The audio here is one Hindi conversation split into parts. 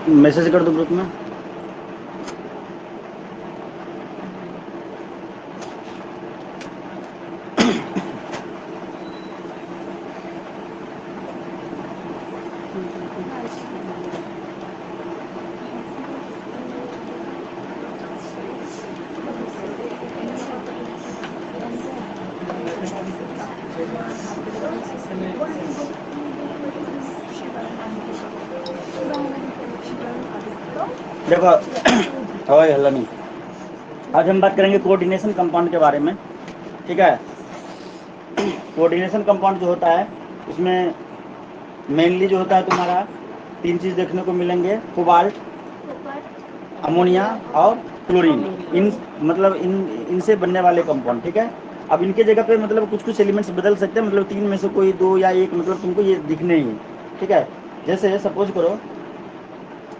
मैसेज कर दो ग्रुप में। देखो ओए हल्ला नहीं, आज हम बात करेंगे कोऑर्डिनेशन कंपाउंड के बारे में, ठीक है। कोऑर्डिनेशन कंपाउंड जो होता है उसमें मेनली जो होता है तुम्हारा 3 चीज देखने को मिलेंगे, कोबाल्ट, अमोनिया और क्लोरीन। इन मतलब इनसे बनने वाले कंपाउंड, ठीक है। अब इनके जगह पे मतलब कुछ कुछ एलिमेंट्स बदल सकते हैं, मतलब 3 में से कोई 2 या 1 मतलब तुमको ये दिखने ही, ठीक है। जैसे सपोज करो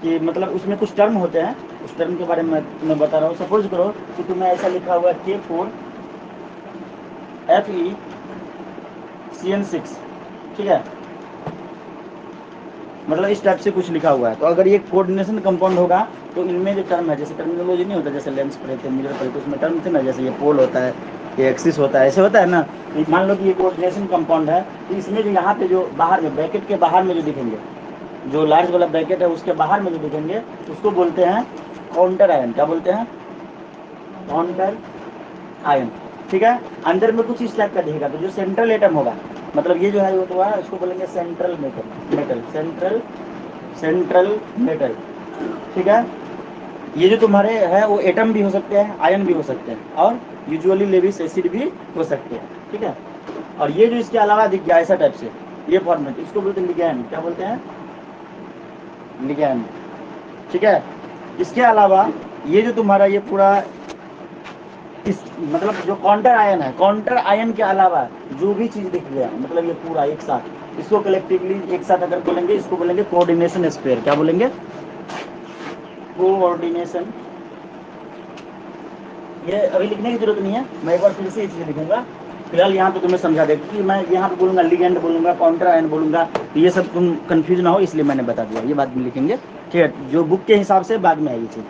कि मतलब उसमें कुछ टर्म होते हैं, उस टर्म के बारे में मैं बता रहा हूँ। सपोज करो कि तुम्हें ऐसा लिखा हुआ है K4FeCN6, ठीक है। मतलब इस टाइप से कुछ लिखा हुआ है, तो अगर ये कोऑर्डिनेशन कंपाउंड होगा तो इनमें जो टर्म है, जैसे टर्मिनोलॉजी नहीं होता, जैसे लेंस पर रहते, मिरर पर, तो उसमें टर्म थे ना, जैसे ये पोल होता है, ये एक्सिस होता है, ऐसे होता है ना। तो मान लो कि ये कोऑर्डिनेशन कंपाउंड है, तो इसमें जो यहाँ पे जो बाहर में ब्रैकेट के बाहर में जो दिखेंगे, जो लार्ज वाला ब्रैकेट है उसके बाहर में जो दिखेंगे, उसको बोलते हैं काउंटर आयन। क्या बोलते हैं? काउंटर आयन, ठीक है। अंदर में कुछ इस टाइप का दिखेगा, तो जो सेंट्रल एटम होगा, मतलब ये जो है वो तो है, उसको बोलेंगे सेंट्रल मेटल, सेंट्रल मेटल, ठीक है। ये जो तुम्हारे है वो एटम भी हो सकते हैं, आयन भी हो सकते हैं, और यूजुअली लेविस एसिड भी हो सकते हैं, ठीक है। और ये जो इसके अलावा दिख गया ऐसा टाइप से, ये फॉर्मेट, इसको बोलते हैं लिगैंड। क्या बोलते हैं? लिगैंड, ठीक है। इसके अलावा ये जो तुम्हारा ये पूरा इस मतलब जो काउंटर आयन है, काउंटर आयन के अलावा जो भी चीज दिख गया, मतलब ये पूरा एक साथ, इसको कलेक्टिवली एक साथ अगर बोलेंगे, इसको बोलेंगे कोऑर्डिनेशन स्क्वायर। क्या बोलेंगे? कोऑर्डिनेशन। ये अभी लिखने की जरूरत नहीं है, मैं एक बार फिर से चीज लिखूंगा। फिलहाल यहाँ पे तुम्हें समझा देगा कि मैं यहाँ पे बोलूंगा लिगेंड, बोलूंगा काउंटर आयन, बोलूंगा, तो ये सब तुम कंफ्यूज ना हो, इसलिए मैंने बता दिया। ये बाद में लिखेंगे, ठीक है, जो बुक के हिसाब से बाद में है ये चीज।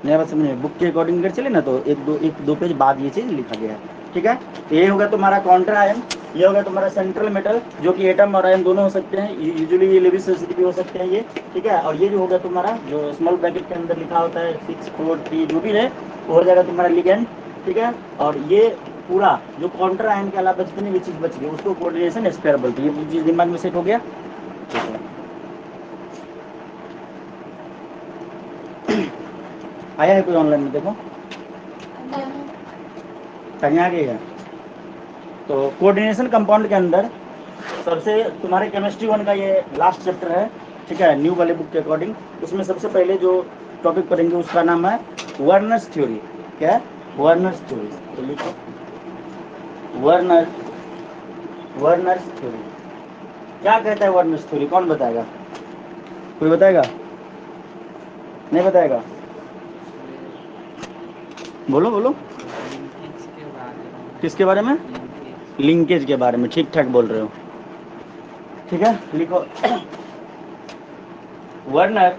मेरा बात समझिए, बुक के अकॉर्डिंग अगर चले ना तो एक दो पेज बाद ये चीज लिखा गया है, ठीक है। तो ये होगा तुम्हारा काउंटर आयन, ये होगा तुम्हारा सेंट्रल मेटल, जो कि एटम और आयन दोनों हो सकते हैं, यूजुअली ये लेविस एसिड भी हो सकते हैं ये, ठीक है। और ये जो होगा तुम्हारा जो स्मॉल ब्रैकेट के अंदर लिखा होता है 6 4 3 जो भी है, वो हो जाएगा तुम्हारा लिगेंड, ठीक है। और ये पूरा जो काउंटर आयन के अलावा जितनी भी चीज बच गई उसको कोऑर्डिनेशन स्क्वायर बोलते हैं। ये चीज दिमाग में सेट हो गया, ठीक है। आया है कोई ऑनलाइन में? देखो कहीं आ गई है। तो कोऑर्डिनेशन कंपाउंड के अंदर सबसे तुम्हारे केमिस्ट्री 1 का ये लास्ट चैप्टर है, ठीक है, न्यू वाले बुक के अकॉर्डिंग। उसमें सबसे पहले जो टॉपिक पढ़ेंगे उसका नाम है वर्नर्स थ्योरी। क्या है? Werner's theory. तो लिखो वर्नर वर्नर्स थ्योरी। क्या कहता है वर्नर्स थ्योरी? कौन बताएगा? कोई बताएगा? नहीं बताएगा? बोलो बोलो। किसके बारे में? लिंकेज के बारे में, ठीक ठाक बोल रहे हो, ठीक है। लिखो Werner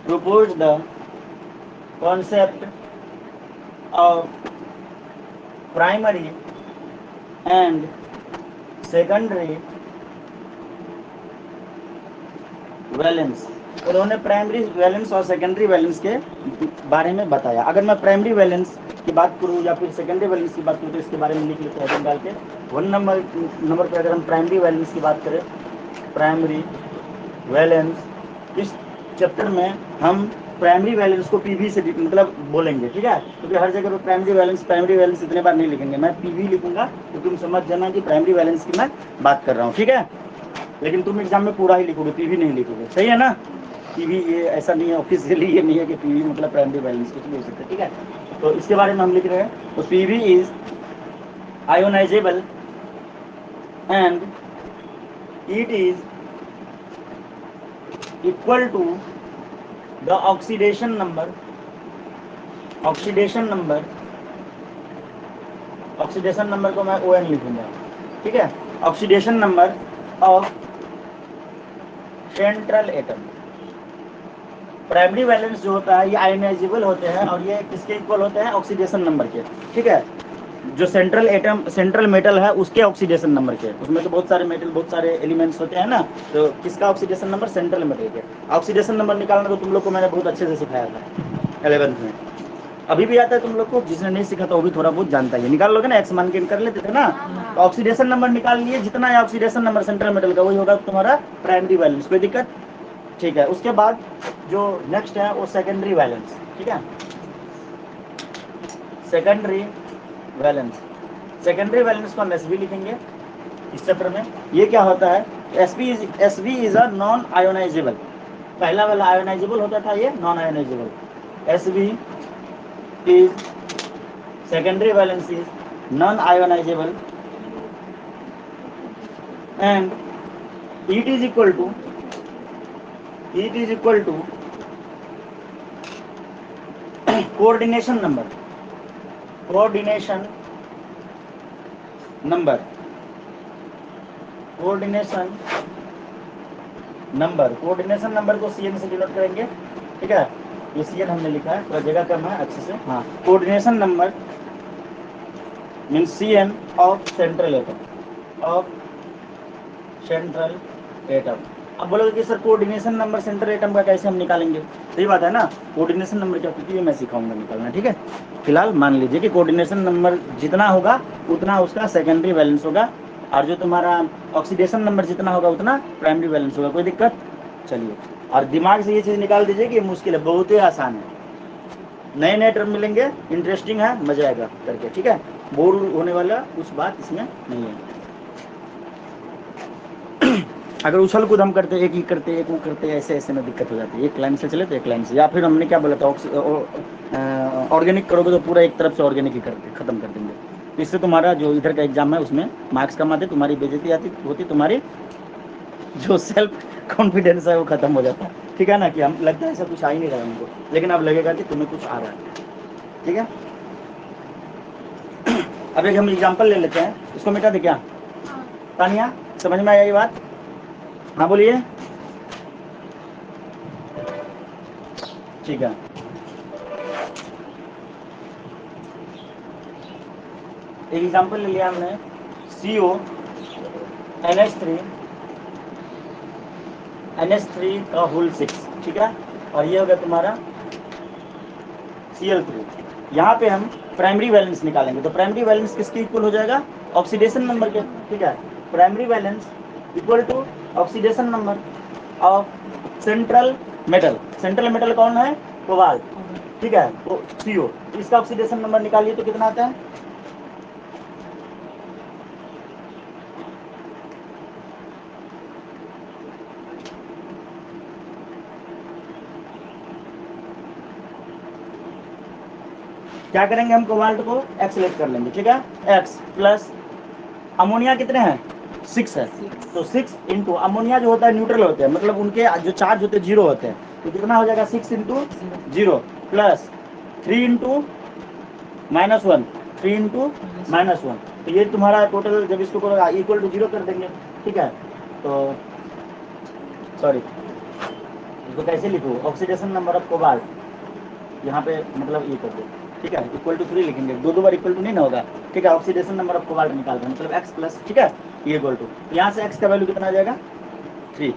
proposed the concept of primary and secondary valence. उन्होंने प्राइमरी वैलेंस और सेकेंडरी वैलेंस के बारे में बताया। अगर मैं प्राइमरी वैलेंस की बात करूं या फिर सेकेंडरी वैलेंस की बात करूं तो इसके बारे में लिख लेते हैं डाल के। 1 नंबर पे अगर हम प्राइमरी वैलेंस की बात करें, प्राइमरी वैलेंस, इस चैप्टर में हम प्राइमरी वैलेंस को पीवी से मतलब बोलेंगे, ठीक है। क्योंकि हर जगह पे प्राइमरी वैलेंस इतने बार नहीं लिखेंगे, मैं पीवी लिखूंगा तो तुम समझ जाना कि प्राइमरी वैलेंस की मैं बात कर रहा हूँ, ठीक है। लेकिन तुम एग्जाम में पूरा ही लिखोगे, पीवी नहीं लिखोगे, सही है ना। पीवी ये ऐसा नहीं है, ऑफिशियली ये नहीं है कि पीवी मतलब प्राइमरी वैलेंस, कुछ भी हो सकता है, ठीक है। तो इसके बारे में हम लिख रहे हैं। तो PV is ionisable and it is equal to the oxidation number oxidation number को मैं ON लिखूंगा, ठीक है। Oxidation number of central atom, primary valence जो होता है ये आयनाइजेबल होते हैं और ये किसके इक्वल होते हैं, ऑक्सीडेशन नंबर के, ठीक है। जो सेंट्रल एटम, सेंट्रल मेटल है उसके ऑक्सीडेशन नंबर के, उसमें तो बहुत सारे मेटल, बहुत सारे एलिमेंट्स होते हैं ना, तो किसका ऑक्सीडेशन नंबर, सेंट्रल मेटल के। ऑक्सीडेशन नंबर निकालना तो तुम लोग को मैंने बहुत अच्छे से सिखाया था 11th में, अभी भी आता है तुम लोग को, जिसने नहीं सीखा तो वो भी थोड़ा बहुत जानता है। निकाल लोगे ना, एक्स मान के कर लेते थे ना, तो ऑक्सीडेशन नंबर निकाल लिए, जितना है ऑक्सीडेशन नंबर सेंट्रल मेटल का वही होगा तुम्हारा प्राइमरी वैलेंस, कोई दिक्कत, ठीक है। उसके बाद जो नेक्स्ट है वो सेकेंडरी वैलेंस, ठीक है। सेकेंडरी वैलेंस, सेकेंडरी वैलेंस को हम एसवी लिखेंगे इस चैप्टर में। ये क्या होता है, SV is a non ionisable, पहला वाला आयोनाइजेबल होता था, ये non ionisable. SV is secondary valence is non-ionizable and it is equal to coordination number, coordination number को CN से डिनोट करेंगे, ठीक है। ये CN हमने लिखा है, थोड़ा जगह कम है अच्छे से, हाँ। Coordination number means CN of central atom, of central atom. अब बोलोगे कि sir coordination number central atom का कैसे हम निकालेंगे, सही बात है ना, कोऑर्डिनेशन नंबर क्या होती है मैं सिखाऊंगा निकालना, ठीक है। फिलहाल मान लीजिए कि कोऑर्डिनेशन नंबर जितना होगा उतना उसका सेकेंडरी वैलेंस होगा, और जो तुम्हारा ऑक्सीडेशन नंबर जितना होगा उतना प्राइमरी वैलेंस होगा, कोई दिक्कत, चलिए। और दिमाग से ये चीज़ निकाल दीजिए कि ये मुश्किल है, बहुत ही आसान है, नए नए टर्म मिलेंगे, इंटरेस्टिंग है, मजा आएगा करके, ठीक है। बोर होने वाला कुछ बात इसमें नहीं है। अगर उछल कूद हम करते, एक ही करते, एक वो करते, ऐसे ऐसे में दिक्कत हो जाती है, एक लाइन से चले तो एक लाइन से, या फिर हमने क्या बोला था, ऑर्गेनिक करोगे तो पूरा एक तरफ से ऑर्गेनिक ही करते, खत्म कर देंगे। तो इससे तुम्हारा जो इधर का एग्जाम है उसमें मार्क्स कम आते, तुम्हारी बेइज्जती आती होती, तुम्हारी जो सेल्फ कॉन्फिडेंस है वो खत्म हो जाता है, ठीक है ना, कि हम लगता है ऐसा कुछ आ ही नहीं रहा है हमको, लेकिन अब लगेगा कि तुम्हें कुछ आ रहा है, ठीक है। अब एक हम एग्जाम्पल ले लेते हैं, इसको मिटा दे क्या तानिया, समझ में आया ये बात, हाँ बोलिए, ठीक है। एक एग्जाम्पल ले लिया हमने, CO NH3 का होल 6, ठीक है, और ये हो गया तुम्हारा Cl3। यहाँ पे हम प्राइमरी वैलेंस निकालेंगे, तो प्राइमरी वैलेंस किसके इक्वल हो जाएगा, ऑक्सीडेशन नंबर के, ठीक है। Primary valence equal to oxidation number of central metal, central metal कौन है, कोबाल्ट, ठीक है, तो CO, इसका ऑक्सीडेशन नंबर निकालिए तो कितना आता है, क्या करेंगे हम, कोबाल्ट को X लेट कर लेंगे, ठीक है, X प्लस अमोनिया कितने हैं, 6 है, तो 6 इंटू अमोनिया जो होता है न्यूट्रल होते हैं, मतलब उनके जो चार्ज होते हैं 0 होते हैं, तो कितना हो जाएगा 6 इंटू 0 प्लस 3 इंटू -1, 3 इंटू -1, तो ये तुम्हारा टोटल, जब इसको करोगे इक्वल टू 0 कर देंगे, ठीक है। तो सॉरी, इसको कैसे लिखो, ऑक्सीडेशन नंबर ऑफ कोबाल्ट, यहाँ पे मतलब ये कर दो, ठीक है, इक्वल टू 3 लिखेंगे, दो बार इक्वल टू नहीं ना होगा, ठीक है। ऑक्सीडेशन नंबर ऑफ कोबाल्ट निकाल रहे हैं, मतलब X प्लस, ठीक है, ये इक्वल टू, यहाँ से X का वैल्यू कितना आ जाएगा 3,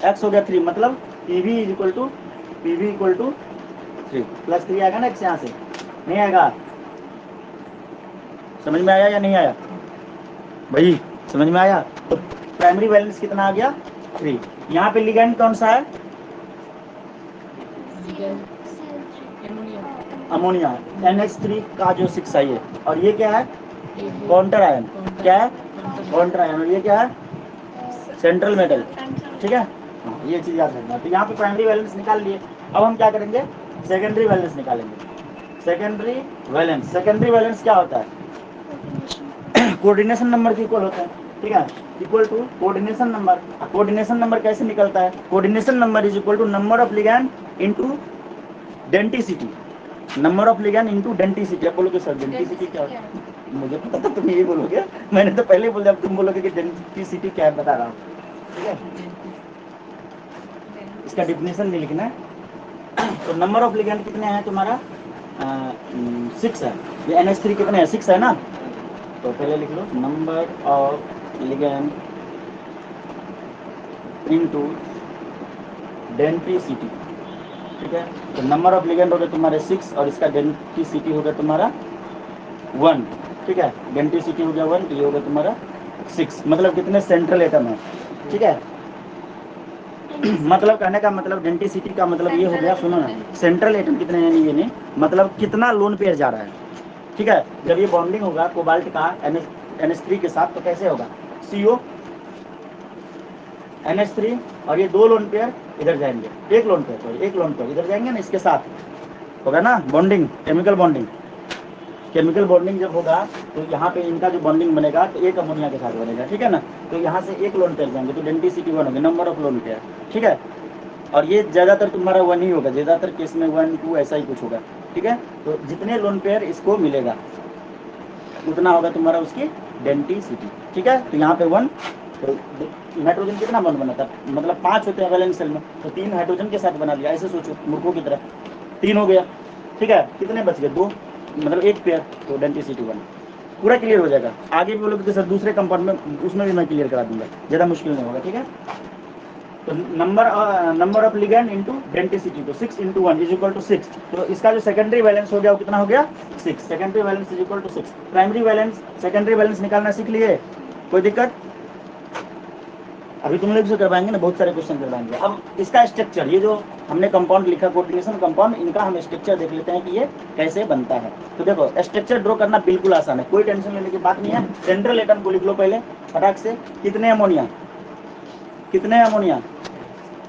X हो गया 3, मतलब PV इक्वल टू 3 प्लस 3 आएगा ना X, यहाँ से नहीं आएगा, समझ में आया या नहीं आया भाई, समझ में आया। तो प्राइमरी वैलेंस कितना आ गया 3, यहाँ पे लिगेंड कौन सा है, अमोनिया, NH3 का जो 6 है ये, और ये क्या है, काउंटर आयन, क्या है, काउंटर आयन, और ये क्या है, सेंट्रल मेटल, ठीक है, हाँ, ये चीज याद रखना। तो यहाँ पे प्राइमरी वैलेंस निकाल लिए, अब हम क्या करेंगे, सेकेंडरी वैलेंस निकालेंगे। सेकेंडरी वैलेंस क्या होता है, कोऑर्डिनेशन नंबर के इक्वल होता है, ठीक है, equal to coordination number. Coordination number कैसे निकलता है, coordination number is equal to number of ligand into denticity, number of ligand into denticity. अब बोलोगे सर डेंटिसिटी क्या है, मुझे पता था तुम यही बोलोगे, मैंने तो पहले ही बोल दिया, तुम बोलोगे कि डेंसिटी क्या है, बता रहा हूँ। ठीक है, इसका डिफिनेशन नहीं लिखना है। तो नंबर ऑफ लिगेंड कितने हैं तुम्हारा, 6 है। ये NH3 कितने हैं, 6 है ना। तो पहले लिख लो number of ligand into density. ठीक है, तो नंबर ऑफ लिगेंड हो गए तुम्हारे 6 और इसका डेंसिटी हो गया तुम्हारा 1। ठीक है, डेंसिटी हो गया 1, तो ये हो गया तुम्हारा 6। मतलब कितने सेंट्रल एटम है। ठीक है, मतलब कहने का मतलब डेंसिटी का मतलब ये हो गया, सुनो ना, सेंट्रल एटम कितने हैं ये नहीं, मतलब कितना लोन पेयर जा रहा है। ठीक है, जब ये बॉन्डिंग होगा कोबाल्ट का NH3 के साथ, तो कैसे होगा, CO NH3 और ये 2 लोन पेयर इधर जाएंगे, एक लोन पेयर इधर जाएंगे ना, इसके साथ होगा ना bonding, chemical bonding. Chemical bonding जब होगा तो यहाँ पे इनका जो बॉन्डिंग बनेगा तो एक अमोनिया के साथ बनेगा। ठीक है ना, तो यहाँ से एक लोन पेयर जाएंगे तो डेंसिटी 1 होगी, नंबर ऑफ लोन पेयर। ठीक है, और ये ज़्यादातर तुम्हारा 1 ही होगा, ज़्यादातर केस में 1 2 ऐसा ही कुछ होगा। ठीक है, तो जितने लोन पेयर इसको मिलेगा उतना होगा तुम्हारा उसकी डेंसिटी। ठीक है, तो यहाँ पे 1, तो नाइट्रोजन कितना बॉन्ड बनाता है, मतलब 5 होते हैं वैलेंस सेल में, तो 3 हाइड्रोजन के साथ बना दिया, ऐसे सोचो मूर्खों की तरह, 3 हो गया। ठीक है, कितने बच गए, 2, मतलब एक पेयर, तो डेंसिटी 1। पूरा क्लियर हो जाएगा। आगे भी बोलोगे तो सर दूसरे कंपाउंड में, उसमें भी मैं क्लियर करा दूंगा, ज़्यादा मुश्किल नहीं होगा। ठीक है, तो number of ligand into density, तो 6 × 1 = 6। तो इसका जो सेकेंडरी वैलेंस हो गया वो कितना हो गया, 6। Secondary valence = 6। Primary valence secondary valence निकालना सीख लिए, कोई दिक्कत, अभी तुम लोग से करवाएंगे ना, बहुत सारे क्वेश्चन करवाएंगे। अब इसका स्ट्रक्चर, ये जो हमने कंपाउंड लिखा कोऑर्डिनेशन कंपाउंड, इनका हम स्ट्रक्चर देख लेते हैं कि ये कैसे बनता है। तो देखो स्ट्रक्चर ड्रॉ करना बिल्कुल आसान है, कोई टेंशन लेने की बात नहीं है। सेंट्रल एटम को लिख लो पहले फटाक से, कितने अमोनिया,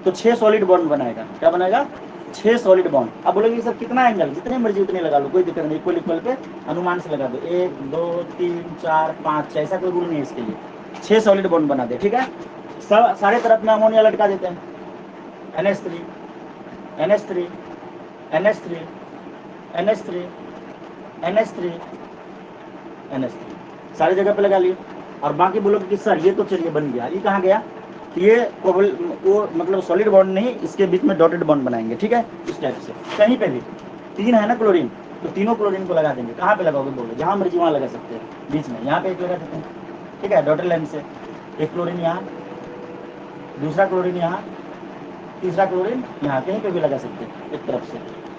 तो 6 सॉलिड बॉन्ड बनाएगा। क्या बनाएगा, 6 सॉलिड बॉन्ड। अब बोलोगे सर कितना एंगल, जितने मर्जी उतने लगा लो, कोई दिक्कत नहीं, इक्वल इक्वल पे अनुमान से लगा दो, 1 2 3 4 5, ऐसा कोई रूल नहीं है इसके लिए। 6 सॉलिड बॉन्ड बना दे। ठीक है, सारे तरफ में अमोनिया लटका देते हैं, NH3 NH3 NH3 NH3 NH3 NH3, सारी जगह पे लगा लिए। और बाकी बोलोगे कि सर ये तो चलिए बन गया, ये कहाँ गया, ये वो मतलब सॉलिड बॉन्ड नहीं, इसके बीच में डॉटेड बॉन्ड बनाएंगे। ठीक है, इस टाइप से कहीं पे भी 3 है ना क्लोरीन, तो तीनों क्लोरीन को लगा देंगे। कहाँ पे लगाओगे, बोलो जहाँ मर्जी वहाँ लगा सकते हैं, बीच में यहाँ पे एक लगा देते हैं। ठीक है, डॉटेड लाइन से एक क्लोरीन यहाँ, दूसरा क्लोरीन यहाँ, तीसरा क्लोरीन यहाँ, कहीं पे भी लगा सकते हैं एक तरफ से।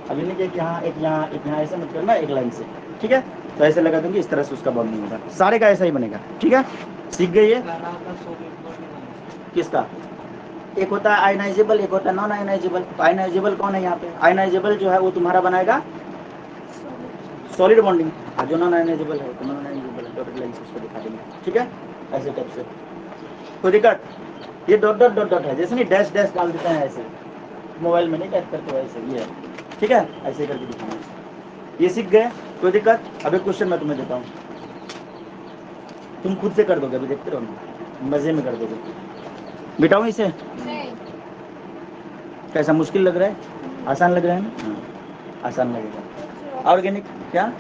अभी नहीं कि एक यहाँ एक यहाँ एक यहाँ, ऐसा मत करना, एक लाइन से। ठीक है, तो ऐसे लगा देंगे, इस तरह से उसका बॉन्डिंग होगा, सारे का ऐसा ही बनेगा। ठीक है, सीख गए ये। किसका, एक होता है आयनाइजेबल, एक होता है नॉन आयनाइजेबल। तो आयनाइजेबल कौन है यहाँ पे, आयनाइजेबल जो है वो तुम्हारा बनाएगा सॉलिड बॉन्डिंग, और जो नॉन आयनाइजेबल है तो नॉन आयनाइजेबल है, डॉटेड लाइन से उसको दिखा देंगे। ठीक है, ऐसे टाइप से कोई दिक्कत, ये डॉट डॉट डॉट डॉट है, जैसे नहीं डैश डैश डाल देते हैं ऐसे, मोबाइल में नहीं टाइप करते हो ऐसे, ये है। ठीक है, ऐसे करके दिखाना, ये सीख गए, कोई दिक्कत। अब एक क्वेश्चन मैं तुम्हें देता हूँ, तुम खुद से कर दोगे, अभी देखते रहो, मजे में कर दोगे। बिठाऊँ इसे, कैसा मुश्किल लग रहा है, आसान लग रहा है ना, आसान लगेगा। ऑर्गेनिक क्या,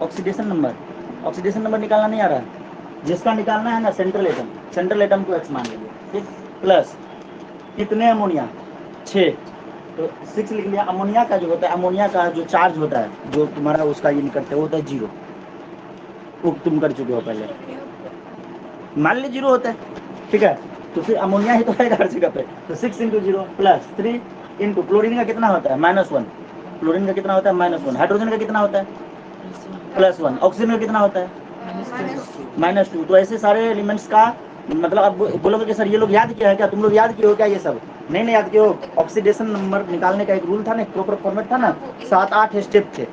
ऑक्सीडेशन नंबर निकालना नहीं आ रहा है, जिसका निकालना है ना सेंट्रल एटम को X मान लीजिए। ठीक, प्लस कितने अमोनिया, 6, तो 6 लिख लिया। अमोनिया का जो होता है, अमोनिया का जो चार्ज होता है, जो तुम्हारा उसका ये निकलता है, वो होता है 0। वो तुम कर चुके हो पहले, मान ली 0 होता है। ठीक है, तो फिर अमोनिया ही तो है हर जगह पे, तो 6 × 0 + 3 × क्लोरीन का कितना होता है, -1। क्लोरीन का कितना होता है, -1। हाइड्रोजन का कितना होता है, +1। ऑक्सीजन का कितना होता है, -2। तो ऐसे सारे एलिमेंट्स का मतलब, अब बोलोगे कि सर ये लोग याद किया है क्या, तुम लोग याद किए हो क्या ये सब, नहीं याद किए हो। ऑक्सीडेशन नंबर निकालने का एक रूल था ना, प्रॉपर फॉर्मेट था ना, 7-8 स्टेप थे।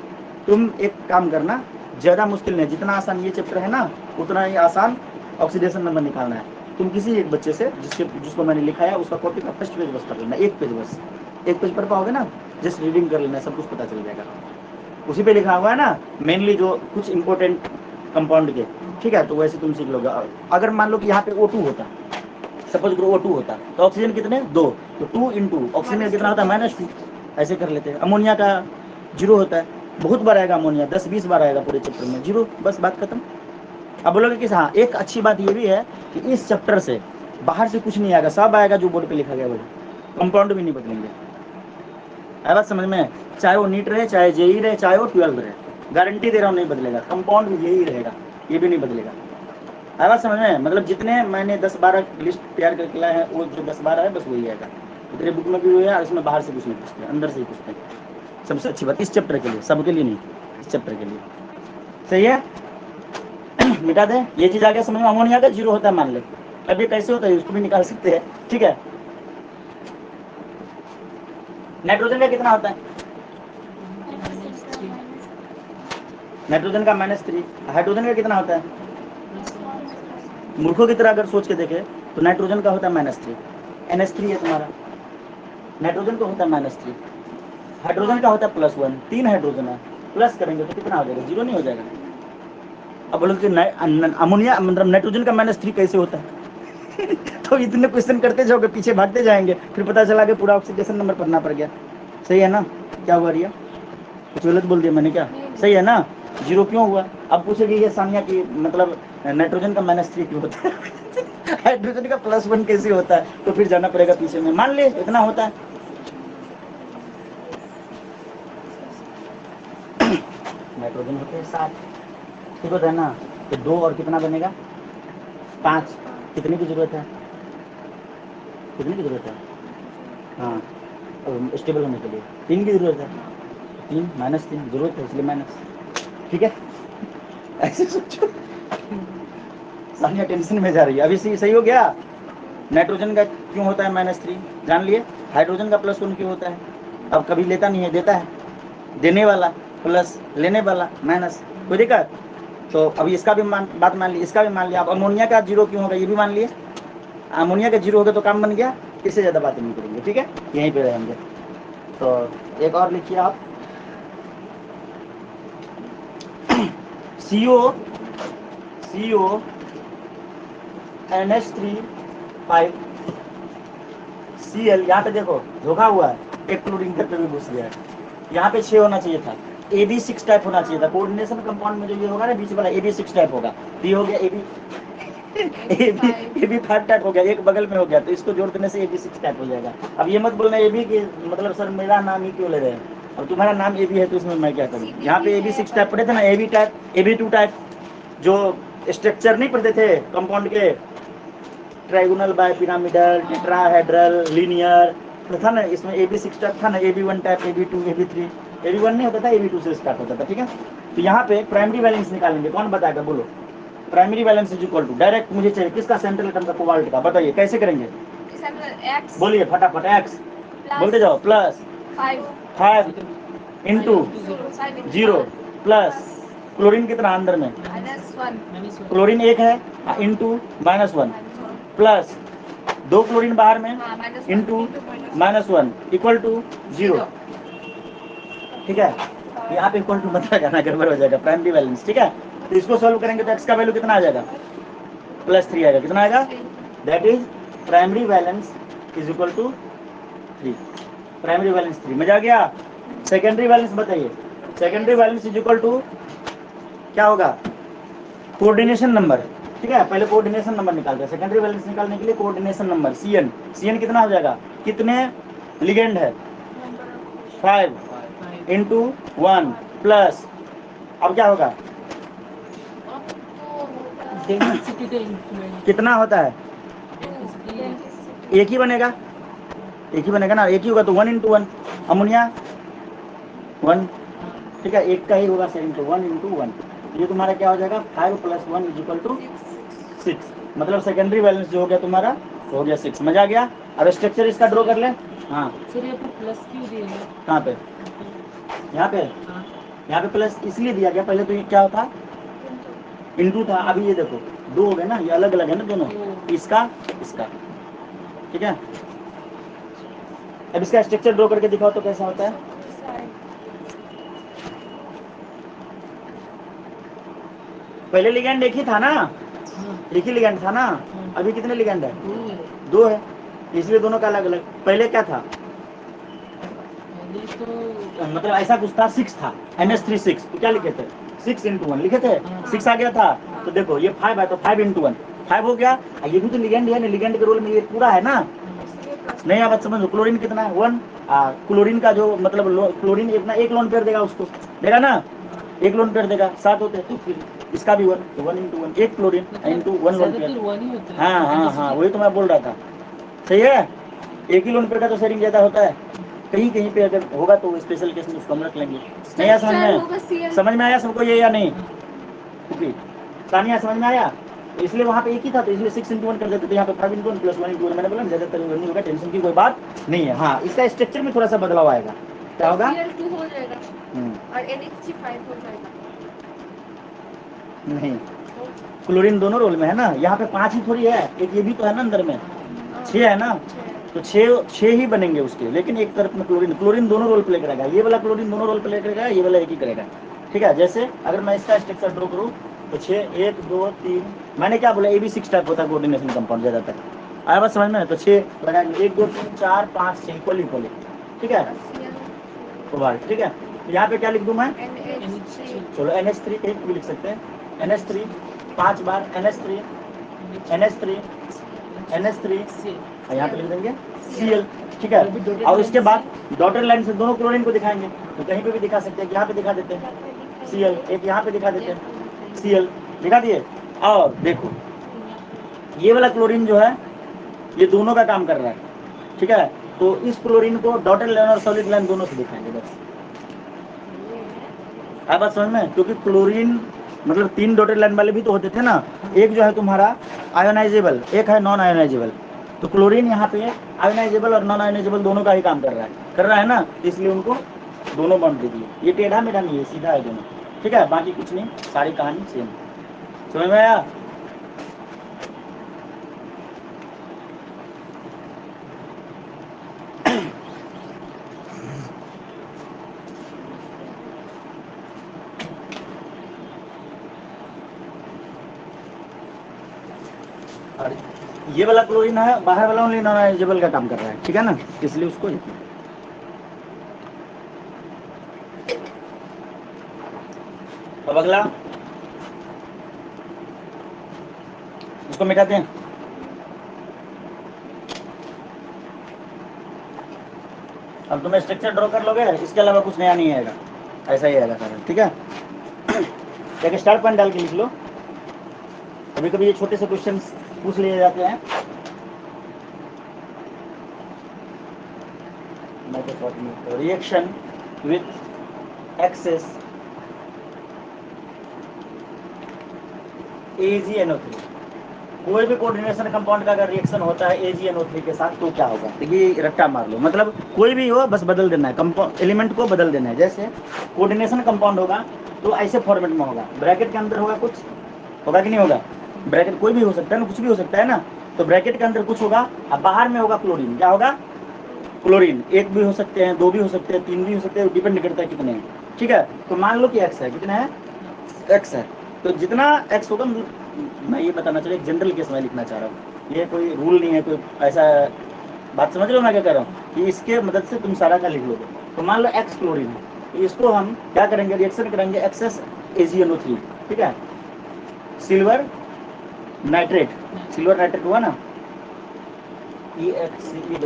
तुम एक काम करना, ज़्यादा मुश्किल नहीं, जितना आसान ये चैप्टर है ना उतना ही आसान ऑक्सीडेशन नंबर निकालना है। तुम किसी एक बच्चे से जिसको मैंने लिखाया उसका कॉपी का फर्स्ट पेज बस कर लेना, एक पेज बस, एक पेज पढ़ पाओगे ना, जस्ट रीडिंग कर लेना, सब कुछ पता चल जाएगा। उसी पे लिखा हुआ है ना मेनली जो कुछ इंपॉर्टेंट कंपाउंड के। ठीक है, तो वैसे तुम सीख लोगे। अगर मान लो कि यहाँ पे O2 होता, सपोज करो O2 होता, तो ऑक्सीजन कितने, 2, तो 2 × ऑक्सीजन का कितना होता है, -2। ऐसे कर लेते हैं। अमोनिया का 0 होता है, बहुत बार आएगा अमोनिया, 10-20 बार आएगा पूरे चैप्टर में, 0, बस बात खत्म। अब बोलोगे कि हाँ एक अच्छी बात ये भी है कि इस चैप्टर से बाहर से कुछ नहीं आएगा, सब आएगा जो बोर्ड पे लिखा गया वही, कंपाउंड भी नहीं बदलेंगे। है बात समझ में? चाहे वो नीट रहे, चाहे जेई रहे, चाहे वो 12 रहे, गारंटी दे रहा हूँ नहीं बदलेगा, कंपाउंड भी यही रहेगा, ये भी नहीं बदलेगा। है बात समझ में? मतलब जितने मैंने 10-12 लिस्ट तैयार करके लाए हैं, वो जो 10-12 है बस वही आएगा। तेरे बुक में भी वही है, इसमें बाहर से कुछ नहीं पूछते, अंदर से ही पूछते हैं। सबसे अच्छी बात इस चैप्टर के लिए, सबके लिए नहीं, इस चैप्टर के लिए। सही है? मिटा दें, ये चीज आ गया समझ में? अमोनिया का 0 होता है मान ले, अब ये कैसे होता है उसको भी निकाल सकते हैं, ठीक है। नाइट्रोजन का कितना होता है? नाइट्रोजन का -3। हाइड्रोजन का कितना होता है? मूर्खों की तरह अगर सोच के देखे तो नाइट्रोजन का होता है -3, NH3 है तुम्हारा, नाइट्रोजन का होता है -3, हाइड्रोजन का होता है +1, 3 हाइड्रोजन है, प्लस करेंगे तो कितना हो जाएगा? 0 नहीं हो जाएगा। अब बोलो कि अमोनिया मतलब नाइट्रोजन का -3 कैसे होता है? तो इतने क्वेश्चन करते जाओगे, पीछे भागते जाएंगे, फिर पता चला कि पूरा ऑक्सीडेशन नंबर पढ़ना पड़ गया। सही है ना? क्या हुआ रिया? कुछ गलत बोल दिया मैंने क्या? सही है ना? 0 क्यों हुआ? अब पूछेगी ये सानिया की मतलब नाइट्रोजन का -3 क्यों होता है? हाइड्रोजन का +1 कैसे होता है? तो फिर जाना पड़ेगा पीछे में। मान ले इतना होता है, नाइट्रोजन होते हैं 7, ठीक होता है ना? तो 2 और कितना बनेगा? 5। कितने की जरूरत है? कितने की जरूरत है? हाँ, स्टेबल होने के लिए 3 की जरूरत है, 3 -3 जरूरत है इसलिए माइनस, ठीक है। ऐसे सोचो, सानिया टेंशन में जा रही है। अभी सही हो गया? नाइट्रोजन का क्यों होता है -3 जान लिए, हाइड्रोजन का +1 क्यों होता है? अब कभी लेता नहीं है, देता है, देने वाला प्लस, लेने वाला माइनस, कोई दिक्कत? तो अभी इसका भी बात मान ली, इसका भी मान लिया। अब अमोनिया का 0 क्यों होगा ये भी मान लिए, अमोनिया का 0 होगा तो काम बन गया, इससे ज़्यादा बातें नहीं करेंगे, ठीक है, यहीं पे रहेंगे। तो एक और लिखिए आप, CO NH3 5 Cl, यहाँ पे देखो धोखा हुआ है, एक क्लोरीन घर पे भी घुस गया है, यहाँ पे 6 होना चाहिए था, AB6 टाइप होना चाहिए था। कोऑर्डिनेशन कंपाउंड में जो ये होगा ना बीच वाला AB6 टाइप होगा, ये हो गया AB5 टाइप हो गया, एक बगल में हो गया, तो इसको जोड़ देने से AB6 टाइप हो जाएगा। अब ये मत बोलना AB की मतलब सर मेरा नाम ही क्यों ले रहे हैं, अब तुम्हारा नाम AB है तो इसमें मैं क्या करूँ। यहाँ पे AB6 टाइप पढ़े थे ना, AB टाइप, AB2 टाइप, जो स्ट्रक्चर नहीं पढ़ते थे कंपाउंड के, ट्राइगोनल, बायपिरामिडल, टेट्राहेड्रल, लीनियर, तो था ना इसमें AB6 टाइप था ना, AB1 type, AB2, AB3, AB1 नहीं होता था, AB2 से स्टार्ट होता था, ठीक है। तो यहाँ पे प्राइमरी वैलेंस निकालेंगे, कौन बताएगा बोलो? Primary valence is equal to, direct मुझे चाहिए किसका, सेंट्रल एटम का, कोबाल्ट का, बताइए कैसे करेंगे? बोलिए फटाफट, एक्स बोलते जाओ, +5 इंटू 0 प्लस क्लोरीन कितना अंदर में, क्लोरीन 1 है, इंटू -1 प्लस 2 क्लोरीन बाहर में, इंटू -1 इक्वल टू 0, ठीक है। यहाँ पे इक्वल टू मत लगाना, गड़बड़ हो जाएगा, प्राइमरी वैलेंस, ठीक है। तो इसको सॉल्व करेंगे तो एक्स का वैल्यू कितना आ जाएगा? +3 आएगा, कितना आएगा? That is primary valence is equal to 3, primary valence 3, मजा आ गया। सेकेंडरी वैलेंस बताइए, secondary valence is equal to क्या होगा? कोऑर्डिनेशन नंबर, ठीक है। पहले कोऑर्डिनेशन नंबर निकालते हैं, सेकेंडरी वैलेंस निकालने के लिए कोऑर्डिनेशन नंबर CN कितना हो जाएगा? कितने लिगेंड है? 5 इंटू 1 प्लस, अब क्या होगा? कितना होता है? एक ही बनेगा, एक ही बनेगा ना, एक ही होगा तो 1 इंटू 1, अमोनिया 1, ठीक है, एक का ही होगा सेम, तो 1 इंटू 1, ये तुम्हारा क्या हो जाएगा? 5 + 1 इज इक्वल टू 6, मतलब सेकेंडरी वैलेंस जो हो गया तुम्हारा हो गया 6, मजा आ गया। अब स्ट्रक्चर इसका ड्रॉ कर ले। हाँ सर ये तो प्लस क्यों दिए हैं? कहाँ पे? यहाँ पे, हाँ, यहाँ पे प्लस इसलिए दिया गया, पहले तो ये क्या था? इंटू था, अभी ये देखो 2 हो गए ना, ये अलग अलग है ना दोनों, इसका इसका, ठीक है। अब इसका स्ट्रक्चर ड्रॉ करके दिखाओ तो कैसा होता है? पहले लिगेंड एक ही था ना, हाँ, एक ही लिगेंड था ना, हाँ। अभी कितने लिगेंड है? दो है। 2 है, इसलिए दोनों का अलग अलग। पहले क्या था? पहले तो मतलब ऐसा कुछ था, 6 था, NH3 6, तो क्या लिखे थे 6 into 1 लिखे थे, 6 आ गया था। तो देखो ये 5 है तो 5 into 1 5 हो गया। ये भी तो लिगेंड है ना, लिगेंड के रोल में ये पूरा है ना। नहीं आप समझ लो, क्लोरीन कितना है 1। क्लोरीन का जो मतलब क्लोरीन इतना एक लोन पेयर देगा उसको, देगा ना, एक लोन पेयर देगा, 7 होते हैं। तो फिर इसका भी 1 तो 1 into 1 एक क्लोरीन into 1 लोन पेयर। ज्यादातर वन ही होता है। हाँ वही तो मैं बोल रहा था, सही है। एक ही लोन पेयर का तो शेयरिंग ज्यादा होता है, कहीं कहीं पे अगर होगा तो स्पेशल केस में उसको हम रख लेंगे। नहीं आया समझ में, समझ में आया सबको ये या नहीं? ओके सानिया समझ में आया? तो इसलिए वहाँ पे एक ही था तो इसलिए 6 into 1 कर देते थे, यहाँ पे 5 into 1 + 1 into 1 मैंने बोला ना, ज्यादातर नहीं होगा, टेंशन की कोई बात नहीं है। हाँ इसका स्ट्रक्चर में थोड़ा सा बदलाव आएगा, क्या होगा? Cl2 हो जाएगा और NH3 5 हो जाएगा। नहीं क्लोरीन दोनों रोल में है ना, यहाँ पे 5 ही थोड़ी है, एक ये भी तो है ना अंदर में, 6 है ना, तो 6 ही बनेंगे उसके, लेकिन एक तरफ में क्लोरीन दोनों रोल प्ले करेगा। ये वाला क्लोरीन दोनों रोल प्ले करेगा, ये वाला एक ही करेगा। ठीक है, जैसे अगर मैं इसका स्ट्रक्चर ड्रॉ करूँ तो 6 1 2 3, मैंने क्या बोला AB 6 टाइप होता है कोऑर्डिनेशन कंपाउंड ज्यादातर। आया बात समझ में? तो 6 लगाएंगे, 1 2 3 4 5 6 इक्वली, ठीक है ठीक है। यहाँ पे क्या लिख दूँ मैं? चलो NH3 एक भी लिख सकते हैं, NH3 5 बार NH3 यहाँ पे लिख देंगे Cl, ठीक है। और उसके बाद डॉटेड लाइन से दोनों क्लोरीन को दिखाएंगे, तो कहीं पे भी दिखा सकते हैं, यहाँ पे दिखा देते हैं Cl, एक यहाँ पे दिखा देते हैं Cl, दिखा दिए। और देखो ये वाला क्लोरीन जो है ये दोनों का काम कर रहा है, ठीक है। तो इस क्लोरीन को डॉटेड लाइन और सॉलिड लाइन दोनों से दिखाएंगे बस। आप बात समझ में? क्योंकि क्लोरीन मतलब 3 डॉटेड लाइन वाले भी तो होते थे ना, एक जो है तुम्हारा आयोनाइजेबल, एक है नॉन आयोनाइजेबल। तो क्लोरीन यहाँ पे आयोनाइजेबल और नॉन आयोनाइजेबल दोनों का ही काम कर रहा है ना, इसलिए उनको दोनों बॉन्ड दे दिए। ये टेढ़ा मेढ़ा नहीं है, सीधा है दोनों, ठीक है। बाकी कुछ नहीं, सारी कहानी सेम, समझ में आया? और ये वाला क्लोरीन है, बाहर वाला ओनली नॉन आयोनाइजेबल का काम कर रहा है, ठीक है ना, इसलिए उसको अब अगला इसको मिटाते हैं। अब तुम्हें स्ट्रक्चर ड्रॉ कर लोगे, इसके अलावा कुछ नया नहीं आएगा, ऐसा ही आएगा सारा, ठीक है। एक स्टार पॉइंट डाल के लिख लो। कभी कभी ये छोटे से क्वेश्चन पूछ लिए जाते हैं। रिएक्शन विथ एक्सेस AgNO3, कोई भी कोऑर्डिनेशन कंपाउंड का अगर रिएक्शन होता है AgNO3 के साथ तो क्या होगा? देखिए रट्टा मार लो, मतलब कोई भी हो बस बदल देना है, कंपाउंड एलिमेंट को बदल देना है। जैसे कोऑर्डिनेशन कंपाउंड होगा तो ऐसे फॉर्मेट में होगा, ब्रैकेट के अंदर होगा कुछ, होगा कि नहीं होगा? ब्रैकेट कोई भी हो सकता है ना, कुछ भी हो सकता है ना, तो ब्रैकेट के अंदर कुछ होगा, अब बाहर में होगा क्लोरीन। क्या होगा? क्लोरीन। एक भी हो सकते हैं, 2 भी हो सकते हैं, 3 भी हो सकते हैं, डिपेंड करता है कितने हैं, ठीक है। तो मान लो कि x है, कितना है? x है, तो जितना x होगा, मैं ये बताना चाह रहा हूँ, जनरल केस में लिखना चाह रहा हूँ, ये कोई रूल नहीं है, कोई ऐसा बात समझ रहे हो मैं क्या कह रहा हूँ, कि इसके मदद से तुम सारा का लिख लोगे। तो मान लो x क्लोरीन है, तो इसको हम क्या करेंगे, रिएक्शन करेंगे एक्सेस AgNO3, ठीक है। सिल्वर नाइट्रेट हुआ ना, EXCE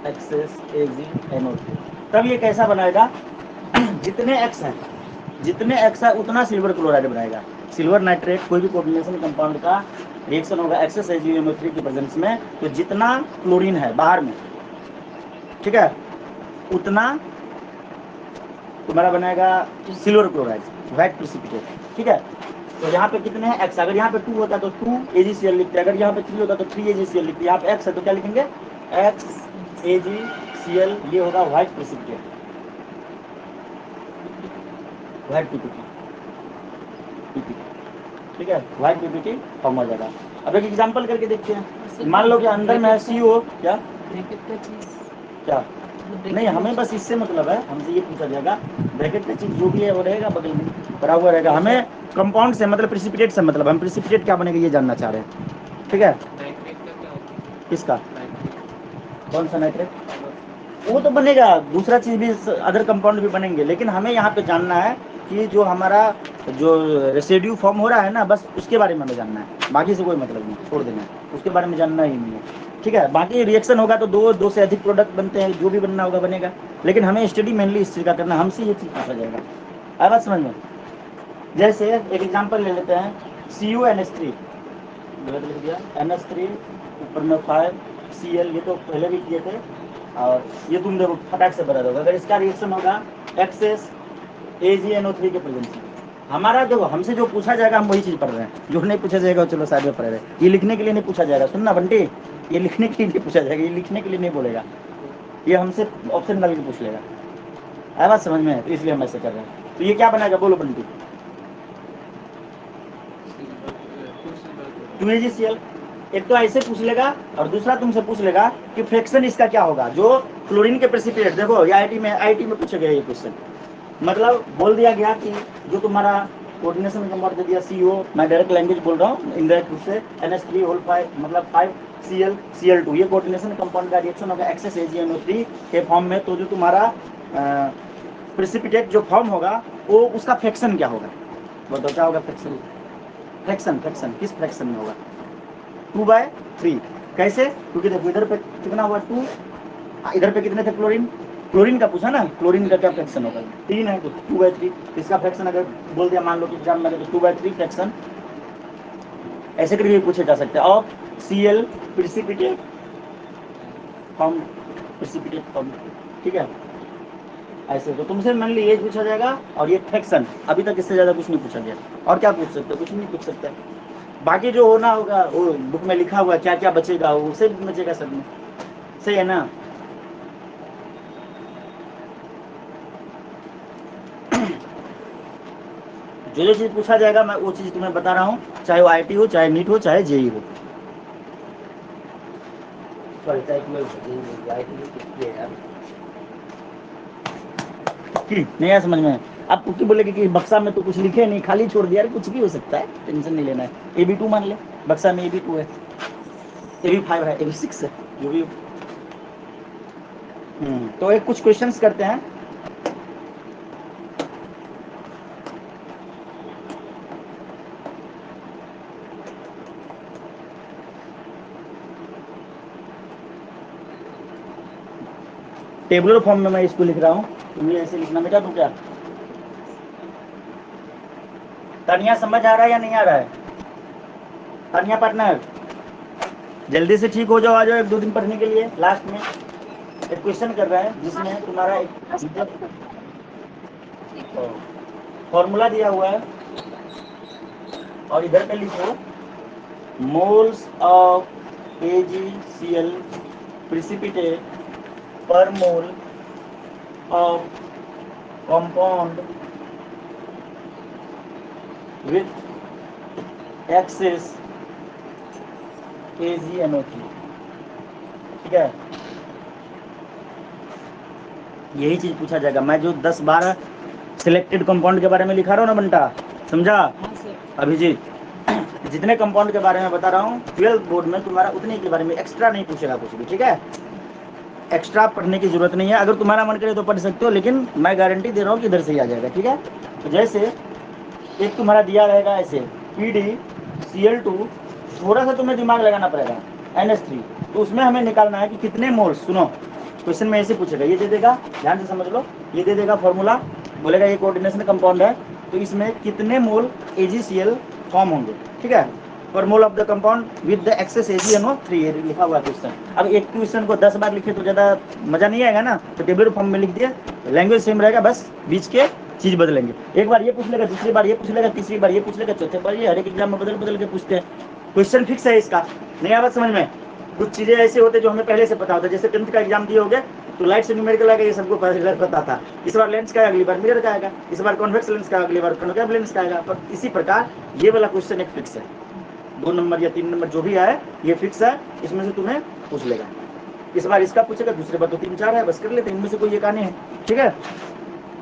एक्सेस AgNO3, तब ये कैसा बनाएगा? जितने x है, जितने x है उतना सिल्वर क्लोराइड बनाएगा। सिल्वर नाइट्रेट कोई भी कोऑर्डिनेशन कंपाउंड का रिएक्शन होगा एक्सेस AgNO3 की प्रेजेंस में, तो जितना क्लोरीन है बाहर में, ठीक है, उतना तुम्हारा बनाएगा सिल्वर क्लोराइड, व्हाइट प्रेसिपिटेट, ठीक है। तो यहाँ पे कितने हैं x, अगर यहाँ पे 2 होता तो 2 AgCl लिखते, अगर यहाँ पे 3 होता तो 3 AgCl लिखते, यहाँ पे x है तो क्या लिखेंगे? x AgCl, ये होगा व्हाइट प्रेसिपिटेट, व्हाइट पीपीटी, ठीक है, व्हाइट पीपीटी फॉर्म हो जाएगा। अब एक एग्जांपल करके देखते हैं। मान लो कि अंदर में है CO, क्या ब्रैकेट का चीज क्या नहीं, हमें बस इससे मतलब है, हमसे ये पूछा जाएगा ब्रैकेट का चीज जो भी है वो रहेगा बगल में भरा हुआ रहेगा। हमें कंपाउंड से मतलब प्रेसिपिटेट से मतलब, हम प्रेसिपिटेट क्या बनेगा ये जानना चाह रहे हैं, ठीक है। किसका? कौन सा नाइट्रेट? वो तो बनेगा, दूसरा चीज़ भी, अदर कंपाउंड भी बनेंगे, लेकिन हमें यहाँ पे जानना है कि जो हमारा जो रेसिड्यू फॉर्म हो रहा है ना, बस उसके बारे में हमें जानना है, बाकी से कोई मतलब नहीं, छोड़ देना है, उसके बारे में जानना ही नहीं है, ठीक है। बाकी रिएक्शन होगा तो दो से अधिक प्रोडक्ट बनते हैं, जो भी बनना होगा बनेगा, लेकिन हमें स्टडी मेनली इस चीज़ का करना, हमसे ये चीज़ पूछा जाएगा। आया बात समझ में? जैसे एक एग्जाम्पल ले लेते हैं, CuNH3 गलत लिख दिया, NH3 ऊपर में 5Cl, ये तो पहले भी किए थे, और ये तुम देखो फटाक से बता दोगे। अगर इसका रिएक्शन होगा एक्सेस AgNO3 के प्रेजेंस में, हमारा देखो हमसे जो पूछा जाएगा हम वही चीज़ पढ़ रहे हैं, जो नहीं पूछा जाएगा चलो साइड में पढ़ रहे हैं। ये लिखने के लिए नहीं पूछा जाएगा, सुनना बंटी, ये लिखने के लिए नहीं पूछा जाएगा, ये लिखने के लिए नहीं बोलेगा, ये हमसे ऑप्शन डाल के पूछ लेगा। आया बात समझ में? तो इसलिए हम ऐसे कर रहे हैं। तो ये क्या बनाएगा बोलो बंटी? 2AgCl। एक तो ऐसे पूछ लेगा और दूसरा तुमसे पूछ लेगा कि फ्रैक्शन इसका क्या होगा, जो क्लोरीन के प्रेसिपिटेट। देखो ये आईटी में पूछा गया ये क्वेश्चन, मतलब बोल दिया गया कि जो तुम्हारा कोऑर्डिनेशन कंपाउंड दे दिया CO, मैं डायरेक्ट लैंग्वेज बोल रहा हूँ, इनडायरेक्ट रूप से NH3 होल 5 मतलब 5Cl, ये कोऑर्डिनेशन कंपाउंड का रिएक्शन होगा एक्सेस AgNO3 के फॉर्म में। तो जो तुम्हारा प्रेसिपिटेट जो फॉर्म होगा वो उसका फ्रैक्शन क्या होगा, बताओ क्या होगा? फ्रैक्शन किस फ्रैक्शन में होगा? 2/3। कैसे? क्योंकि देखो इधर पे कितना हुआ 2, इधर पे कितने थे क्लोरीन का पूछा ना, क्लोरीन का क्या फ्रैक्शन होगा? 3 है, तो 2/3। इसका फ्रैक्शन अगर बोल दिया मान लो कि एग्जाम में तो 2/3 फ्रैक्शन, ऐसे करके पूछे जा सकते हैं। और Cl प्रेसिपिटेट फॉर्म, ठीक है, ऐसे। तो तुमसे मान ली ये पूछा जाएगा और ये फ्रैक्शन, अभी तक इससे ज्यादा कुछ नहीं पूछा गया। और क्या पूछ सकते हो? कुछ नहीं पूछ सकते। बाकी जो होना होगा वो बुक में लिखा हुआ, क्या क्या बचेगा वो उसे बचेगा सब में, सही है ना? जो चीज़ पूछा जाएगा मैं वो चीज़ तुम्हें बता रहा हूँ, चाहे वो IIT हो, चाहे नीट हो, चाहे JEE हो। नहीं आया समझ में? अब कुकी बोलेगी कि बक्सा में तो कुछ लिखे नहीं, खाली छोड़ दिया, कुछ भी हो सकता है, टेंशन नहीं लेना है। AB2 मान ले, बक्सा में AB2 है, AB5 है, AB6 है, जो भी। तो एक कुछ क्वेश्चंस करते हैं। टेबुलर फॉर्म में मैं इसको लिख रहा हूँ, तुम ये ऐसे लिखना बेटा। तू क्या तानिया समझ आ रहा है या नहीं आ रहा है? तानिया पार्टनर जल्दी से ठीक हो जाओ, आ जाओ 1-2 दिन पढ़ने के लिए। लास्ट में एक क्वेश्चन कर रहा है जिसमें तुम्हारा एक फॉर्मूला दिया हुआ है और इधर पे लिखो moles of AgCl precipitate per mole of compound with excess AgNO3, ठीक है। यही चीज पूछा जाएगा। मैं जो 10-12 सिलेक्टेड कंपाउंड के बारे में लिखा रहा हूँ ना बंटा, समझा? अभिजीत, जितने कंपाउंड के बारे में बता रहा हूँ 12th बोर्ड में तुम्हारा उतने के बारे में एक्स्ट्रा नहीं पूछेगा कुछ भी, ठीक है। एक्स्ट्रा पढ़ने की जरूरत नहीं है, अगर तुम्हारा मन करे तो पढ़ सकते हो, लेकिन मैं गारंटी दे रहा हूँ कि इधर से ही आ जाएगा, ठीक है। तो जैसे एक तुम्हारा दिया रहेगा ऐसे PdCl2, थोड़ा सा तुम्हें दिमाग लगाना पड़ेगा, NH3, तो उसमें हमें निकालना है कि कितने मोल्स। सुनो क्वेश्चन में ऐसे पूछेगा, ये दे देगा, ध्यान से समझ लो, ये दे देगा फॉर्मूला, बोलेगा ये कोऑर्डिनेशन कंपाउंड है, तो इसमें कितने मोल AgCl फॉर्म होंगे, ठीक है, पर mole of the compound with the excess AgNO3 लिखा हुआ क्वेश्चन। अब एक क्वेश्चन को 10 बार लिखे तो ज़्यादा मजा नहीं आएगा ना, तो टेबुलर फॉर्म में लिख दिया, लैंग्वेज सेम रहेगा, बस बीच के चीज बदलेंगे। एक बार ये पूछ लेगा, दूसरी बार ये पूछ लेगा, तीसरी बार ये पूछ लेगा, चौथे बार ये, हर एक एग्जाम में बदल बदल के पूछते हैं। क्वेश्चन फिक्स है इसका, नहीं आवाज समझ में? कुछ चीजें ऐसे होते जो हमें पहले से पता होता है, जैसे 10th का एग्जाम दिए होगे तो लाइट से न्यूमेरिकल आएगा, ये सबको पता था। इस बार लेंस का, अगली बार मिरर का आएगा, इस बार कॉन्वेक्स लेंस का, अगली बार कॉन्केव लेंस का आएगा। पर इसी प्रकार ये वाला क्वेश्चन एक फिक्स है, 2 नंबर या 3 नंबर जो भी आए ये फिक्स है, इसमें से तुम्हें पूछ लेगा। इस बार इसका पूछेगा, दूसरे बार तो 3-4 है, बस कर लेते, इनमें से कोई एक आने हैं, ठीक है।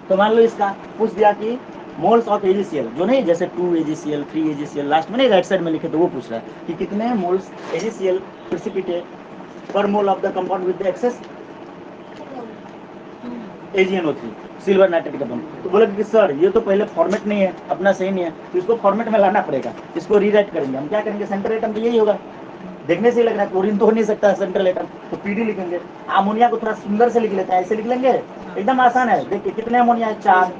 तो मान लो इसका पूछ दिया कि मोल्स ऑफ AgCl, जो नहीं जैसे 2AgCl 3AgCl लास्ट में नहीं राइट साइड में लिखे, तो वो पूछ रहा है कि कितने मोल्स AgCl प्रेसिपिटेट पर mole of the compound with the excess AgNO3 silver nitrate का बॉन्ड। तो बोले कि सर ये तो पहले फॉर्मेट नहीं है, अपना सही नहीं है, तो इसको फॉर्मेट में लाना पड़ेगा, इसको रीराइट करेंगे। हम क्या करेंगे, सेंट्रल एटम तो यही होगा, देखने से ही लग रहा है क्लोरीन तो हो नहीं सकता सेंट्रल एटम, तो PD लिखेंगे। अमोनिया को थोड़ा सुंदर से लिख लेते हैं, ऐसे लिख लेंगे, एकदम आसान है। देखिए कितने अमोनिया है, 4,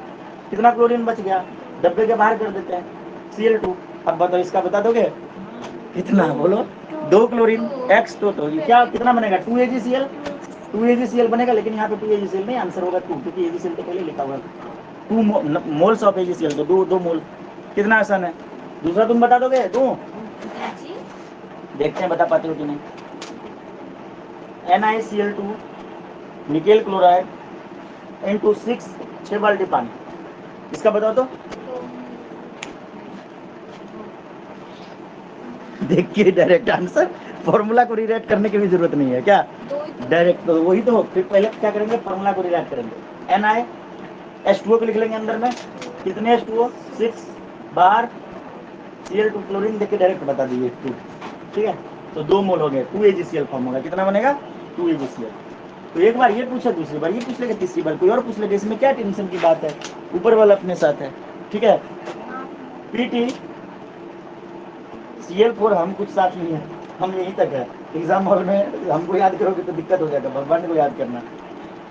कितना क्लोरीन बच गया, डब्बे के बाहर कर देते हैं, Cl2। अब बताओ इसका बता दोगे कितना, बोलो 2 क्लोरीन X तो ये क्या कितना बनेगा, 2AgCl, 2AgCl बनेगा, लेकिन यहाँ पे 2AgCl नहीं, आंसर होगा 2, क्योंकि AgCl तो पहले लिखा हुआ है, 2 मोल्स ऑफ AgCl, तो 2 मोल, कितना आसान है। दूसरा तुम बता दोगे, दूं, जी देखते हैं बता पाते हो कि नहीं। NiCl2 निकेल क्लोराइड इनटू 6 बाल्टी पानी, इसका बताओ तो। देखिए डायरेक्ट आंसर, फॉर्मूला को रीराइट करने की भी जरूरत नहीं है क्या, डायरेक्ट तो वही तो। फिर पहले क्या करेंगे, फॉर्मूला को रीराइट करेंगे। NiH2O को लिख लेंगे अंदर में, कितने H2O, 6, बाहर Cl2 क्लोरीन, देख के डायरेक्ट बता दीजिए 2, ठीक है। तो 2 मोल हो गए, 2AgCl फॉर्म होगा, कितना बनेगा, 2AgCl। तो एक बार ये पूछा, दूसरी बार ये पूछ लेगा, तीसरी बार कोई और पूछ लेगा, इसमें क्या टेंशन की बात है, ऊपर वाला अपने साथ है, ठीक है। PT Cl4 हम कुछ साथ नहीं है, हम यहीं तक है। एग्जाम हॉल में हमको याद करोगे तो दिक्कत हो जाएगा, भगवान को याद करना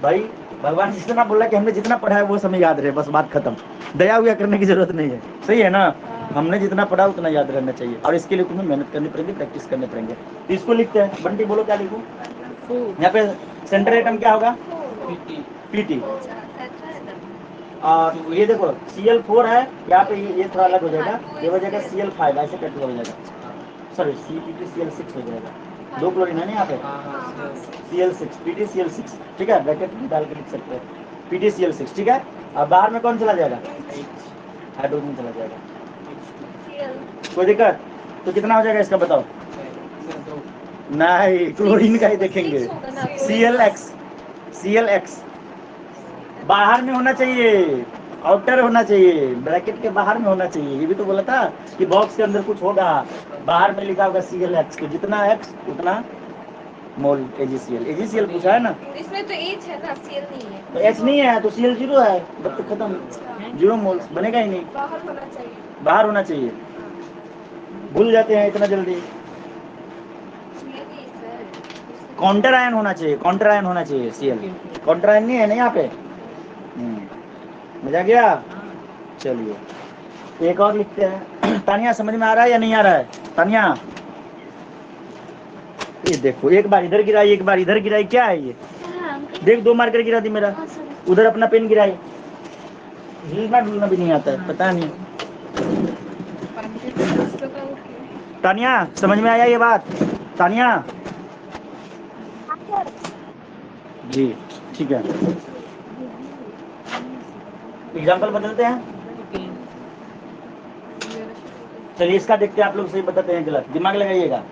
भाई। भगवान जितना बोला कि हमने जितना पढ़ा है वो समय याद रहे, बस बात खत्म, दया हुआ करने की जरूरत नहीं है, सही है ना। हमने जितना पढ़ा उतना याद रहना चाहिए, और इसके लिए तुम्हें मेहनत करनी पड़ेगी, प्रैक्टिस करने पड़ेंगे। तो इसको लिखते हैं, बंटी बोलो क्या लिखूं, यहाँ पे सेंटर एटम क्या होगा, PT, और ये देखो Cl4 है, यहाँ पे ये थोड़ा अलग हो जाएगा, ये हो जाएगा Cl5, ऐसे करके हो जाएगा, सॉरी CPT-Cl6 हो जाएगा, 2 क्लोरीन है ना यहाँ पे, Cl6 PT-Cl6, ठीक है, ब्रैकेट में डाल के लिख सकते हैं PT-Cl6, ठीक है। अब बाहर में कौन चला जाएगा, हाइड्रोजन चला जाएगा, कोई दिक्कत। तो कितना हो जाएगा इसका बताओ, नहीं क्लोरीन का ही देखेंगे, Clx बाहर में होना चाहिए, आउटर होना चाहिए, ब्रैकेट के बाहर में होना चाहिए। ये भी तो बोला था कि बॉक्स के अंदर कुछ होगा, बाहर में लिखा होगा Clx, तो जितना X उतना मोल AgCl पूछा है ना, इसमें तो H है ना, Cl नहीं है, तो H नहीं है तो Cl 0 है, बस तो खत्म, 0 मोल्स बनेगा ही नहीं, बाहर होना चाहिए, बाहर होना चाहिए। भूल जाते हैं इतना जल्दी, काउंटर आयन होना चाहिए, काउंटर आयन होना चाहिए Cl, काउंटर आयन नहीं है ना यहाँ पे, मजा गया। चलिए एक और लिखते हैं। तानिया समझ में आ रहा है या नहीं आ रहा है, तानिया ये देखो, एक बार इधर गिराई, एक बार इधर गिराई, क्या है ये, देख 2 मार्कर गिरा दी मेरा, उधर अपना पेन गिराई, हिलना डुलना भी नहीं आता है, पता नहीं। तानिया समझ में आया ये बात, तानिया जी, ठीक है। एग्जाम्पल बदलते हैं, चलिए इसका देखते हैं, आप लोग सही बताते हैं गलत, दिमाग लगाइएगा।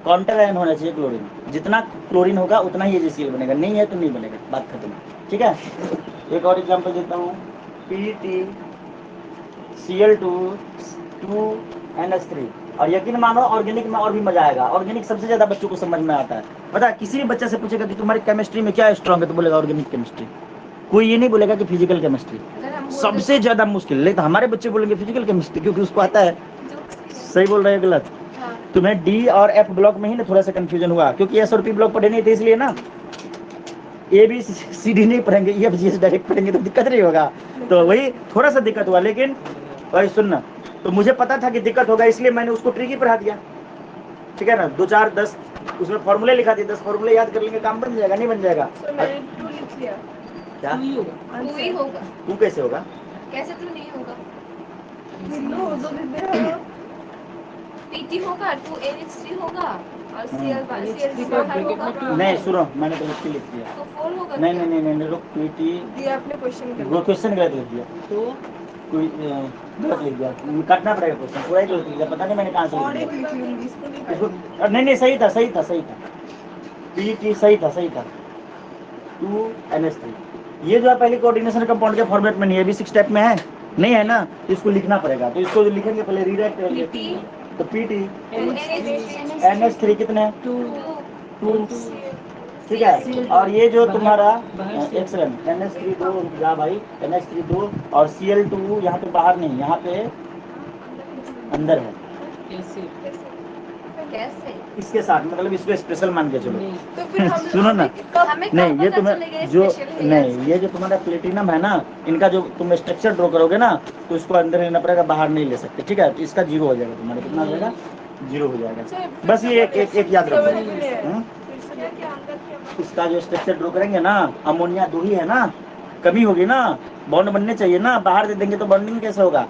काउंटर आयन होना चाहिए क्लोरीन, जितना क्लोरीन होगा उतना ही AgCl बनेगा, नहीं है तो नहीं बनेगा, बात खत्म, ठीक है। एक और एग्जांपल देता हूँ, PtCl2 2NH3, और यकीन मानो ऑर्गेनिक में और भी मजा आएगा, ऑर्गेनिक सबसे ज्यादा बच्चों को समझ में आता है। पता है, किसी भी बच्चे से पूछेगा कि तुम्हारी केमिस्ट्री में क्या स्ट्रॉन्ग है, तो बोलेगा ऑर्गेनिक केमिस्ट्री, कोई ये नहीं बोलेगा कि फिजिकल केमिस्ट्री सबसे ज्यादा मुश्किल, लेकिन हमारे बच्चे बोलेंगे फिजिकल केमिस्ट्री, क्योंकि उसको आता है। सही बोल रहे हैं गलत, तुम्हें D और F ब्लॉक में ही ना थोड़ा सा कंफ्यूजन हुआ, क्योंकि S और P ब्लॉक पढ़े नहीं थे, इसलिए ना ABCD नहीं पढ़ेंगे, EFGH डायरेक्ट पढ़ेंगे तो दिक्कत नहीं होगा, तो वही थोड़ा सा दिक्कत हुआ। लेकिन भाई सुनना, तो मुझे पता था कि दिक्कत होगा, इसलिए मैंने उसको ट्रिकी पढ़ा दिया, ठीक है ना, 2 4 10 उसमें फॉर्मूले लिखा दिए, 10 फॉर्मूले याद कर लेंगे, काम बन जाएगा, नहीं बन जाएगा क्या, तू कैसे होगा, कैसे तो नहीं होगा, PT होगा, 2NH3 होगा, और Cl बाहर होगा, नहीं सुनो, मैंने तो लिख दिया, तो 4 होगा, नहीं रुक, PT दिया आपने क्वेश्चन क्वेश्चन गलत लिख दिया, तो कोई गलत लिख दिया, काटना पड़ेगा क्वेश्चन, पूरा ही गलत लिख दिया, पता नहीं मैंने कहाँ से लिख दिया, नहीं सही था, PT सही था 2NH3, ये जो है पहले कोऑर्डिनेशन कंपाउंड के फॉर्मेट में नहीं है, B6 टाइप में है, नहीं है ना, तो इसको लिखना पड़ेगा, तो इसको लिखेंगे पहले, रीराइट करेंगे, तो PT NH3 कितने, 2 ठीक है। और ये जो तुम्हारा एक्सलेंट NH3 दो जा भाई, NH3 दो और Cl2 यहाँ पे बाहर नहीं, यहाँ पे अंदर है। कैसे? इसके साथ मतलब इसको स्पेशल मान के चलो। तो फिर हम सुनो ना, हमें नहीं कब ये पता तुम्हें चलेगा जो स्पेशल है या नहीं, ये जो तुम्हारा प्लेटिनम है ना, इनका जो तुम स्ट्रक्चर ड्रॉ करोगे ना, तो इसको अंदर लेना पड़ेगा, बाहर नहीं ले सकते। ठीक है, तो इसका 0 हो जाएगा तुम्हारा, कितना हो जाएगा? 0 हो जाएगा। बस ये एक याद रखो। इसका जो स्ट्रक्चर ड्रॉ करेंगे ना, अमोनिया 2 ही है ना, कमी होगी ना, बॉन्ड बनने चाहिए ना, बाहर दे देंगे तो बॉन्डिंग कैसे होगा?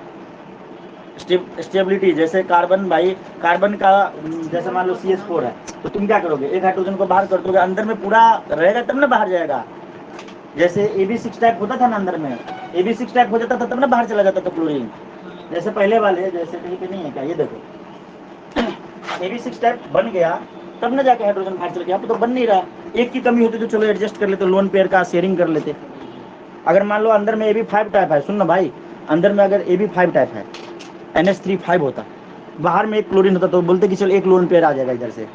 स्टेबिलिटी, जैसे कार्बन भाई, कार्बन का जैसे मान लो CH4 है, तो तुम क्या करोगे? एक हाइड्रोजन को बाहर कर दोगे, अंदर में पूरा रहेगा तब ना बाहर जाएगा। जैसे AB6 टाइप होता था ना, अंदर में AB6 टाइप हो जाता था तब ना बाहर चला जाता था क्लोरीन। जैसे पहले वाले, जैसे कहीं पे नहीं है क्या, ये देखो AB6 टाइप बन गया तब ना जाके हाइड्रोजन बाहर चल गया, तो बन नहीं रहा। एक की कमी होती तो चलो एडजस्ट कर लेते, लोन पेयर का शेयरिंग कर लेते। अगर मान लो अंदर में AB5 टाइप है, सुन ना भाई, अंदर में अगर AB5 टाइप है, NH3 5 होता, बाहर में एक क्लोरीन होता, तो बोलते कि चलो एक लोन पेयर आ जाएगा इधर से,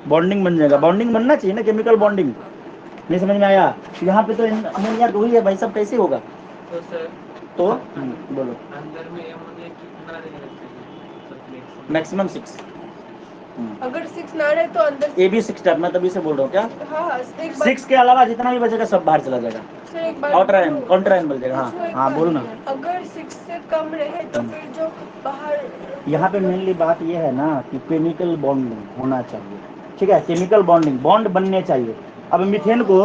बॉन्डिंग बन जाएगा। बॉन्डिंग बनना चाहिए ना, केमिकल बॉन्डिंग। नहीं समझ में आया? यहाँ पे तो अमोनिया 2 ही है भाई, सब कैसे होगा? तो सर तो बोलो। अंदर में अमोनिया कितना रहना चाहिए? मैक्सिमम 6। अगर 6 ना रहे तो अंदर AB6 टाइप, मैं तभी से बोल रहा हूँ क्या, हाँ, एक 6 के अलावा जितना भी बचेगा सब बाहर चला जाएगा, काउंटर आयन बोल जाएगा। हाँ हाँ बोल ना। अगर 6 से कम रहे तो फिर जो बाहर, यहाँ पे मेनली बात ये है ना कि केमिकल बॉन्डिंग होना चाहिए। ठीक है, केमिकल बॉन्डिंग, बॉन्ड बनने चाहिए। अब मीथेन को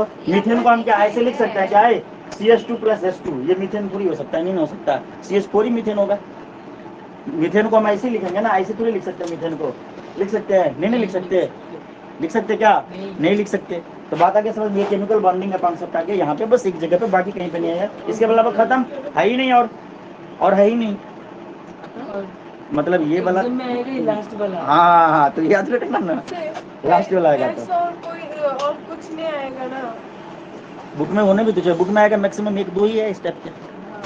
हम क्या ऐसे लिख सकते हैं क्या है? CH2+H2, ये मीथेन पूरी हो सकता है? नहीं हो सकता, CH4 ही मीथेन होगा। मीथेन को हम ऐसे ही लिखेंगे ना, ऐसे थोड़ी लिख सकते हैं मीथेन को? लिख सकते हैं? नहीं लिख सकते। लिख सकते क्या? नहीं लिख सकते। तो बात आगे समझ, ये केमिकल बॉन्डिंग का कॉन्सेप्ट आ गया यहाँ पे, बस एक जगह पे, बाकी कहीं पे नहीं है। इसके अलावा खत्म, है ही नहीं, और है ही नहीं। मतलब ये वाला लास्ट वाला। हाँ हाँ, तो याद रखना ना, लास्ट वाला आएगा तो। और कोई और कुछ नहीं आएगा ना बुक में होने भी तो चाहिए, बुक में आएगा मैक्सिमम 1-2 ही है स्टेप के,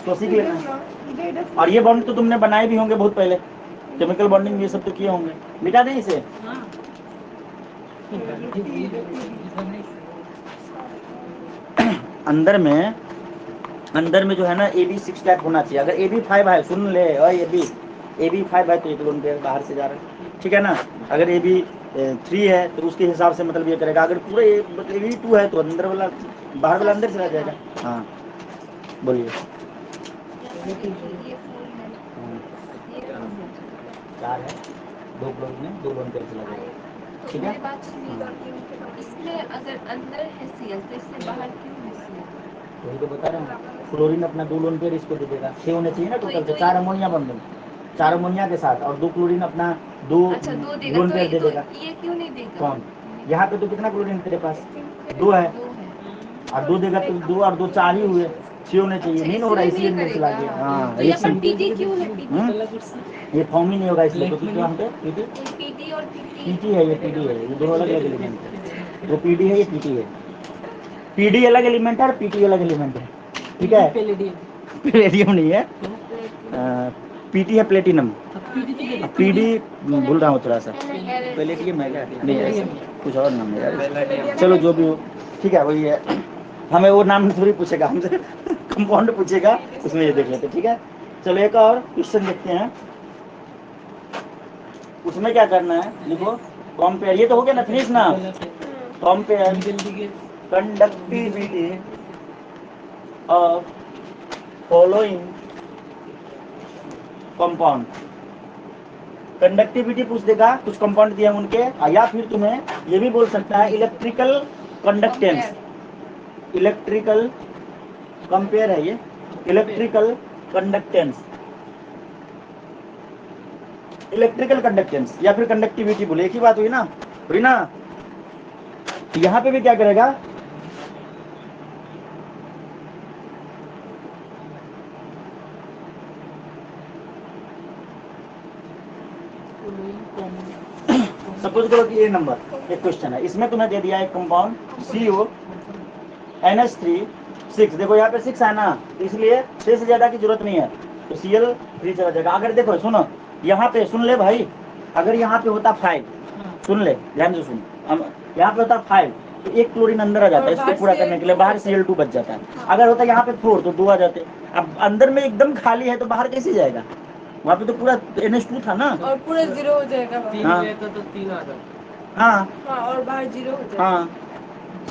तो सीख लेना। और ये बॉन्ड तो तुमने बनाए भी होंगे बहुत पहले, केमिकल बॉन्डिंग ये सब तो किए होंगे। मिटा दें इसे? अंदर में जो है ना AB6 टाइप होना चाहिए। अगर AB5 है, सुन ले, और AB5 है तो एक लोन पेयर बाहर से जा रहा है। ठीक है ना? अगर AB3 है तो उसके हिसाब से मतलब ये करेगा। अगर पूरे AB2 है तो अंदर वाला बाहर वाला अंदर चला जाएगा। हाँ बोलिए। ये फूल है, ये 4 है, 2 क्लोज में 2 लोन पेयर चला जाएगा। तो ठीक है? मेरी बात सुनिएगा, इसमें अगर अंदर है Cl तो इससे बाहर क्यों है Cl? वही तो बता रहा हूँ, क्लोरीन अपना 2 लोन पेयर इसको दे देगा। 6 होने चाहिए ना टोटल, तो 4 अमोनिया बन गए, 4 अमोनिया के साथ, और 2 क्लोरीन अपना 2 अच्छा 2 देगा, लोन तो पेयर दे तो देगा। ये क्यों नहीं देगा? कौन? यहाँ पे तो कितना क्लोरीन तेरे पास? 2 है, 2 है। और 2 देगा तो 2 और 2 4 ही हुए, 6 होने चाहिए। नहीं हो रहा, इसलिए नहीं चला गया। हाँ, तो यहाँ पर PD क्यों है? ये फॉर्म ही नहीं होगा इसलिए, क्योंकि क्या हम पे PD और PT PT है, ये PD है, ये दोनों अलग अलग एलिमेंट है। वो PD है, ये PT है। PD अलग एलिमेंट है और PT अलग एलिमेंट है। ठीक है, पैलेडियम नहीं है, PT है प्लेटिनम। PD भूल रहा हूँ थोड़ा सा, पैलेडियम है क्या? नहीं है, कुछ और नाम है यार, चलो जो भी हो। ठीक है, वही है। हमें वो नाम थोड़ी पूछेगा हमसे, कंपाउंड पूछेगा, उसमें ये देख लेते। ठीक है, चलो एक और क्वेश्चन देखते हैं। उसमें क्या करना है, लिखो कंपेयर, ये तो हो गया ना, फिनिश ना। Compare conductivity of following compound. Conductivity पूछ देगा, कुछ कंपाउंड दिए उनके, या फिर तुम्हें ये भी बोल सकता है इलेक्ट्रिकल कंडक्टेंस। इलेक्ट्रिकल कंपेयर है ये, इलेक्ट्रिकल कंडक्टेंस, इलेक्ट्रिकल कंडक्टेंस या फिर कंडक्टिविटी बोले, एक ही बात हुई ना, हुई ना? यहाँ पे भी क्या करेगा, सपोज करो कि ये नंबर एक क्वेश्चन है, इसमें तुम्हें दे दिया एक कंपाउंड CO NH3 6। देखो यहाँ पे 6 है ना, तो इसलिए 6 से ज्यादा की जरूरत नहीं है, तो Cl3 चला जाएगा। अगर देखो सुनो, यहाँ पे सुन ले भाई, अगर यहाँ पे होता 5, सुन ले ध्यान से सुन, यहाँ पे होता 5, तो एक क्लोरीन अंदर आ जाता है और इसको पूरा करने के लिए, बाहर Cl2 बच जाता है। अगर होता यहाँ पे 4 तो 2 आ जाते। अब अंदर में एकदम खाली है तो बाहर कैसे जाएगा, वहाँ पे तो पूरा NH2 था ना। और पूरा 0 हो जाएगा बाहर। तीन हाँ। लेता तो 3 आ जाता। हाँ हाँ, और बाहर 0 हो जाएगा। हाँ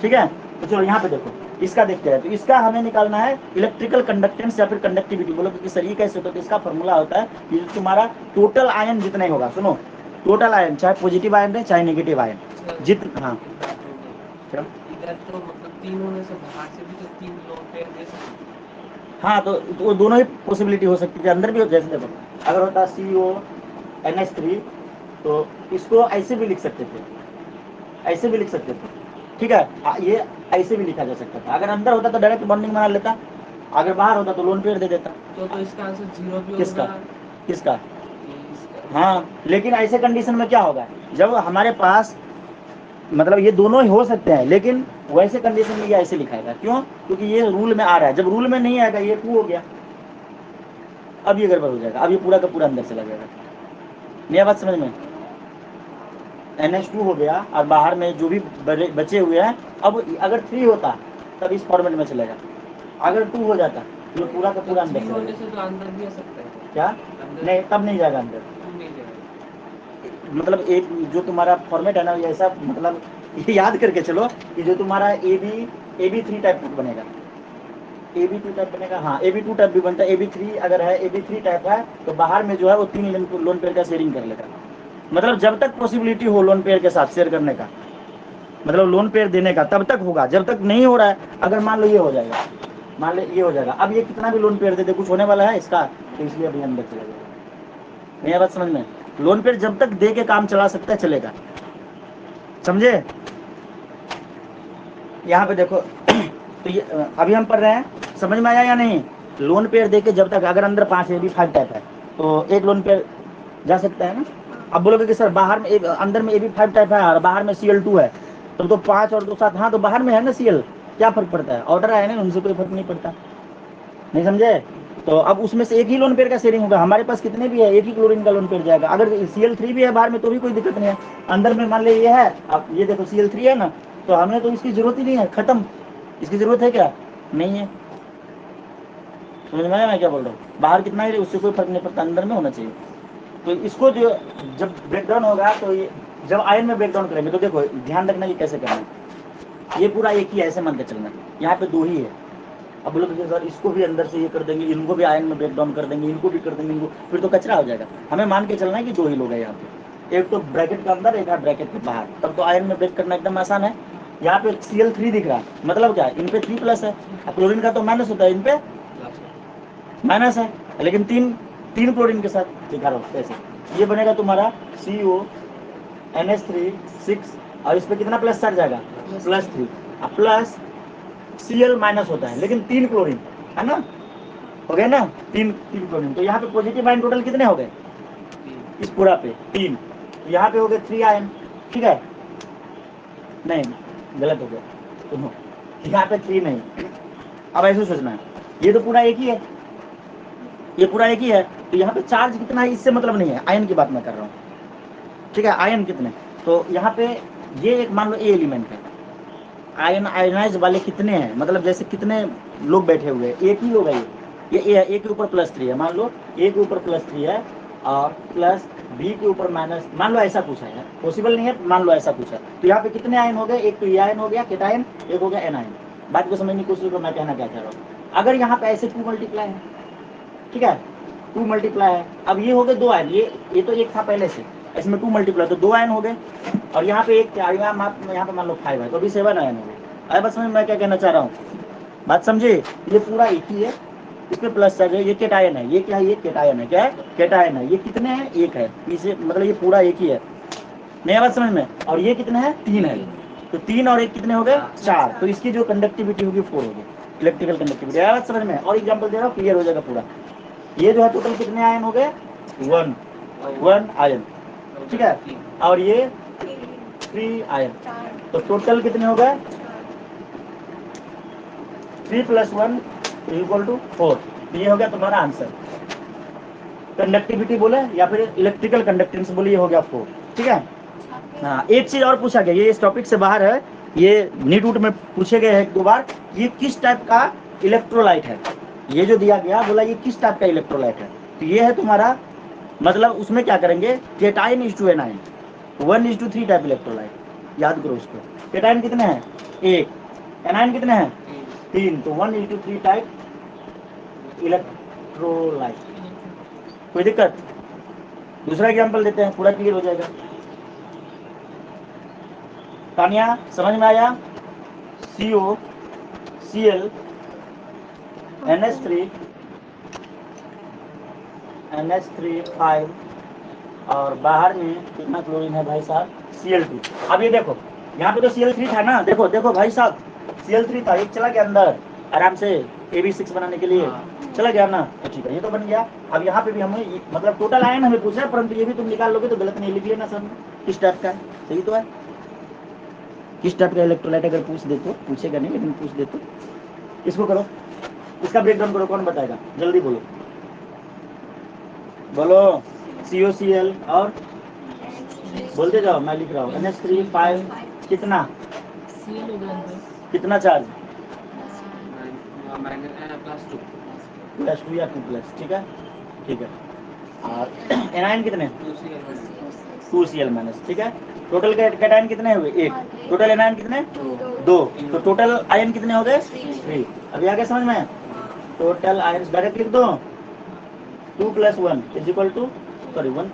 ठीक है। तो चलो यहाँ पे देखो, इसका देखते हैं। तो इसका हमें निकालना है इलेक्ट्रिकल कंडक्टेंस या फिर कंडक्टिविटी। बोलो कि सर ये कैसे होता है, तो इसका फॉर्मूला होता है कि तुम्हारा टोटल आयन जितने होगा, सुनो, टोटल आयन चाहे पॉजिटिव आयन रहे चाहे नेगेटिव आयन जितना, हाँ क्या? इधर तो मतलब 3 होने से बाहर से भी तो 3 लोन पेयर दे सकते हैं। हाँ तो वो दोनों ही पॉसिबिलिटी हो सकती है, अंदर भी हो। जैसे देखो अगर होता CONH3 तो इसको ऐसे भी लिख सकते थे, ऐसे भी लिख सकते थे, ठीक है। ये ऐसे भी लिखा जा सकता था। अगर अंदर होता तो डायरेक्ट बॉन्डिंग बना लेता, अगर बाहर होता तो लोन पेयर दे देता। तो इसका आंसर 0 भी किसका होगा। किसका? इसका हाँ, लेकिन ऐसे कंडीशन में क्या होगा, जब हमारे पास मतलब ये दोनों ही हो सकते हैं, लेकिन वैसे कंडीशन में ये ऐसे लिखाएगा। क्यों? क्योंकि ये रूल में आ रहा है। जब रूल में नहीं आएगा ये 2 हो गया, अब ये गड़बड़ हो जाएगा, अब ये पूरा का पूरा अंदर चला जाएगा। मेरा बात समझ में? NH2 हो गया और बाहर में जो भी बचे हुए हैं, अब अगर 3 होता तब इस फॉर्मेट में चलेगा, अगर 2 हो जाता ये पूरा का पूरा अंदर तो चला होने जाएगा। से तो अंदर भी आ सकता है। क्या? अंदर नहीं, तब नहीं जाएगा अंदर। टू नहीं जाएगा। मतलब एक जो तुम्हारा फॉर्मेट है ना, ये ऐसा मतलब ये याद करके चलो कि जो तुम्हारा AB3 टाइप बनेगा, AB2 टाइप बनेगा। हाँ, AB2 टाइप भी बनता है। AB3 अगर है, AB3 टाइप है तो बाहर में जो है वो 3 लोन पेयर का शेयरिंग कर लेगा। मतलब जब तक पॉसिबिलिटी हो लोन पेयर के साथ शेयर करने का, मतलब लोन पेयर देने का, तब तक होगा। जब तक नहीं हो रहा है, अगर मान लो ये हो जाएगा, मान लो ये हो जाएगा, अब ये कितना भी लोन पेयर दे दे कुछ होने वाला है इसका, तो इसलिए अभी अंदर चला जाएगा। मेरा बात समझ में? लोन पेयर जब तक दे के काम चला सकता है चलेगा, समझे? यहाँ पे देखो तो ये अभी हम पढ़ रहे हैं, समझ में आया या नहीं? लोन पेयर दे के जब तक, अगर अंदर 5 AB5 टाइप है तो एक लोन पेयर जा सकता है ना। अब बोलोगे कि सर बाहर में अंदर में AB5 टाइप है और बाहर में Cl2 है, तो 5 और 2 7, हाँ तो बाहर में है ना Cl, क्या फर्क पड़ता है? ऑर्डर आया ना, उनसे कोई फर्क नहीं पड़ता। नहीं समझे? तो अब उसमें से एक ही लोन पेयर का शेयरिंग होगा। हमारे पास कितने भी है, एक ही क्लोरीन का लोन पेयर जाएगा। अगर Cl3 भी है बाहर में तो भी कोई दिक्कत नहीं है। अंदर में मान ले ये है, अब ये देखो Cl3 है ना, तो हमने तो इसकी जरूरत ही नहीं है, खत्म। इसकी जरूरत है क्या? नहीं है। समझ में आया मैं क्या बोल रहा हूँ? बाहर कितना ही उससे कोई फर्क नहीं पड़ता, अंदर में होना चाहिए। तो इसको जो जब ब्रेकडाउन होगा, तो ये जब आयन में ब्रेकडाउन करेंगे तो देखो ध्यान रखना कि कैसे करना है। ये पूरा एक ही ऐसे मान के चलना, यहाँ पे 2 ही है। अब बोलो तो सर इसको भी अंदर से ये कर देंगे, इनको भी आयन में ब्रेक डाउन कर देंगे, इनको भी कर देंगे, इनको, फिर तो कचरा हो जाएगा। हमें मान के चलना है कि 2 ही लोग हैं यहाँ पे, एक तो ब्रैकेट के अंदर, एक है ब्रैकेट के बाहर, तब तो आयन में ब्रेक करना एकदम आसान है। यहाँ पे Cl3 दिख रहा है, मतलब क्या है, इन पे 3+ है, क्लोरीन का तो माइनस होता है, इन पे माइनस है, लेकिन तीन क्लोरीन के साथ दिखा रहा हूँ ऐसे। ये बनेगा तुम्हारा CONH3 6, और इस पे कितना प्लस चार्ज जाएगा? +3, प्लस Cl माइनस होता है, लेकिन 3 क्लोरीन है ना, हो गए ना, 3 क्लोरीन। तो यहाँ पे पॉजिटिव आयन टोटल कितने हो गए इस पूरा पे? 3। यहाँ पे हो गए 3 आयन, ठीक है? नहीं, गलत हो गया, सुनो, यहाँ पे 3 नहीं। अब ऐसे सोचना है, ये तो पूरा एक ही है, ये पूरा एक ही है, तो यहाँ पे चार्ज कितना है इससे मतलब नहीं है, आयन की बात मैं कर रहा हूँ, ठीक है? आयन कितने, तो यहाँ पे ये एक मान लो ए एलिमेंट है, आयन आयनाइज वाले कितने हैं, मतलब जैसे कितने लोग बैठे हुए हैं, एक ही लोग है ये ए के ऊपर +3 है, मान लो ए के ऊपर +3 है और प्लस बी के ऊपर माइनस, मान लो ऐसा पूछा है, पॉसिबल नहीं है, मान लो ऐसा पूछा। तो यहाँ पे कितने आयन हो गए? एक तो ये आयन हो गया केटायन, एक हो गया एनायन। बात को समझने की कोशिश करो मैं कहना क्या चाह रहा हूँ। अगर यहाँ पे ऐसे 2 मल्टीप्लाई है, ठीक है, 2 मल्टीप्लाई है, अब ये हो गए 2 आयन, ये तो एक था पहले से, इसमें 2 मल्टीप्लाई तो 2 आयन हो गए, और यहाँ पे एक क्या, यहाँ पे मान लो 5 है, तो अभी 7 आयन हो गए। अरे बस समझ मैं क्या कहना चाह रहा हूँ, बात समझे? ये पूरा एक ही है, इसमें प्लस चार्ज है, ये केटायन है, ये क्या है, ये केटायन है, क्या है? केटायन है। ये कितने हैं? एक है, इसे मतलब ये पूरा एक ही है, मेरी बात समझ में? और ये कितने हैं? 3 है, तो 3 और 1 कितने हो गए? 4। तो इसकी जो कंडक्टिविटी होगी 4 होगी, इलेक्ट्रिकल कंडक्टिविटी। मेरी बात समझ में? और एग्जाम्पल दे रहा हूँ, क्लियर हो जाएगा पूरा। ये जो है टोटल कितने आयन हो गए? 1 आयन, ठीक है, और ये 3 आयन, तो टोटल कितने हो गए? 3 + 1 = 4। ये हो गया तुम्हारा आंसर। कंडक्टिविटी बोले या फिर इलेक्ट्रिकल कंडक्टेंस बोले, ये हो गया 4, ठीक है? हाँ, एक चीज और पूछा गया, ये इस टॉपिक से बाहर है, ये नीट वूट में पूछे गए हैं एक दो बार, ये किस टाइप का इलेक्ट्रोलाइट है। ये जो दिया गया बोला ये किस टाइप का इलेक्ट्रोलाइट है, तो ये है तुम्हारा, मतलब उसमें क्या करेंगे, cation is to anion, 1:3 type electrolyte, याद करो उसको। केटाइन कितने हैं, 1, एनाइन कितने हैं, 3, तो 1:3 टाइप इलेक्ट्रोलाइट। कोई दिक्कत? दूसरा एग्जाम्पल देते हैं, पूरा क्लियर हो जाएगा। तानिया समझ में आया? CO, Cl, NH3, 5 और बाहर में कितना क्लोरीन है भाई साहब, Cl2। अब ये देखो यहाँ पे तो Cl3 था ना, देखो देखो भाई साहब, Cl3 था, एक चला गया अंदर आराम से AB6 बनाने के लिए, चला गया ना, तो ठीक है, ये तो बन गया। अब यहाँ पे भी हमें मतलब टोटल आयन हमें पूछा है, परंतु ये भी तुम निकाल लोगे तो गलत नहीं लिखिए ना सर, किस टाइप का है, सही तो है। किस टाइप का इलेक्ट्रोलाइट अगर पूछ दे तो, पूछेगा नहीं लेकिन पूछ दे तो, इसको करो, इसका ब्रेकडाउन करो, कौन बताएगा, जल्दी बोलो बोलो। COCl और बोलते जाओ, मैं लिख रहा हूँ, NH3 5 कितना कितना चार्ज, +2 या 2+, ठीक है ठीक है। और एनाइन कितने, 2Cl-, ठीक है। टोटल कैटायन कितने हुए, 1, टोटल एनाइन कितने, 2, तो टोटल आयन कितने हो गए, 3। अभी आगे समझ में, टोटल आयन डायरेक्ट लिख दो, 2 + 1 = सॉरी 1,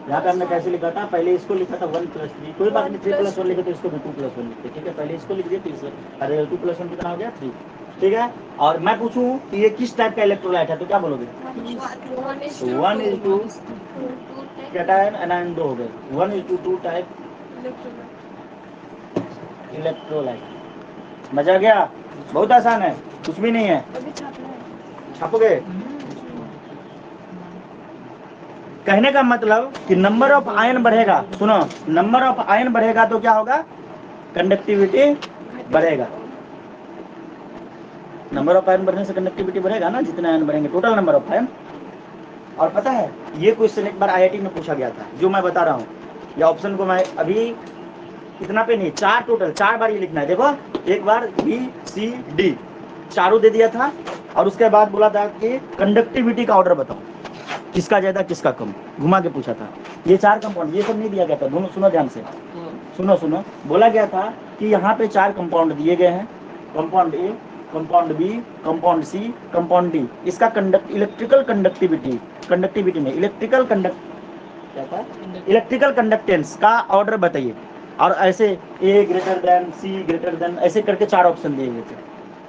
यहाँ पे हमने कैसे लिखा था, पहले इसको लिखा था 1 + 3, कोई बात नहीं, 3 + 1 लिखे तो इसको भी 2 + 1 लिखते, ठीक है। पहले इसको लिख दिए, फिर अरे 2 + 1 कितना हो गया, 3, ठीक है। और मैं पूछूं कि ये किस टाइप का इलेक्ट्रोलाइट है, तो क्या बोलोगे, 1:2 कैटायन एनायन 2 हो गए, 1:2 टाइप इलेक्ट्रोलाइट। मजा आ गया, बहुत आसान है, कुछ भी नहीं है, छापोगे। कहने का मतलब कि नंबर ऑफ आयन बढ़ेगा, सुनो, नंबर ऑफ आयन बढ़ेगा तो क्या होगा, कंडक्टिविटी बढ़ेगा। नंबर ऑफ आयन बढ़ने से कंडक्टिविटी बढ़ेगा ना, जितने आयन बढ़ेंगे, टोटल नंबर ऑफ आयन। और पता है ये क्वेश्चन एक बार IIT में पूछा गया था, जो मैं बता रहा हूँ, या ऑप्शन को मैं अभी इतना पे नहीं, 4 टोटल 4 बार ये लिखना है। देखो एक बार BCD चारों दे दिया था, और उसके बाद बोला था कि कंडक्टिविटी का ऑर्डर बताओ, किसका ज्यादा किसका कम, घुमा के पूछा था। ये 4 कंपाउंड, ये सब नहीं दिया गया था, दोनों सुनो ध्यान से, सुनो सुनो, बोला गया था कि यहाँ पे 4 कंपाउंड दिए गए हैं, compound A, compound B, compound C, compound D, इसका इलेक्ट्रिकल कंडक्टिविटी में इलेक्ट्रिकल कंडक्टेंस का ऑर्डर बताइए। और ऐसे A > C > ऐसे करके 4 ऑप्शन दिए गए थे,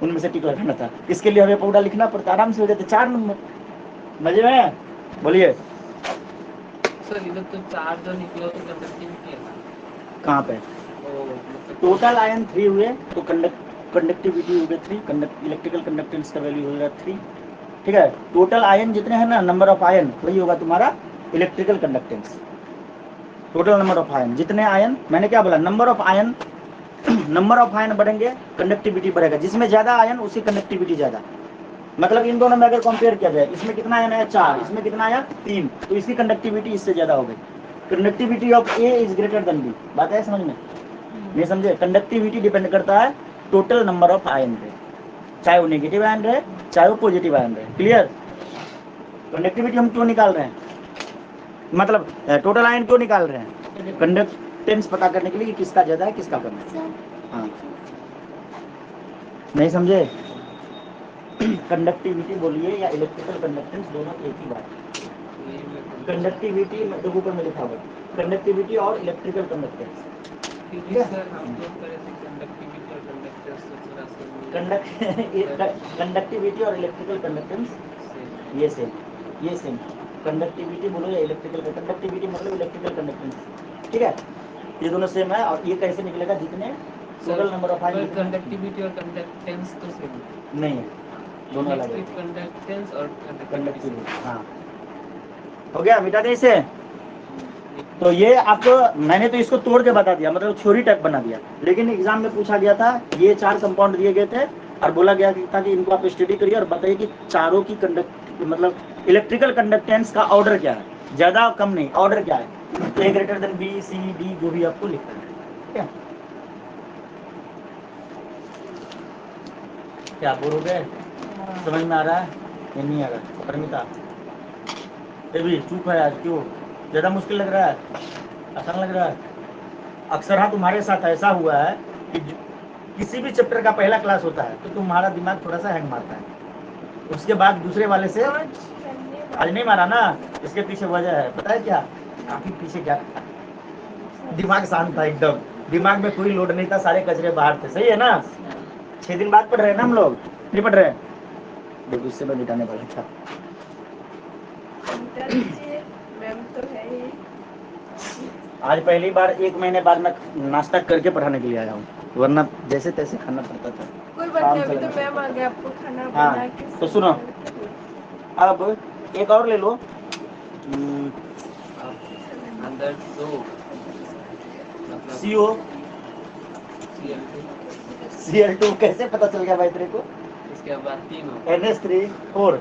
उनमें से टिक लगाना था। इसके लिए हमें पूरा लिखना पड़ता, आराम से हो जाते 4 नंबर। मजे में, बोलिए सर इधर तो 4 जो निकला तो कंडक्टिविटी है कहाँ पे, टोटल आयन 3 हुए तो कंडक्टिविटी हो गई 3, इलेक्ट्रिकल कंडक्टेंस का वैल्यू हो गया 3, ठीक है। टोटल आयन जितने हैं ना, नंबर ऑफ आयन, वही होगा तुम्हारा electrical conductance. Total number of ion, जितने आयन, मैंने क्या बोला, number of ion number of ion बढ़ेंगे कंडक्टिविटी बढ़ेगा, जिसमें ज्यादा आयन उसकी कंडक्टिविटी ज्यादा। मतलब इन दोनों में अगर कंपेयर किया जाए, इसमें कितना आयन आया 4, इसमें कितना आया 3, तो इसकी कंडक्टिविटी इससे ज्यादा हो गई। Conductivity of A is greater than B, बात है समझ में, नहीं समझे। कंडक्टिविटी डिपेंड करता है टोटल नंबर ऑफ आयन पे, चाहे वो नेगेटिव आयन रहे चाहे वो पॉजिटिव आयन रहे, क्लियर। कंडक्टिविटी हम क्यों निकाल रहे हैं, मतलब टोटल आयन क्यों निकाल रहे हैं, कंडक्टेंस पता करने के लिए कि किसका ज्यादा है किसका कम है। हाँ नहीं समझे, कंडक्टिविटी बोलिए या इलेक्ट्रिकल कंडक्टेंस, दोनों एक ही बात है। कंडक्टिविटी देखो ऊपर में लिखा हुआ, कंडक्टिविटी और इलेक्ट्रिकल कंडक्टेंस, कंडक्टिविटी और इलेक्ट्रिकल कंडक्टेंस ये सेम, कंडक्टिविटी बोलो या इलेक्ट्रिकल कंडक्टिविटी मतलब इलेक्ट्रिकल कंडक्टेंस, ठीक है, ये दोनों सेम है। और ये कैसे निकलेगा, जितने total number of ion, conductivity और कंडक्टेंस तो सेम नहीं है, दोनों अलग है, कंडक्टेंस और कंडक्टिविटी। हाँ हो गया, मिटा दे इसे। तो ये आपको मैंने तो इसको तोड़ के बता दिया, मतलब थ्योरी टाइप बना दिया, लेकिन एग्जाम में पूछा गया था, ये 4 कंपाउंड दिए गए थे और बोला गया था कि इनको आप स्टडी करिए और बताइए कि चारों की मतलब इलेक्ट्रिकल कंडक्टेंस का ऑर्डर क्या है, ज्यादा कम नहीं, ऑर्डर क्या है, A > B C D जो भी आपको लिखना है, ठीक है। क्या बोल हो गए? समझ में आ रहा है या नहीं आ रहा है? परमिता ये भी चुप है आज, क्यों? ज़्यादा मुश्किल लग रहा है? आसान लग रहा है? अक्सर हाँ तुम्हारे साथ ऐसा हुआ है कि किसी भी चैप्टर का पहला क्लास होता है तो तुम्हारा दिमाग थोड़ा सा हैंग मारता है, उसके बाद दूसरे वाले से आज नहीं मारा ना। इसके पीछे वजह है, पता है क्या? काफी पीछे क्या, दिमाग शांत था एकदम, दिमाग में कोई लोड नहीं था, सारे कचरे बाहर थे। सही है ना? 6 दिन बाद पढ़ रहे हैं ना हम लोग, नहीं पढ़ रहे हैं? देखो इससे मैं लिटाने वाला था। मैम तो है ही। आज पहली बार 1 महीने बाद मैं नाश्ता करके पढ़ाने के लिए आया हूँ, वरना जैसे तैसे खाना पड़ता था। कोई बात काम नहीं, से अभी तो लगना मैम पड़ता आ था। गया, आपको खाना हाँ, बना के तो सुनो अब एक और ले लो। अब अंदर 2 मतलब CO Cl2, Cl2 कैसे पता चल गया भाई तेरे को? इसके बाद 3 होगा। NH3 4,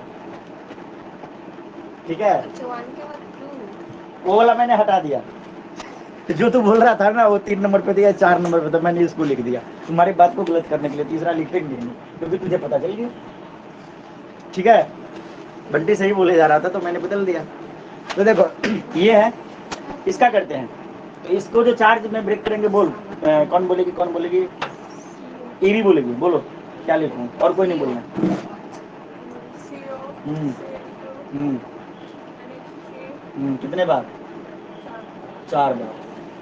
ठीक है? अच्छा, 1 के बाद 2। वो वाला मैंने हटा दिया, जो तू बोल रहा था ना वो 3 नंबर पे दिया, 4 नंबर पे था, मैंने इसको लिख दिया तुम्हारी बात को गलत करने के लिए। तीसरा लिखेंगे नहीं क्योंकि तुझे पता चल गया, ठीक है? बंटी सही बोले जा रहा था तो मैंने बदल दिया। तो देखो ये है, इसका करते हैं। तो इसको जो चार्ज में ब्रेक करेंगे, बोल कौन बोलेगी, कौन बोलेगी? ए भी बोलेगी, बोलो क्या लिखूं? और कोई नहीं बोलना। कितने बार? 4 बार।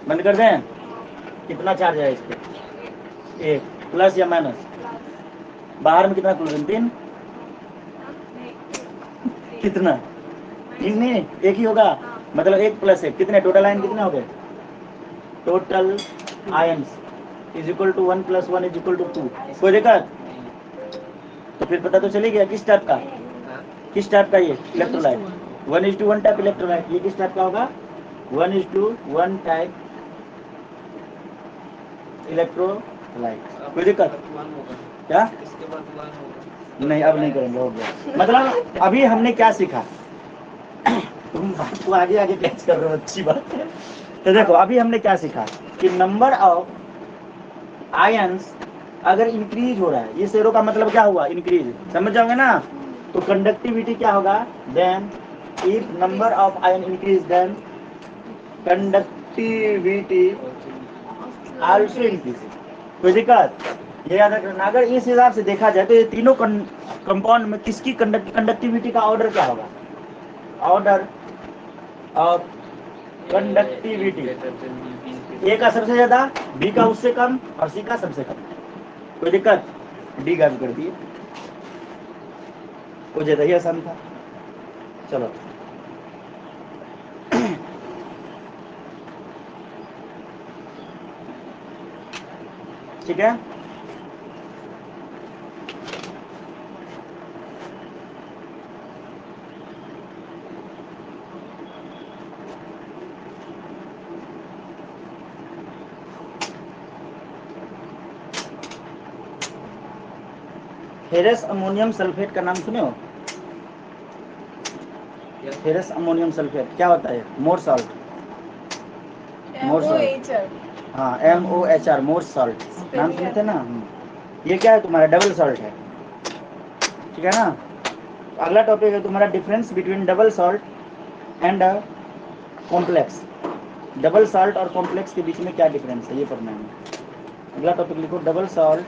बंद कर दें? कितना चार्ज है इस पे? 1 प्लस या माइनस? बाहर में कितना क्लोरीन? 3। कितना? 3 नहीं, 1 ही होगा। मतलब 1 प्लस 1 कितने? टोटल आयन कितने हो गए? Total ions is equal to 1 + 1 = 2। कोई दिक्कत? तो फिर पता तो चली गया किस टाइप का, किस टाइप का ये इलेक्ट्रोलाइट। 1:1 type electrolyte. ये किस टाइप का होगा? 1:1 टाइप इलेक्ट्रोलाइट। कोई दिक्कत? क्या? इसके बाद 1 होगा। नहीं अब नहीं करेंगे, हो गया। मतलब अभी हमने क्या सीखा? तुम बात को आगे आगे कैच कर रहे हो, अच्छी बात है। तो देखो अभी हमने क्या सीखा कि नंबर ऑफ आयंस अगर इंक्रीज हो रहा है, ये शेरों का मतलब क्या हुआ? इंक्रीज। समझ जाओगे ना? तो कंडक्टिविटी क्या होगा? Then if number of ion increase then conductivity also increase. कोई दिक्कत? ये याद रखना। अगर इस हिसाब से देखा जाए तो ये तीनों कंपाउंड में किसकी कंडक्टिविटी का ऑर्डर क्या होगा? ऑर्डर ऑफ कंडक्टिविटी, ए का सबसे ज्यादा, बी का उससे कम और सी का सबसे कम। कोई दिक्कत? डी गायब कर दिए, वो ज्यादा ही आसान था। चलो ठीक है। फेरस अमोनियम सल्फेट का नाम सुने हो? फेरस अमोनियम सल्फेट क्या होता है? मोर सॉल्ट। मोर सॉल्ट, हाँ MOHR, मोर सॉल्ट। नाम सुने थे ना? ये क्या है तुम्हारा? डबल सॉल्ट है, ठीक है ना? अगला टॉपिक है तुम्हारा difference between double salt and complex. Double salt और कॉम्प्लेक्स के बीच में क्या डिफरेंस है, ये पढ़ना है। अगला टॉपिक लिखो, double salt,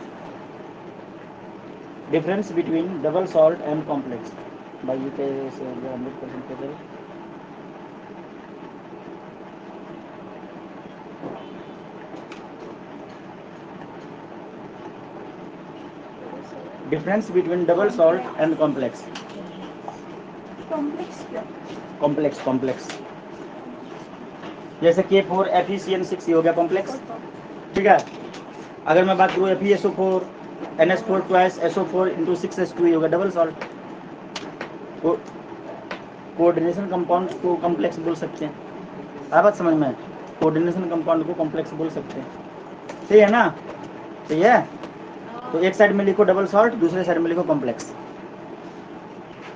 difference between double salt and complex by UK से 100% difference between double salt and complex. Complex complex जैसे K4 FeCN6 ये हो गया कॉम्प्लेक्स, ठीक है? अगर मैं बात करूँ FeSO4 NH4 twice SO4 × 6H2 ये हो गया डबल सॉल्ट। कोऑर्डिनेशन कंपाउंड को कॉम्प्लेक्स बोल सकते हैं। आ बात समझ में? कोऑर्डिनेशन कंपाउंड को कॉम्प्लेक्स बोल सकते हैं, सही है ना? सही है। तो एक साइड में लिखो डबल सॉल्ट, दूसरे साइड में लिखो कॉम्प्लेक्स।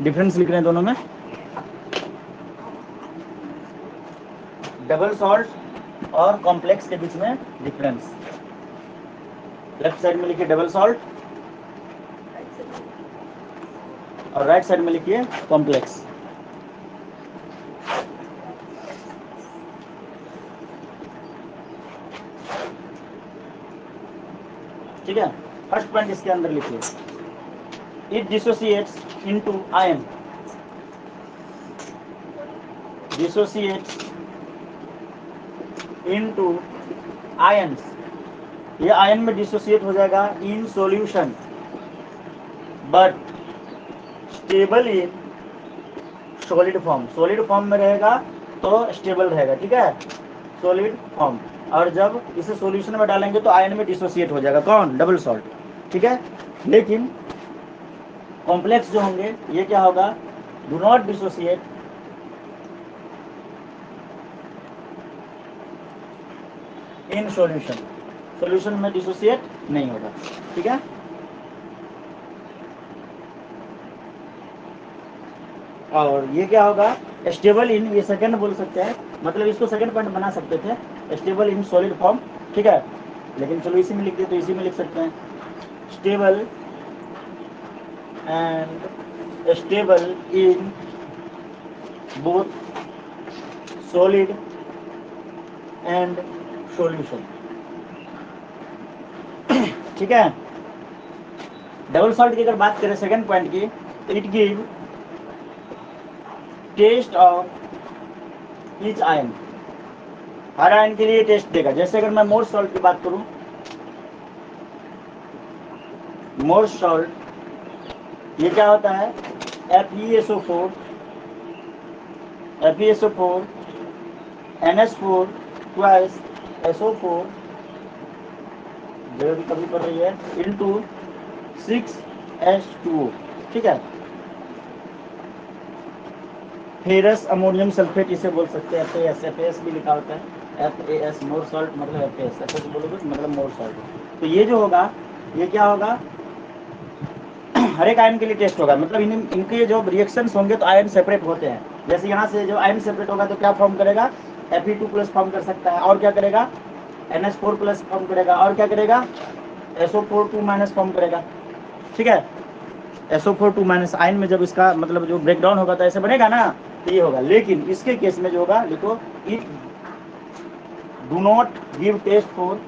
डिफरेंस लिख रहे हैं दोनों में। डबल सॉल्ट और कॉम्प्लेक्स के बीच में डिफरेंस। लेफ्ट साइड में लिखिए डबल सॉल्ट, और राइट साइड में लिखिए कॉम्प्लेक्स। ठीक है, फर्स्ट पॉइंट इसके अंदर लिखिए, it dissociates into ion, dissociates into ions, ये आयन में डिसोसिएट हो जाएगा in solution but stable in solid form, solid form में रहेगा तो स्टेबल रहेगा, ठीक है, सॉलिड फॉर्म। और जब इसे सॉल्यूशन में डालेंगे तो आयन में डिसोसिएट हो जाएगा, कौन, डबल सॉल्ट, ठीक है। लेकिन कॉम्प्लेक्स जो होंगे ये क्या होगा, do not dissociate in solution, solution में डिसोसिएट नहीं होगा, ठीक है। और ये क्या होगा, स्टेबल इन, ये सेकंड बोल सकते हैं, मतलब इसको सेकंड पॉइंट बना सकते थे, स्टेबल इन सॉलिड फॉर्म, ठीक है। लेकिन चलो इसी में लिख दिए तो इसी में लिख सकते हैं, stable and stable in both solid and solution, ठीक है। डबल सॉल्ट की अगर बात करें सेकंड पॉइंट की, तो it give test of each ion, हर आयन के लिए टेस्ट देगा। जैसे अगर मैं मोर सॉल्ट की बात करूं, मोर सॉल्ट ये क्या होता है, FeSO4, FeSO4 NH4 twice SO4 जो भी कभी पड़ रही है इनटू 6H2O, ठीक है। फेरस अमोनियम सल्फेट इसे बोल सकते हैं, FAS भी लिखा होता है, FAS मोर सॉल्ट मतलब FAS बोलोगे मतलब मोर सॉल्ट। तो ये जो होगा ये क्या होगा, हर एक आयन के लिए टेस्ट होगा, मतलब इनके जो रिएक्शंस होंगे तो आयन सेपरेट होते हैं। जैसे यहाँ से जो आयन सेपरेट होगा तो क्या फॉर्म करेगा, Fe2+ फॉर्म कर सकता है, और क्या करेगा, NH4+ फॉर्म करेगा, और क्या करेगा, SO4 2- फॉर्म करेगा, ठीक है। SO4 2- आयन में जब इसका मतलब जो ब्रेकडाउन होगा तो ऐसे बनेगा ना, तो ये होगा। लेकिन इसके केस में जो होगा लिखो, it do not give test for,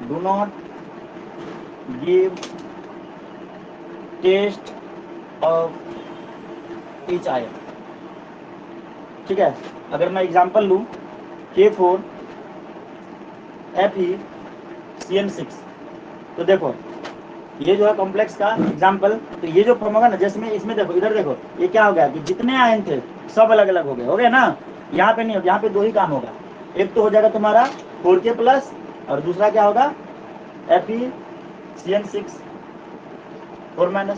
do not give test of each ion, ठीक है। अगर मैं एग्जांपल लूं, K4FeCN6, तो देखो ये जो है कॉम्प्लेक्स का एग्जांपल, तो ये जो फॉर्म होगा ना, जैसे इसमें देखो, इधर देखो, ये क्या हो गया कि जितने आयन थे सब अलग अलग हो गए ना, यहाँ पे नहीं होगा, यहाँ पे दो ही काम होगा, एक तो हो जाएगा तुम्हारा 4K+ और दूसरा क्या होगा FeCN6 4-,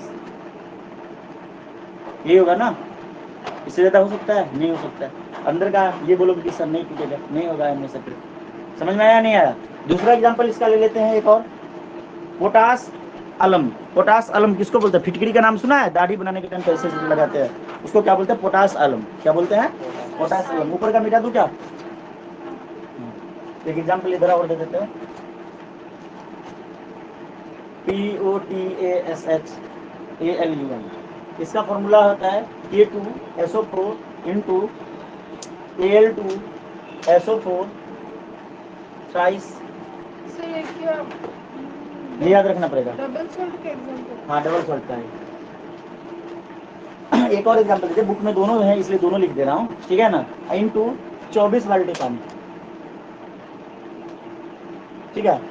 ये होगा ना। इससे ज्यादा हो सकता है, नहीं हो सकता है। अंदर का ये बोलोगे कि सर नहीं टूटेगा, नहीं होगा एम सेपरेट। समझ में आया नहीं आया। दूसरा एग्जांपल इसका ले लेते हैं एक और, पोटास अलम। पोटास अलम किसको बोलते हैं, फिटकरी का नाम सुना है, दाढ़ी बनाने के टाइम पैसे लगाते हैं उसको क्या बोलते हैं, पोटास अलम, क्या बोलते हैं, पोटास अलम। ऊपर का मिटा दूं क्या, एक एग्जांपल इधर और दे देते हैं, POTASHALUM, इसका फॉर्मूला होता है K2SO4 इंटू Al2SO4 ट्राइस, सर ये क्या ये याद रखना पड़ेगा। डबल सॉल्ट का एग्जांपल, हाँ डबल सॉल्ट का है। एक और एग्जांपल देखिए, बुक में दोनों है इसलिए दोनों लिख दे रहा हूँ, ठीक है ना, इंटू 24 बाल्टी पानी, ठीक है।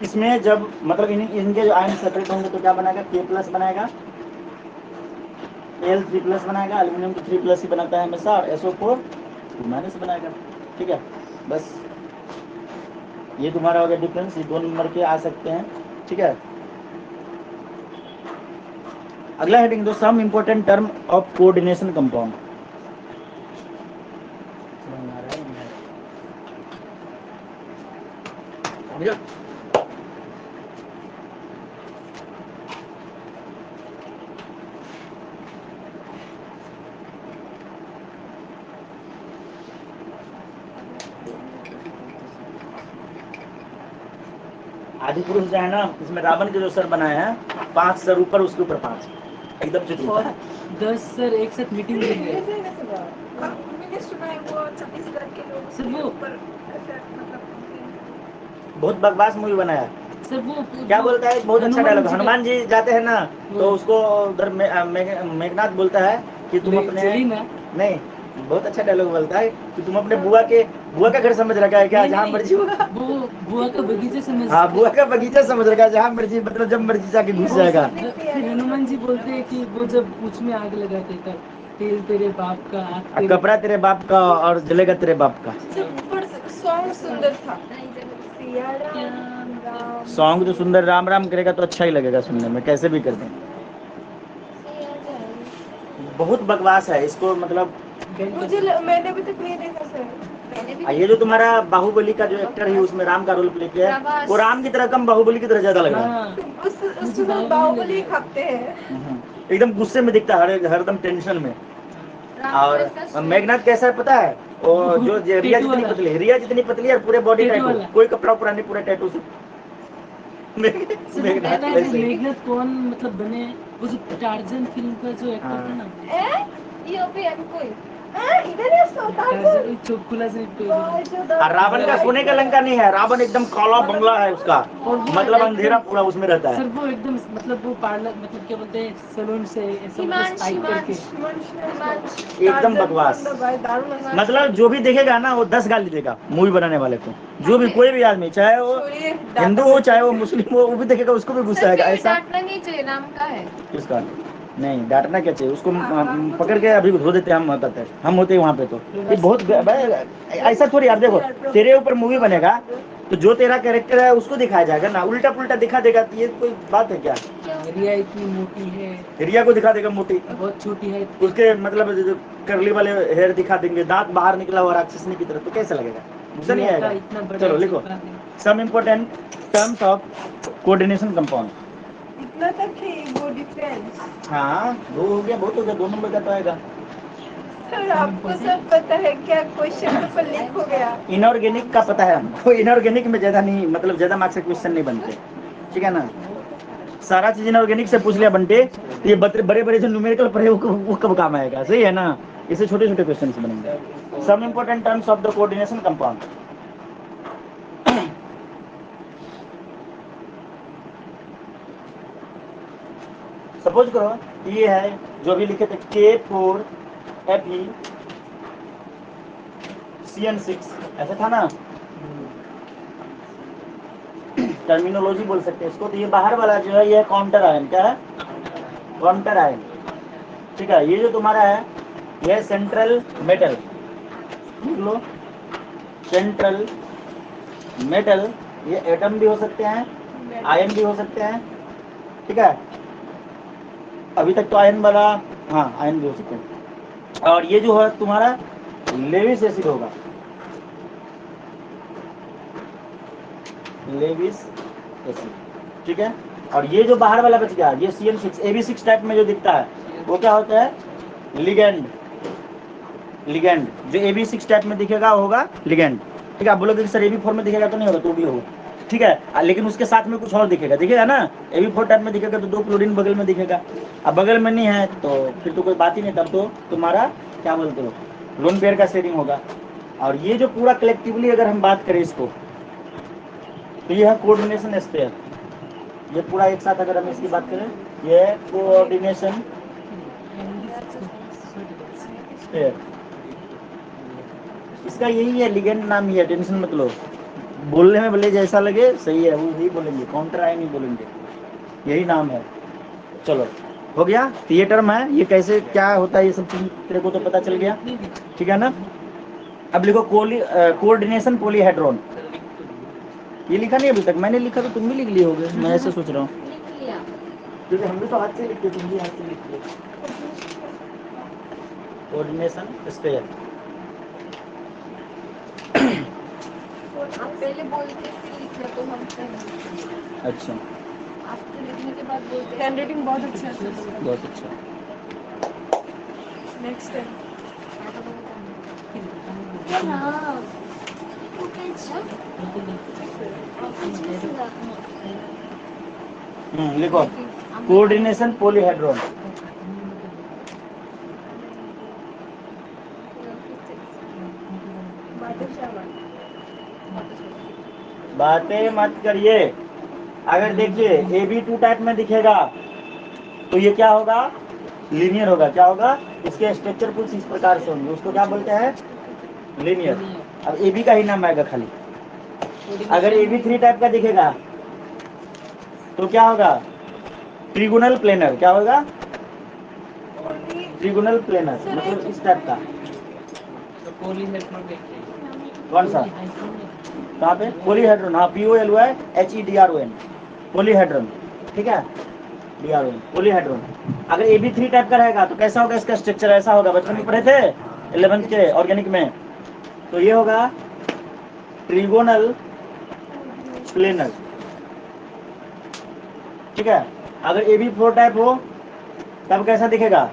इसमें जब मतलब इनके जो आयन सेपरेट होंगे तो क्या बनाएगा, K+ बनाएगा, Al3+ बनाएगा, एल्यूमिनियम तो 3+ ही बनाता है हमेशा, और SO4 2- बनाएगा, ठीक है। बस ये तुम्हारा हो गया डिफरेंस, ये 2 नंबर के आ सकते हैं, ठीक है। अगला हेडिंग दो, some important term of coordination compound. आदि पुरुष जो है ना, इसमें रावण के जो सर बनाए हैं 5 सर ऊपर, उसके ऊपर 5, एकदम से और चलता है। 10 सर एक साथ मीटिंग में गए। मैंने सुना है वो छत्तीसगढ़ के लोग सर वो ऊपर ऐसे मतलब बहुत बकवास मूवी बनाया है। सर वो क्या बोलता है, बहुत अच्छा डायलॉग, हनुमान जी जाते हैं ना तो वो- उसको उधर मेघनाथ बोलता है कि तुम अपने, जली ना नहीं बहुत अच्छा डायलॉग बोलता है कि तुम अपने बुआ का घर समझ रखा है क्या, नहीं, जहाँ नहीं, मर्जी होगा। वो बुआ का बगीचा समझ। हाँ, बुआ का बगीचा समझ रखा है, जहाँ मर्जी, मतलब जब मर्जी जाके घुस वो जाएगा। सर, फिर हनुमान जी बोलते हैं कि वो जब पूछ में आग लगाते तब तेल तेरे बाप का, आग और तेरे कपड़ा तेरे बाप का और जलेगा तेरे बाप का। सॉन्ग सुंदर था। सिया क्या राम राम सॉन्ग तो सुंदर, राम राम करेगा तो अच्छा ही लगेगा सुनने में, कैसे भी कर दें। बहुत बकवास है इसको, मतलब मैंने अभी तक नहीं देखा सर। ये जो तुम्हारा बाहुबली का जो एक्टर है उसमें राम का रोल प्ले किया है, प्रभास। वो राम की तरह कम, बाहुबली की तरह ज्यादा लग रहा है। हाँ, उसमें बाहुबली खाते हैं। एकदम गुस्से में दिखता है, हरदम टेंशन में। राम और का सूट। मेघनाथ कैसा है पता है, वो जो रिया टेटू जितनी वाला। पतली है, रिया जितनी पतली है और पूरे बॉडी टेटू टैटू, वाला। कोई कपड़ा उपड़ा नहीं, पूरा टैटू से। सर वो मेघनाथ कहना है वैसे वो ही। मेघनाथ कौन मतलब बने, वो जो टार्जन फिल्म का जो एक्टर था ना, ये भी है कोई। इधर ही उसका टार्जन चुटकुला से और रावण का सोने का लंका नहीं है, रावण एकदम काला बंगला है उसका, और वो मतलब अंधेरा पूरा उसमें रहता सर है। वो एकदम मतलब वो पार्लर मतलब क्या बोलते हैं सलून से ऐसा हिमांश, स्पाइक करके। हिमांश। एकदम बकवास। मतलब जो भी देखेगा ना वो 10 गाली देगा मूवी बनाने वाले को, जो भी कोई भी आदमी, चाहे वो हिंदू हो चाहे वो मुस्लिम हो, वो भी देखेगा उसको भी गुस्सा आएगा। ऐसा डांटना नहीं चाहिए, नाम का है। किसका, नहीं डांटना क्या चाहिए उसको, पकड़ के अभी धो देते हम, बताते हैं हम होते वहाँ पे। तो ये बहुत ऐसा थोड़ी यार, देखो तेरे ऊपर मूवी बनेगा तो जो तेरा कैरेक्टर है उसको दिखाया जाएगा ना, उल्टा पुल्टा दिखा देगा तो ये कोई बात है क्या। रिया इतनी मोटी है, रिया को दिखा देगा मोटी, बहुत छोटी है, उसके मतलब जो कर्ली वाले हेयर दिखा देंगे, दांत बाहर निकला हुआ राक्षसनी की तरह, तो कैसा लगेगा, गुस्सा नहीं रिया का आएगा। इतना बड़ा चलो लिखो, चेहरा है। Some important terms of coordination compound. इतना तक ही वो डिफरेंस। हाँ, 2 हो गया, बहुत हो गया, 2 नंबर का तो आएगा। सर आपको सब पता है क्या, क्वेश्चन पेपर लीक हो गया। इनऑर्गेनिक का पता है हमको, इनऑर्गेनिक में ज्यादा नहीं, मतलब ज्यादा मार्क्स के क्वेश्चन नहीं बनते, ठीक है ना। सारा चीज इनऑर्गेनिक से पूछ लिया बनते, तो ये बड़े बड़े जो न्यूमेरिकल पढ़े वो कब काम आएगा, सही है ना। इसे छोटे छोटे क्वेश्चन बनेंगे। Some important terms of the coordination compound. Suppose करो ये है जो भी लिखे थे K4Fe ऐसा था ना, टर्मिनोलॉजी बोल सकते हैं इसको। तो ये बाहर वाला जो है ये काउंटर आयन, क्या है, काउंटर आयन, ठीक है। ये जो तुम्हारा है ये सेंट्रल मेटल, लिख लो सेंट्रल मेटल। ये एटम भी हो सकते हैं, आयन भी हो सकते हैं, ठीक है। अभी तक तो आयन वाला, हाँ आयन भी हो सकते हैं। और ये जो है तुम्हारा लेविस एसिड होगा, लेविस एसिड, ठीक है। और ये जो बाहर वाला बच गया ये CN6 AB6 टाइप में जो दिखता है वो क्या होता है, लिगेंड। लिगेंड जो AB6 टाइप में दिखेगा होगा लिगेंड, ठीक है। आप बोलोगे कि सर AB4 में दिखेगा तो नहीं होगा, तो भी होगा, ठीक है। लेकिन उसके साथ में कुछ और दिखेगा, दिखेगा ना। AB4 टाइप में दिखेगा तो 2 क्लोरीन बगल में दिखेगा। अब बगल में नहीं है तो फिर तो कोई बात ही नहीं, तब तो तुम्हारा क्या बोलते हो, लोन पेयर का शेयरिंग होगा। और ये जो पूरा कलेक्टिवली अगर हम बात करें इसको, तो ये है कोऑर्डिनेशन स्पेयर। ये पूरा एक साथ अगर हम इसकी बात करें, ये है कोऑर्डिनेशन स्पेयर। इसका यही है, लिगेंड नाम ही है, टेंशन मत लो। बोलने में भले जैसा लगे सही है, वो यही बोलेंगे, काउंटर आयन नहीं बोलेंगे, यही नाम है। चलो हो गया, तो ये टर्म है, ये कैसे क्या होता है ये सब चीज तेरे को तो पता चल गया, ठीक है ना। अब लिखो कोऑर्डिनेशन पॉलीहेड्रॉन। ये लिखा नहीं अभी तक, मैंने लिखा तो तुम भी लिख लिए होगे, मैं ऐसे सोच रहा हूँ, लिख लिया। क्योंकि हम भी तो हाथ से लिखते, तुम भी हाथ से लिखते। Coordination sphere. आप पहले बोलते फिर लिखना तो हम पहले। अच्छा, आपके लिखने के बाद बोलते। हैंडराइटिंग बहुत अच्छा है सर। बहुत अच्छा। नेक्स्ट टाइम हाँ। वो कैसा? लिखो कोऑर्डिनेशन पॉलीहेड्रॉन। बातें मत करिए। अगर देखिए AB2 टाइप में दिखेगा तो ये क्या होगा, लीनियर होगा। क्या होगा, इसके स्ट्रक्चर कुछ इस प्रकार से होंगे, उसको क्या बोलते हैं, लीनियर। अब AB का ही नाम आएगा खाली। अगर AB3 टाइप का दिखेगा तो क्या होगा, ट्रिगोनल प्लेनर। क्या होगा, ट्रिगोनल प्लेनर, मतलब इस टाइप का। कौन सा, कहाँ पे, पॉलीहेड्रॉन। हाँ, POLYHEDRON, पॉलीहेड्रॉन। ठीक है, DRON, पॉलीहेड्रॉन। अगर AB3 टाइप का रहेगा तो कैसा होगा, इसका स्ट्रक्चर ऐसा होगा, बचपन में पढ़े थे 11th के ऑर्गेनिक में। तो ये होगा ट्रिगोनल प्लेनर। ठीक है। अगर AB4 टाइप हो तब कैसा दिखेगा,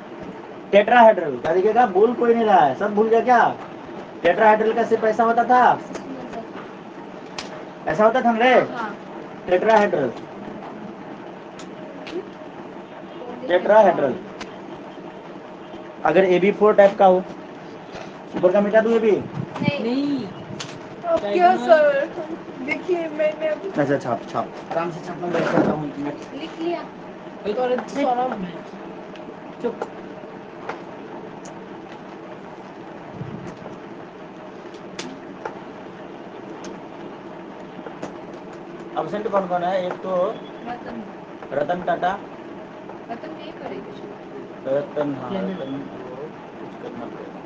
टेट्राहेड्रल। क्या दिखेगा, भूल कोई नहीं रहा है, सब भूल गया क्या। टेट्राहेड्रल का सिर्फ ऐसा होता था, ऐसा होता था रे, टेट्राहेड्रल, टेट्राहेड्रल। अगर AB4 टाइप का हो, ऊपर का मिटा दूं AB। नहीं अब क्या सर, देखिए मैंने अभी अच्छा, छाप छाप आराम से छापना, बैठ जाता हूँ मैं। लिख लिया। और सौरभ में चुप। अब्सेंट कौन कौन है, एक तो रतन रतन टाटा, रतन नहीं करेगी। रतन, हाँ रतन को कुछ करना पड़ेगा।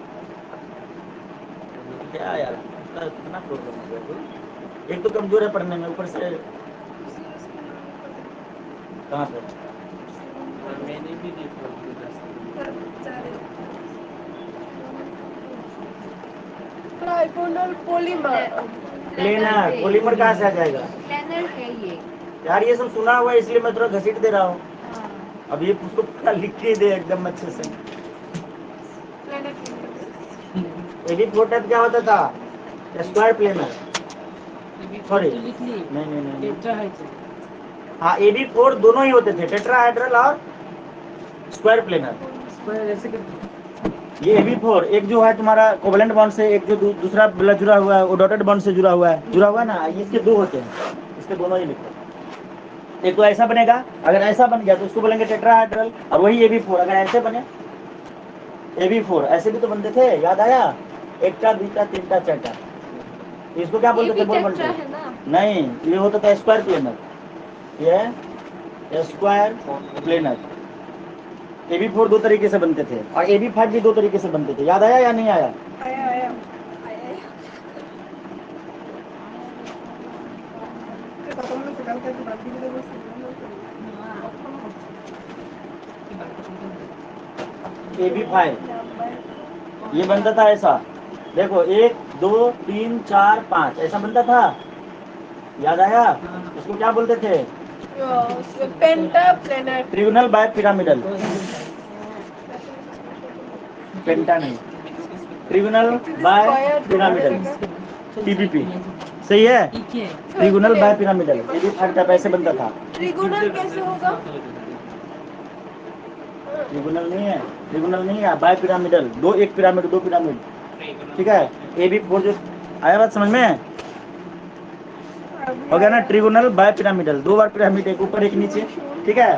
क्या यार, उसका इतना प्रॉब्लम हो गया कोई। एक तो कमजोर है पढ़ने में, ऊपर से कहाँ पे, मैंने भी देखा ट्राइगोनल पॉलीमर। प्लेनर, पॉलीमर कहाँ से आ जाएगा प्लानर है ये। यार, ये सब सुना हुआ है इसलिए मैं थोड़ा घसीट दे रहा हूँ। हाँ। अब ये उसको पूरा लिख के दे एकदम अच्छे से। AB4 टाइप क्या होता था, स्क्वायर प्लेनर। सॉरी, तो लिख ली नहीं। टेट्राहेड्रल। हाँ, AB4 दोनों ही होते थे, टेट्राहेड्रल और स्क्वायर प्लेनर। स्क्वायर ऐसे करके ये AB4 एक जो है तुम्हारा कोवेलेंट बॉन्ड से, एक जो दूसरा ब्लड जुड़ा हुआ है वो डॉटेड बॉन्ड से जुड़ा हुआ है ना, इसके दो होते हैं, इसके दोनों ही लिखो। एक तो ऐसा बनेगा, अगर ऐसा बन गया तो उसको बोलेंगे टेट्राहेड्रल, और वही AB4 अगर ऐसे बने, AB4 ऐसे भी तो बनते थे, याद आया, एकटा बीटा तीनटा चारटा। इसको क्या ये बोलते भी थे, बोल टेट्रा बनते, है ना। नहीं, ये होता था स्क्वायर प्लेनर, ये स्क्वायर प्लेनर। AB4 दो तरीके से बनते थे और AB5 भी दो तरीके से बनते थे, याद आया या नहीं आया। आया AB5 ये बनता था ऐसा, देखो 1 2 3 4 5 ऐसा बनता था, याद आया। इसको क्या बोलते थे, पेंटा प्लेनर। ट्रिगोनल बाय पिरामिडल, पेंटा नहीं, ट्रिगोनल बाय पिरामिडल, TBP। सही है, trigonal bye pyramidal, AB5 type ऐसे बनता था। ट्रिगोनल कैसे होगा, ट्रिगोनल नहीं है, बाय पिरामिडल, दो, एक पिरामिड, दो पिरामिड। ठीक है, AB4 जो आया, बात समझ में हो गया ना, ट्रिगोनल बाय पिरामिडल, दो बार पिरामिड, एक ऊपर एक नीचे। ठीक है,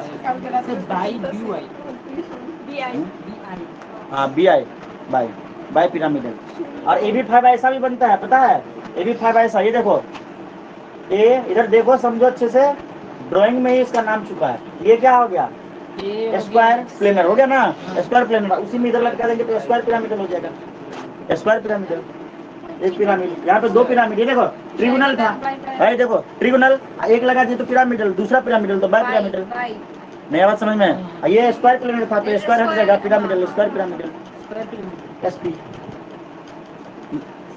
बाई BY हाँ BI बाय पिरामिडल। और AB5 ऐसा भी बनता है, पता है, AB5 ऐसा, ये देखो, ये इधर देखो, समझो अच्छे से, ड्राइंग में ही इसका नाम छुपा है। ये क्या हो गया, स्क्वायर प्लेनर हो गया ना, स्क्वायर प्लेनर, उसी में इधर लगा देंगे तो स्क्वायर पिरामिडल हो जाएगा, स्क्वायर पिरामिडल। एक पिरामिड, यहाँ पे दो पिरामिड, ये देखो ट्रिगोनल था, भाई देखो ट्रिगोनल, एक लगा दिए तो पिरामिडल, दूसरा पिरामिडल तो बाय पिरामिडल। नई बात समझ में, ये स्क्वायर प्लेनर था तो स्क्वायर हट जाएगा, पिरामिडल स्क्वायर पिरामिडल, SP।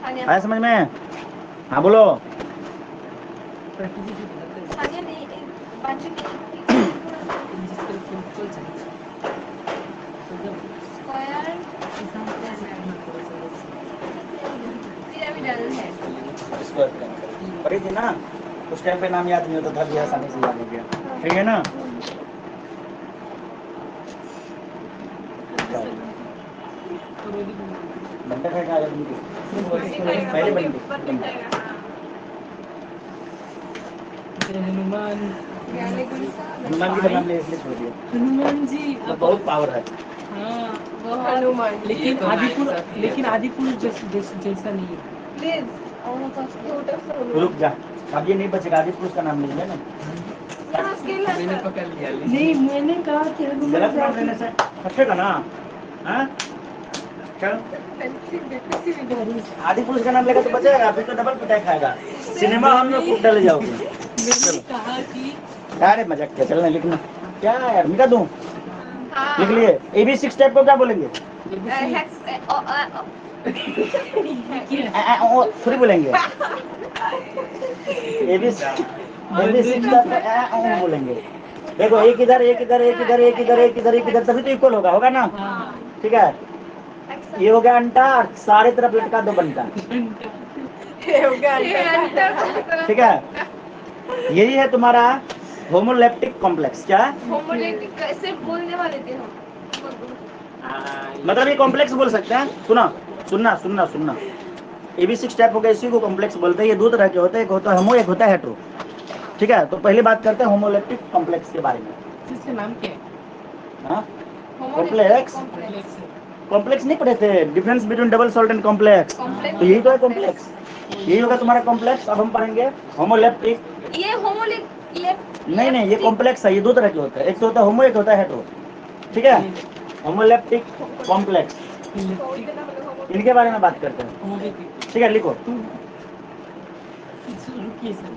आया समझ में, हाँ बोलो। सानिया ने बाजू की स्क्वायर पिरामिडल है। स्क्वायर पिरामिडल पढ़ी थी ना, उस टाइम पे नाम याद नहीं होता था, भी आसानी से याद हो गया, ठीक है ना। बंटा खाएगा आगे बंटी पहले बंटी हनुमान ज्ञानी गुण सा हनुमान जी का नाम ले इसलिए छोड़ दिया हनुमान जी तो बहुत पावर है हाँ वो हनुमान लेकिन आदिपुरुष जैसा नहीं है। प्लीज छोटा सा रुक जा अब ये नहीं बचेगा आदि पुरुष का नाम नहीं है ना यहाँ स्केल है मैंने सर। पकड़ लिया नहीं मैंने कहा कि हनुमान गलत नाम लेने से हटेगा ना हाँ चल आदि पुरुष का नाम लेगा तो बचेगा फिर तो डबल पिटाई खाएगा सिनेमा हॉल में कूद डाले जाओगे मैंने कहा कि अरे मजाक क्या चलना लिखना क्या यार मिटा दूं हाँ लिख लिए AB6 टाइप को क्या बोलेंगे थोड़ी बोलेंगे AB6 टाइप को बोलेंगे देखो एक इधर एक इधर एक इधर एक इधर एक इधर एक इधर तभी तो इक्वल होगा ना ठीक है ये हो गया अंटा सारे तरफ लटका दो बनता ठीक है यही है तुम्हारा होमोलेप्टिक कॉम्प्लेक्स क्या कैसे बोलने वाले थे हम मतलब ये कॉम्प्लेक्स बोल सकते हैं सुनना AB6 टाइप हो गया इसी को कॉम्प्लेक्स बोलते हैं ये दो तरह के होते हैं एक होता है होमो एक होता है हेट्रो ठीक है तो पहली बात करते हैं होमोलेप्टिक कॉम्प्लेक्स के बारे में इसका नाम क्या है? हाँ कॉम्प्लेक्स कॉम्प्लेक्स नहीं पढ़े थे difference between double salt and complex तो यही तो है कॉम्प्लेक्स यही होगा तुम्हारा कॉम्प्लेक्स अब हम पढ़ेंगे होमोलेप्टिक ये नहीं ये कॉम्प्लेक्स है ये दो तरह के होते हैं एक तो होता है होमो एक होता है हेट्रो ठीक है होमोलेप्टिक कॉम्प्लेक्स इनके बारे में बात करते हैं ठीक है लिखो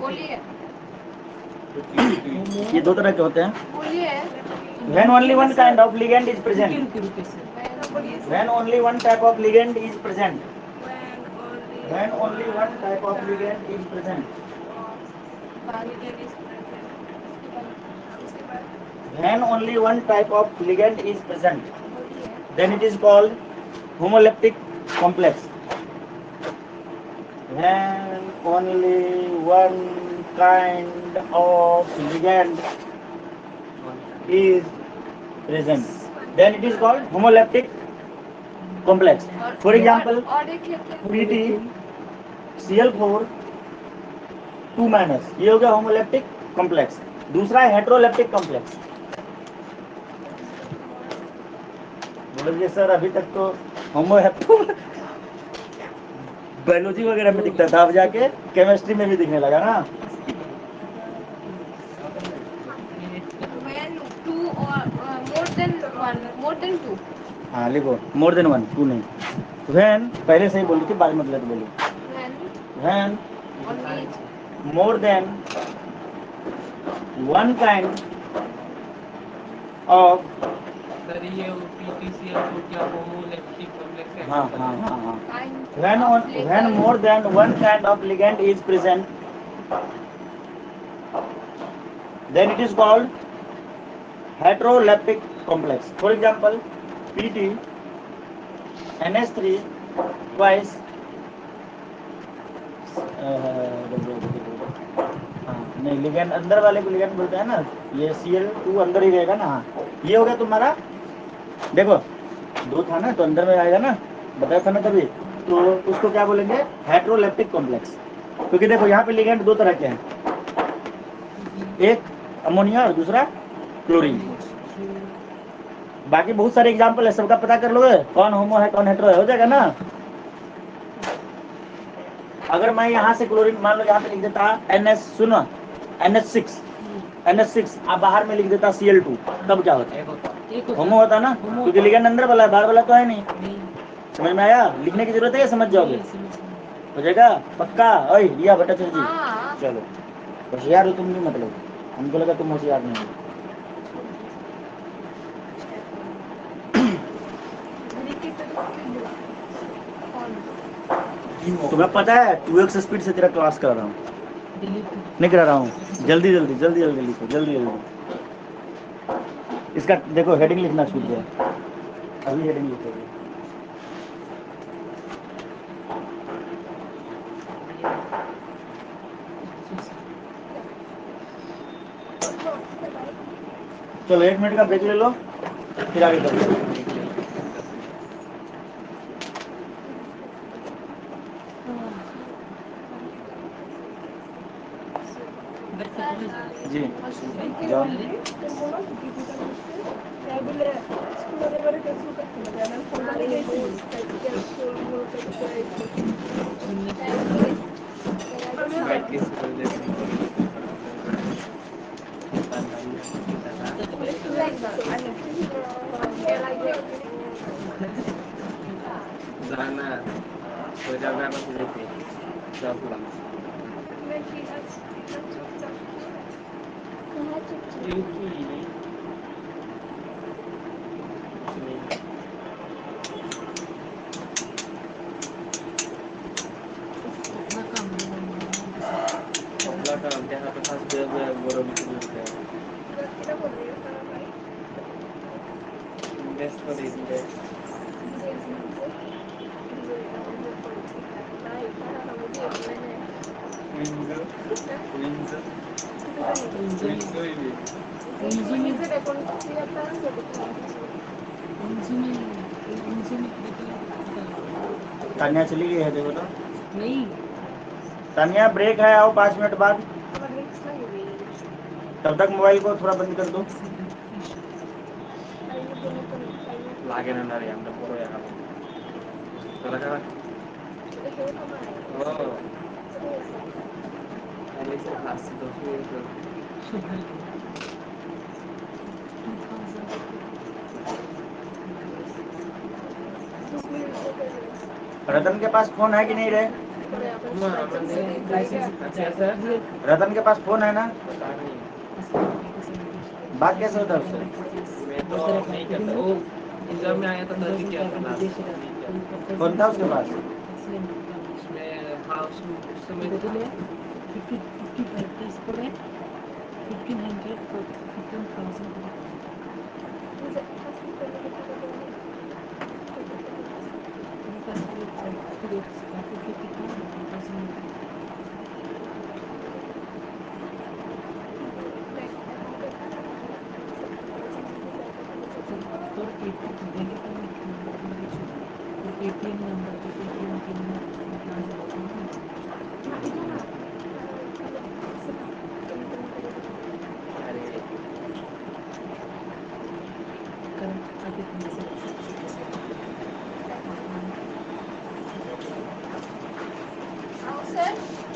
बोलिए ये दो तरह के होते हैं बोलिए when only one kind of ligand is present रुके sir when only one type of ligand is present when only one type of ligand is present when only one type of ligand is present then it is called homoleptic complex when only one kind of ligand is present then it is called homoleptic complex for example और एक लेते हैं PT Cl4 2 माइनस ये हो गया होमोलेप्टिक कॉम्प्लेक्स दूसरा है हेट्रोलेप्टिक कॉम्प्लेक्स बोलिए सर अभी तक तो होमो हेट्रो बायोलॉजी वगैरह में दिखता था अब जाके केमिस्ट्री में भी दिखने लगा ना when two or more than two हाँ लिखो मोर देन वन टू नहीं when पहले से ही बोली थी बाद में गलत बोली when only more than one kind of sir ये PTCL को क्या होमोलेप्टिक कॉम्प्लेक्स है हाँ kind when more than one kind of ligand is present then it is called heteroleptic complex for example PT NH3 twice नहीं लिगेंड अंदर वाले को लिगेंड बोलते हैं ना ये Cl2 अंदर ही रहेगा ना हाँ ये हो गया तुम्हारा देखो दो था ना तो अंदर में आएगा ना बताया था ना तभी तो उसको क्या बोलेंगे हेट्रोलेप्टिक कॉम्प्लेक्स क्योंकि देखो यहाँ पे लिगेंड दो तरह के हैं एक अमोनिया और दूसरा क्लोरीन बाकी बहुत सारे एग्जाम्पल है सबका पता कर लोगे कौन होमो है कौन हेट्रो है हो जाएगा ना अगर मैं यहाँ से क्लोरीन मान लो यहाँ पे लिख देता NH6 आप बाहर में लिख देता Cl2 तब क्या होता है होमो होता ना क्योंकि लिगेंड अंदर वाला है बाहर वाला तो है नहीं समझ में आया लिखने की जरूरत है या समझ जाओगे हो जाएगा पक्का ओए लिया भट्टाचार्य जी हाँ चलो होशियार हो तुम भी मतलब हमको लगा तुम होशियार नहीं हो तुम्हें पता है 2x स्पीड से तेरा क्लास करा रहा हूँ नहीं करा रहा हूँ जल्दी लिखो जल्दी इसका देखो हेडिंग लिखना छूट गया अभी हेडिंग लिखोगे चलो 1 मिनट का ब्रेक ले लो फिर आगे करो जी जाओ। बाइक की स्कूल जैसे जाना तो जाना देते सब लंच क्योंकि अपना काम जहाँ पे खास बड़ों में इन्वेस्ट कर दीजिए तानिया चली गई है देखो तो। नहीं तानिया ब्रेक है, आओ 5 मिनट बाद। तब तक मोबाइल को थोड़ा बंद कर दो। लागे ना रे हम लोग को यार तो लगा ओ पहले से क्लास 2 में रतन के पास फोन है कि नहीं रे? अच्छा सर रतन के पास फोन है ना? पता नहीं बात कैसे होता है उससे? मैं तो नहीं करता वो एग्जाम में आया था तभी क्या था लास्ट फोन था उसके पास? मैं हाँ उस समय था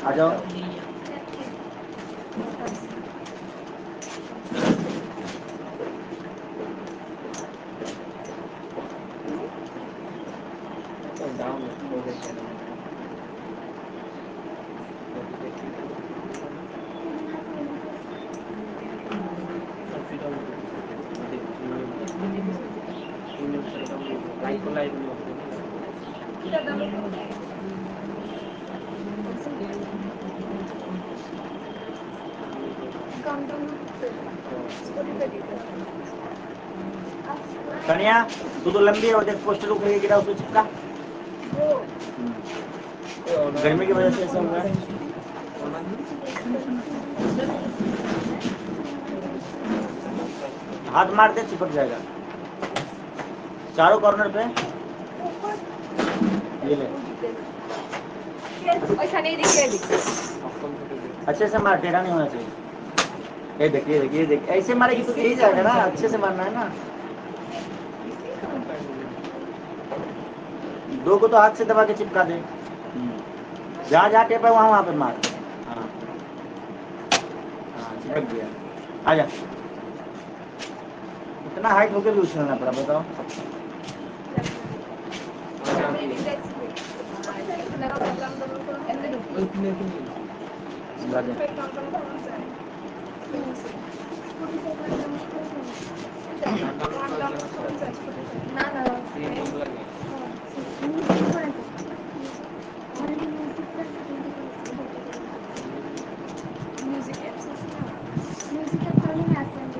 啊，就。कन्या तू तो लंबी है, देख पोस्टर ऊपर गिरा उसको चिपका। गर्मी की वजह से ऐसा हुआ है। हाथ मार दे चिपक जाएगा चारों कॉर्नर पे। ये ले अच्छे से मार, टेढ़ा नहीं होना चाहिए। ये देखिए देखिए देखिए ऐसे मारेगी तो यही जाएगा ना, अच्छे से मारना है ना। दो को तो हाथ से दबा के चिपका दे। जहाँ जहाँ टेप है वहाँ वहाँ पे मार। हाँ हाँ चिपक गया। आजा, इतना हाइट होके भी उछलना पड़ा, बताओ।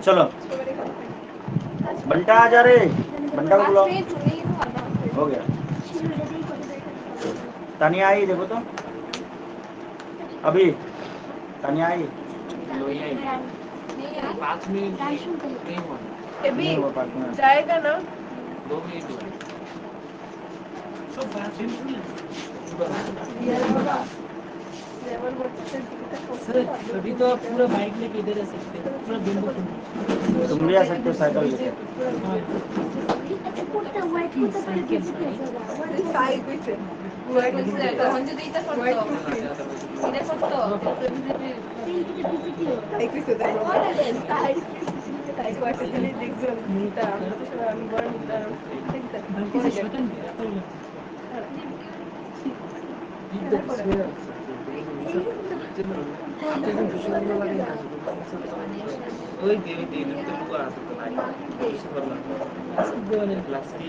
चलो बंटा आ जा रे, बंटा को बुलाओ। हो गया। तानिया आई देखो तो, अभी तानिया आई। पाँच मिनट नहीं हुआ पास में जाएगा ना 2 मिनट हुआ तो 5 मिनट सर अभी तो आप पूरा बाइक लेके इधर आ सकते हैं, पूरा बिंदु तुम भी आ सकते हो साइकिल लेके। ওই দিন তো লোক আছে তো নাই কিছু করলাম ক্লাস কি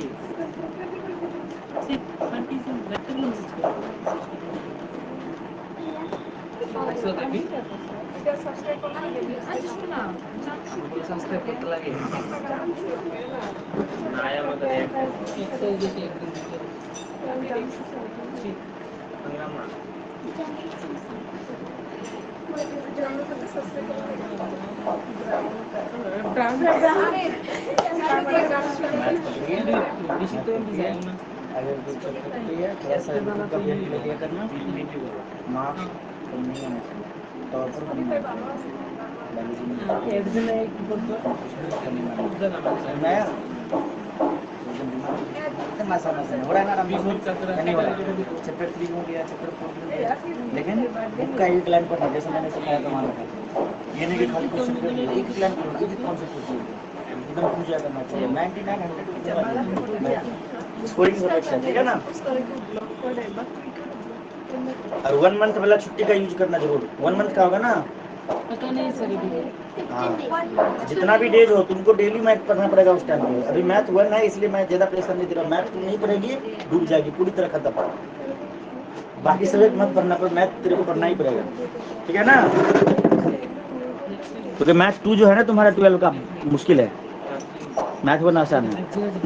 সো দেখি আমাকে সাবস্ক্রাইব করতে লাগে না আমাদের अगर कुछ है थोड़ा सा यूट्यूब का ब्रेक ले लिया करना, मार्क्स कम नहीं आना चाहिए, तौर पर कम नहीं आना चाहिए। हो रहा है ना नहीं हो रहा है। चैप्टर 3 हो गया, चैप्टर 4 हो गया, लेकिन बुक का एक लाइन पर जैसे मैंने सिखाया था वहाँ ये नहीं कि खाली क्वेश्चन एक लाइन पर कॉन्सेप्ट होती है एकदम पूजा करना चाहिए। 99 स्कोरिंग सब्जेक्ट है, ठीक है ना। और 1 मंथ वाला छुट्टी का यूज करना जरूर। 1 मंथ का होगा ना, पता नहीं सर हाँ जितना भी डेज हो तुमको डेली मैथ पढ़ना पड़ेगा उस टाइम पे। अभी मैथ 1 है इसलिए मैं ज़्यादा प्रेशर नहीं दे रहा। मैथ तुम नहीं पढ़ेगी डूब जाएगी पूरी तरह खत्म। बाकी सब्जेक्ट मत पढ़ना, पर मैथ तेरे को पढ़ना ही पड़ेगा, ठीक है ना। क्योंकि मैथ 2 जो है ना तुम्हारा 12 का मुश्किल है, मैथ 1 आसान है।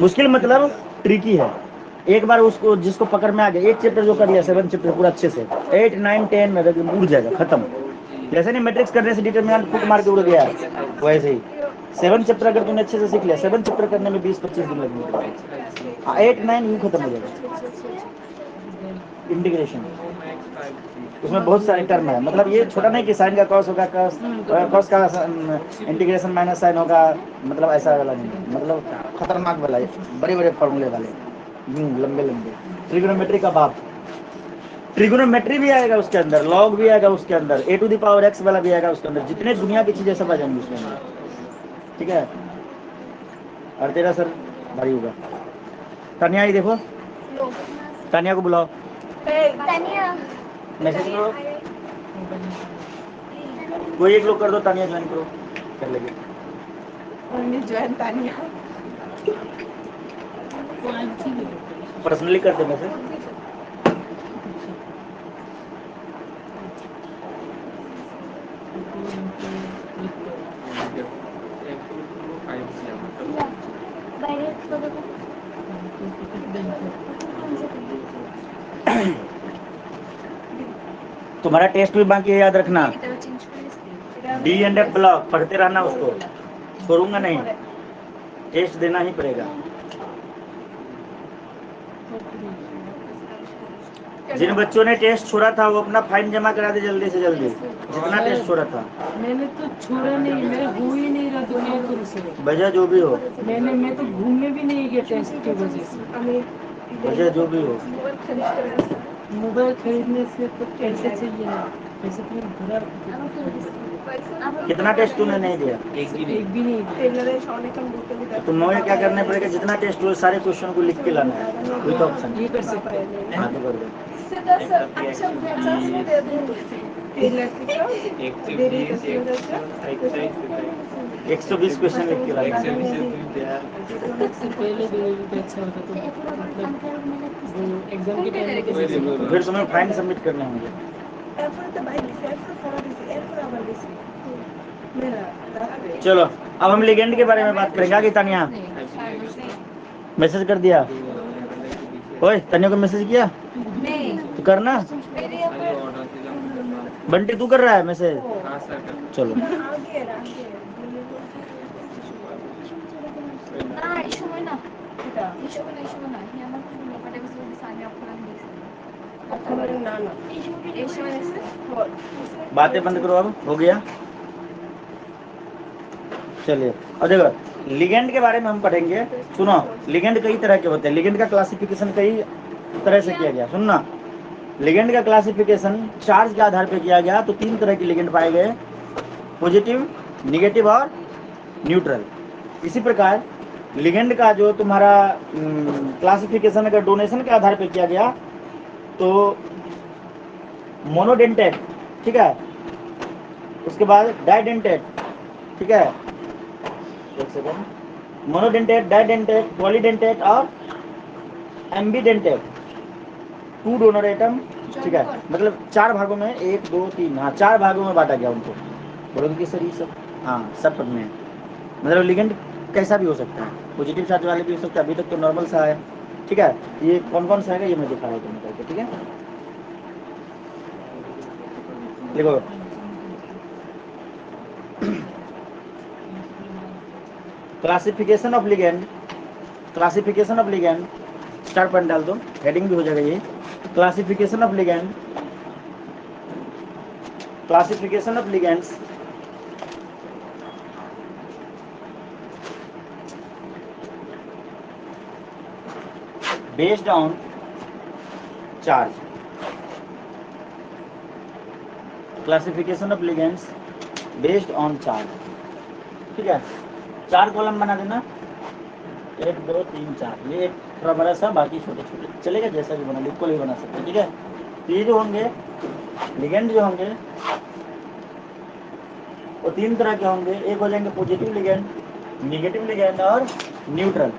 मुश्किल मतलब ट्रिकी है। एक बार उसको जिसको पकड़ में आ गया, एक चैप्टर जो कर लिया 7 चैप्टर पूरा अच्छे से 8, 9, 10 में उड़ जाएगा खत्म। जैसे नहीं मैट्रिक्स करने से डिटरमिनेंट फुट मार के उड़ गया, वैसे ही 7 चैप्टर अगर तुमने अच्छे से सीख लिया, 7 चैप्टर करने में 20-25 दिन लगेंगे। 8, 9 यूँ खत्म हो जाएगा। इंटीग्रेशन उसमें बहुत सारे टर्म है, मतलब ये छोटा नहीं कि साइन का कॉस होगा, कॉस का इंटीग्रेशन माइनस साइन होगा, मतलब ऐसा वाला नहीं, मतलब खतरनाक वाला है, बड़े बड़े फॉर्मूले वाले यूं लंबे लंबे। ट्रिगोनोमेट्री का बाप, ट्रिगोनोमेट्री भी आएगा उसके अंदर, लॉग भी आएगा उसके अंदर, a to the power x वाला भी आएगा उसके अंदर, जितने दुनिया की चीजें सब आ जाएंगी उसके अंदर, ठीक है। और तेरा सर भारी होगा। तानिया ही देखो, तानिया को बुलाओ, मैसेज करो, कोई एक लोग कर दो, तानिया ज्वाइन करो, कर लेंगे पर्सनली कर दो मैसेज। तुम्हारा टेस्ट भी बाकी है, याद रखना। D&F ब्लॉक पढ़ते रहना, उसको छोड़ूंगा नहीं, टेस्ट देना ही पड़ेगा। जिन बच्चों ने टेस्ट छोड़ा था वो अपना फाइन जमा करा दे जल्दी से जल्दी, जितना टेस्ट छोड़ा था। मैंने तो छोड़ा नहीं, मेरा हो ही नहीं रहा दुनिया से। वजह जो भी हो, मैं तो घूमने भी नहीं गया टेस्ट की वजह से। वजह जो भी हो, मोबाइल खरीदने से तो पैसे चाहिए ना, पैसे तो भरा। कितना टेस्ट तूने नहीं दिया? एक भी नहीं तो तुम्हें क्या करना पड़ेगा, जितना टेस्ट हुए सारे क्वेश्चन को लिख के लाना है विद ऑप्शन। ये कर सकते हैं। हाँ तो कर दो। 120 क्वेश्चन लिख के लाना है। इससे पहले भी अच्छा होता तो मतलब एग्जाम के टाइम तो फिर तुम्हें फाइन सबमिट करने होंगे। चलो अब हम लिगेंड के बारे में बात करेंगे। आगे तानिया मैसेज कर दिया, ओए तानिया को मैसेज किया तो करना। बंटी तू कर रहा है मैसेज? चलो बातें बंद करो, अब हो गया। चलिए अब देखो लिगेंड के बारे में हम पढ़ेंगे। सुनो, लिगेंड कई तरह के होते हैं। लिगेंड का क्लासिफिकेशन कई तरह से किया गया। सुनना, लिगेंड का क्लासिफिकेशन चार्ज के आधार पर किया गया। तो 3 तरह के लिगेंड पाए गए, पॉजिटिव, निगेटिव और न्यूट्रल। इसी प्रकार लिगेंड का जो तुम्हारा क्लासिफिकेशन अगर डोनेशन के आधार पर किया गया तो मोनोडेंटेट, ठीक है, उसके बाद डाइडेंटेट, ठीक है, एक सेकंड, मोनोडेंटेट, डाइडेंटेट, पॉलीडेंटेट और एम्बीडेंटेट, 2 डोनर एटम, ठीक है, मतलब 4 भागों में 1 2 3, हाँ 4 भागों में बांटा गया उनको। बोलोगे कि सर ये सब, हाँ सब पढ़ने हैं। मतलब लिगेंड कैसा भी हो सकता है, पॉजिटिव चार्ज वाले भी हो सकता है। अभी तक तो नॉर्मल सा है, ठीक है। ये कौन कौन सा है ये मैं दिखा रहा हूँ करके, ठीक है। देखो classification of ligand, classification of ligand, star point डाल दो, हेडिंग भी हो जाएगा ये। Classification of ligand, classification of ligands, based on charge, classification of ligands based on charge, ठीक है। 4 कॉलम बना देना, 1 2 3 4। ये एक थोड़ा बड़ा सा, बाकी छोटे छोटे चलेगा, जैसा भी बना इक्वल ही बना सकते हैं, ठीक है। तो ये जो होंगे लिगेंड जो होंगे वो 3 तरह के होंगे। एक हो जाएंगे पॉजिटिव लिगेंड, निगेटिव लिगेंड और न्यूट्रल,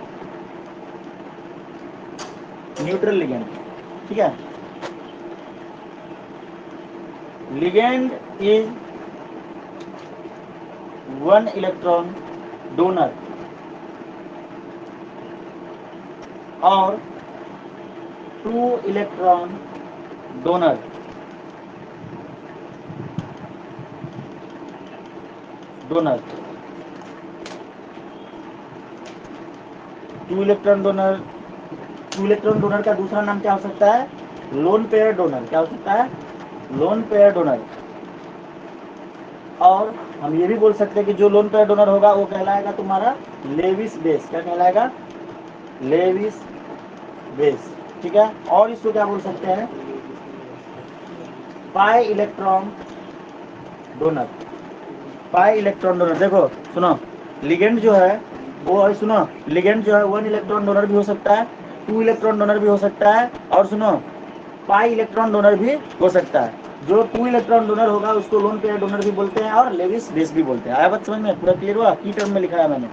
न्यूट्रल लिगेंड, ठीक है। लिगेंड इज 1 इलेक्ट्रॉन डोनर और 2 electron donor, donor 2 electron donor. 2 electron donor का दूसरा नाम क्या हो सकता है? Lone pair donor. क्या हो सकता है? Lone pair donor. और हम ये भी बोल सकते हैं कि जो लोन पेयर डोनर होगा वो कहलाएगा तुम्हारा लेविस बेस। क्या कहलाएगा? लेविस बेस, ठीक है। और इसको क्या बोल सकते हैं? Pi electron donor. Pi electron donor. देखो सुनो, लिगेंड जो है वो, सुनो, लिगेंड जो है 1 इलेक्ट्रॉन डोनर भी हो सकता है, 2 इलेक्ट्रॉन डोनर भी हो सकता है, और सुनो पाई इलेक्ट्रॉन डोनर भी हो सकता है। जो 2 इलेक्ट्रॉन डोनर होगा उसको लोन पेयर डोनर भी बोलते हैं और लेविस बेस भी बोलते हैं। आया बात समझ में? पूरा क्लियर हुआ? की टर्म में लिखाया मैंने,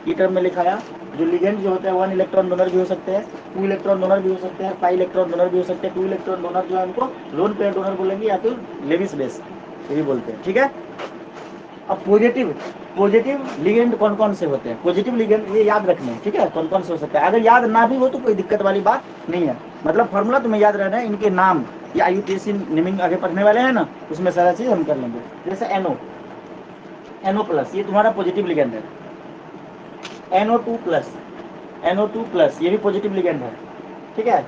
की टर्म में लिखाया। जो लिगेंड जो होता है 1 इलेक्ट्रॉन डोनर भी हो सकते हैं, 2 इलेक्ट्रॉन डोनर भी हो सकते हैं, पाई इलेक्ट्रॉन डोनर भी हो सकते हैं। 2 इलेक्ट्रॉन डोनर जो है उनको लोन पेयर डोनर बोलेंगे या फिर लेविस बेस ये भी बोलते हैं, ठीक है। अब पॉजिटिव, पॉजिटिव लिगेंड कौन कौन से होते हैं? पॉजिटिव लिगेंड ये याद रखने हैं, ठीक है, कौन कौन से हो सकता है। अगर याद ना भी हो तो कोई दिक्कत वाली बात नहीं है, मतलब फॉर्मूला तुम्हें याद रहना है। इनके नाम या यूपीएससी नेमिंग आगे पढ़ने वाले हैं ना, उसमें सारा चीज हम कर लेंगे। जैसे NO, NO प्लस, ये तुम्हारा पॉजिटिव लिगेंड है। NO2 प्लस, NO2 प्लस ये भी पॉजिटिव लिगेंड है, ठीक है।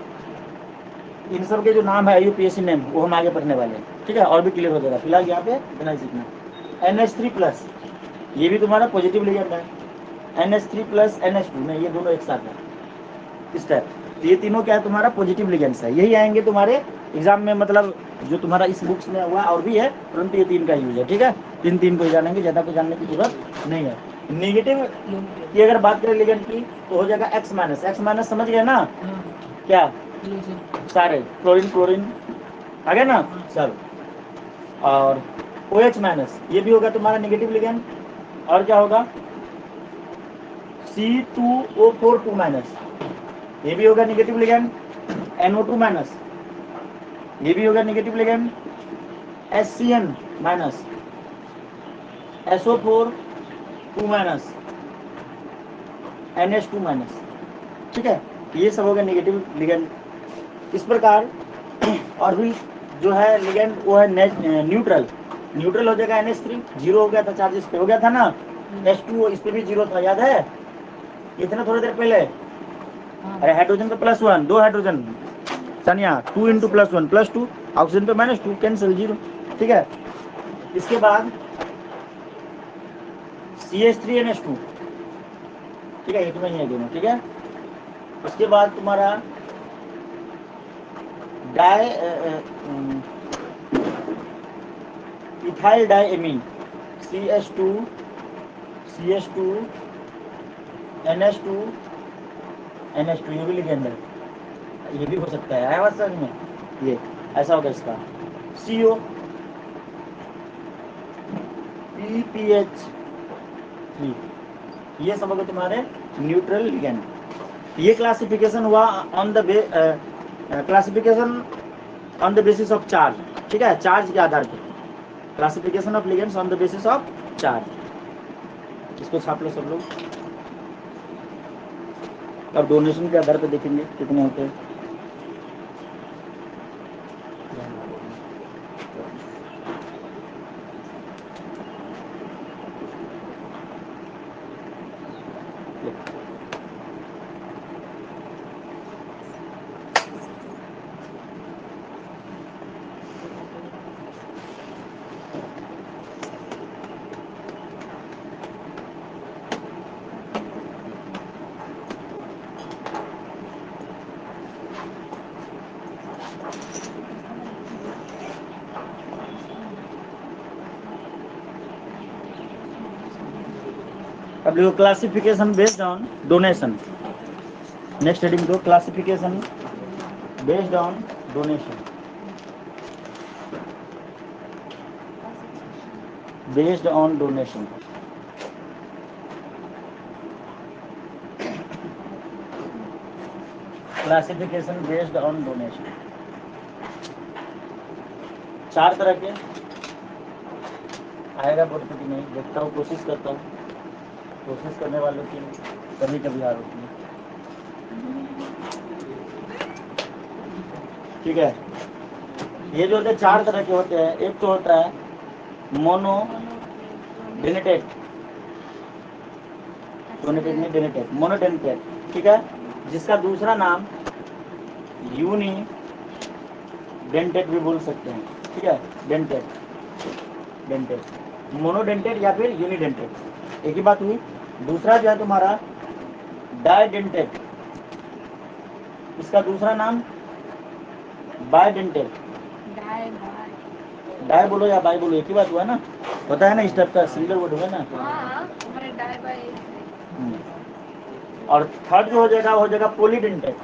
इन सब के जो नाम है यूपीएससी नेम वो हम आगे पढ़ने वाले हैं, ठीक है, और भी क्लियर हो जाएगा। फिलहाल यहाँ पे इतना ही सीखना। NH3 प्लस ये भी तुम्हारा पॉजिटिव लिगेंड है। NH3 प्लस NH2 में ये दोनों एक साथ है इस टाइप। तो ये तीनों क्या है? तुम्हारा पॉजिटिव लिगेंड्स है। यही आएंगे तुम्हारे एग्जाम में, मतलब जो तुम्हारा इस बुक्स में हुआ और भी है, परंतु ये 3 का यूज है, ठीक है। 3 को ही जानेंगे, ज्यादा को जानने की जरूरत नहीं है। नेगेटिव की अगर बात करें लिगेंड की तो हो जाएगा X माइनस। X माइनस समझ गए ना? क्या सारे क्लोरीन क्लोरीन आ गया ना सब। और OH माइनस ये भी होगा तुम्हारा नेगेटिव लिगेंड। और क्या होगा? C2O4 2 माइनस ये भी होगा नेगेटिव लिगेंड। NO2 माइनस ये भी होगा negative ligand. HCN minus, SO4 2 minus, NH2 minus, ठीक है। ये सब होगा नेगेटिव लिगेंड। इस प्रकार और भी जो है लिगेंड वो है न्यूट्रल। न्यूट्रल हो जाएगा NH3, जीरो हो गया था चार्ज इस पे, हो गया था ना। H2 इस पे भी जीरो था, याद है? इतना थोड़ी देर पहले। अरे हाइड्रोजन का +1, 2 हाइड्रोजन तानिया 2 इंटू +1 +2, ऑक्सीजन पे -2, कैंसिल 0। ठीक है, इसके बाद CH3NH2, ठीक है, इतना ही है दोनों। ठीक है, उसके बाद तुम्हारा इथाइल डाइएमीन CH2 NH2 ये भी लिखे अंदर, ये भी हो सकता है, आया बात समझ में? ये ऐसा होगा इसका CO PPH3, ये सब हो गए तुम्हारे न्यूट्रल लिगेंड। ये क्लासिफिकेशन हुआ on the classification on the basis of charge. ठीक है, चार्ज के आधार पर classification of ligands on the basis of charge. इसको छाप लो सब लोग। अब डोनेशन के आधार पर देखेंगे कितने होते हैं। अब देखो classification based on donation. Next heading दो, classification based on donation. Based on donation, classification based on donation. 4 तरह के आएगा बोर्ड पे कि नहीं, देखता हूँ, कोशिश करता हूँ। कोशिश करने वालों की कभी कभी हार होती है। ठीक है, ये जो होते हैं 4 तरह के होते हैं। एक तो होता है मोनोडेनेटेड, मोनोडेनेटेड, ठीक है, जिसका दूसरा नाम यूनिडेंटेड भी बोल सकते हैं। ठीक है, डेंटेड, मोनोडेंटेड या फिर यूनिडेंटेड, एक ही बात हुई। दूसरा जो है तुम्हारा डाइडेंटेड, इसका दूसरा नाम बाइडेंटेड। डाई बोलो या बाई बोलो, एक ही बात हुआ ना, पता है ना, इस टाइप का सिंगल वर्ड हुआ ना। और थर्ड जो हो जाएगा पॉलीडेंटेड।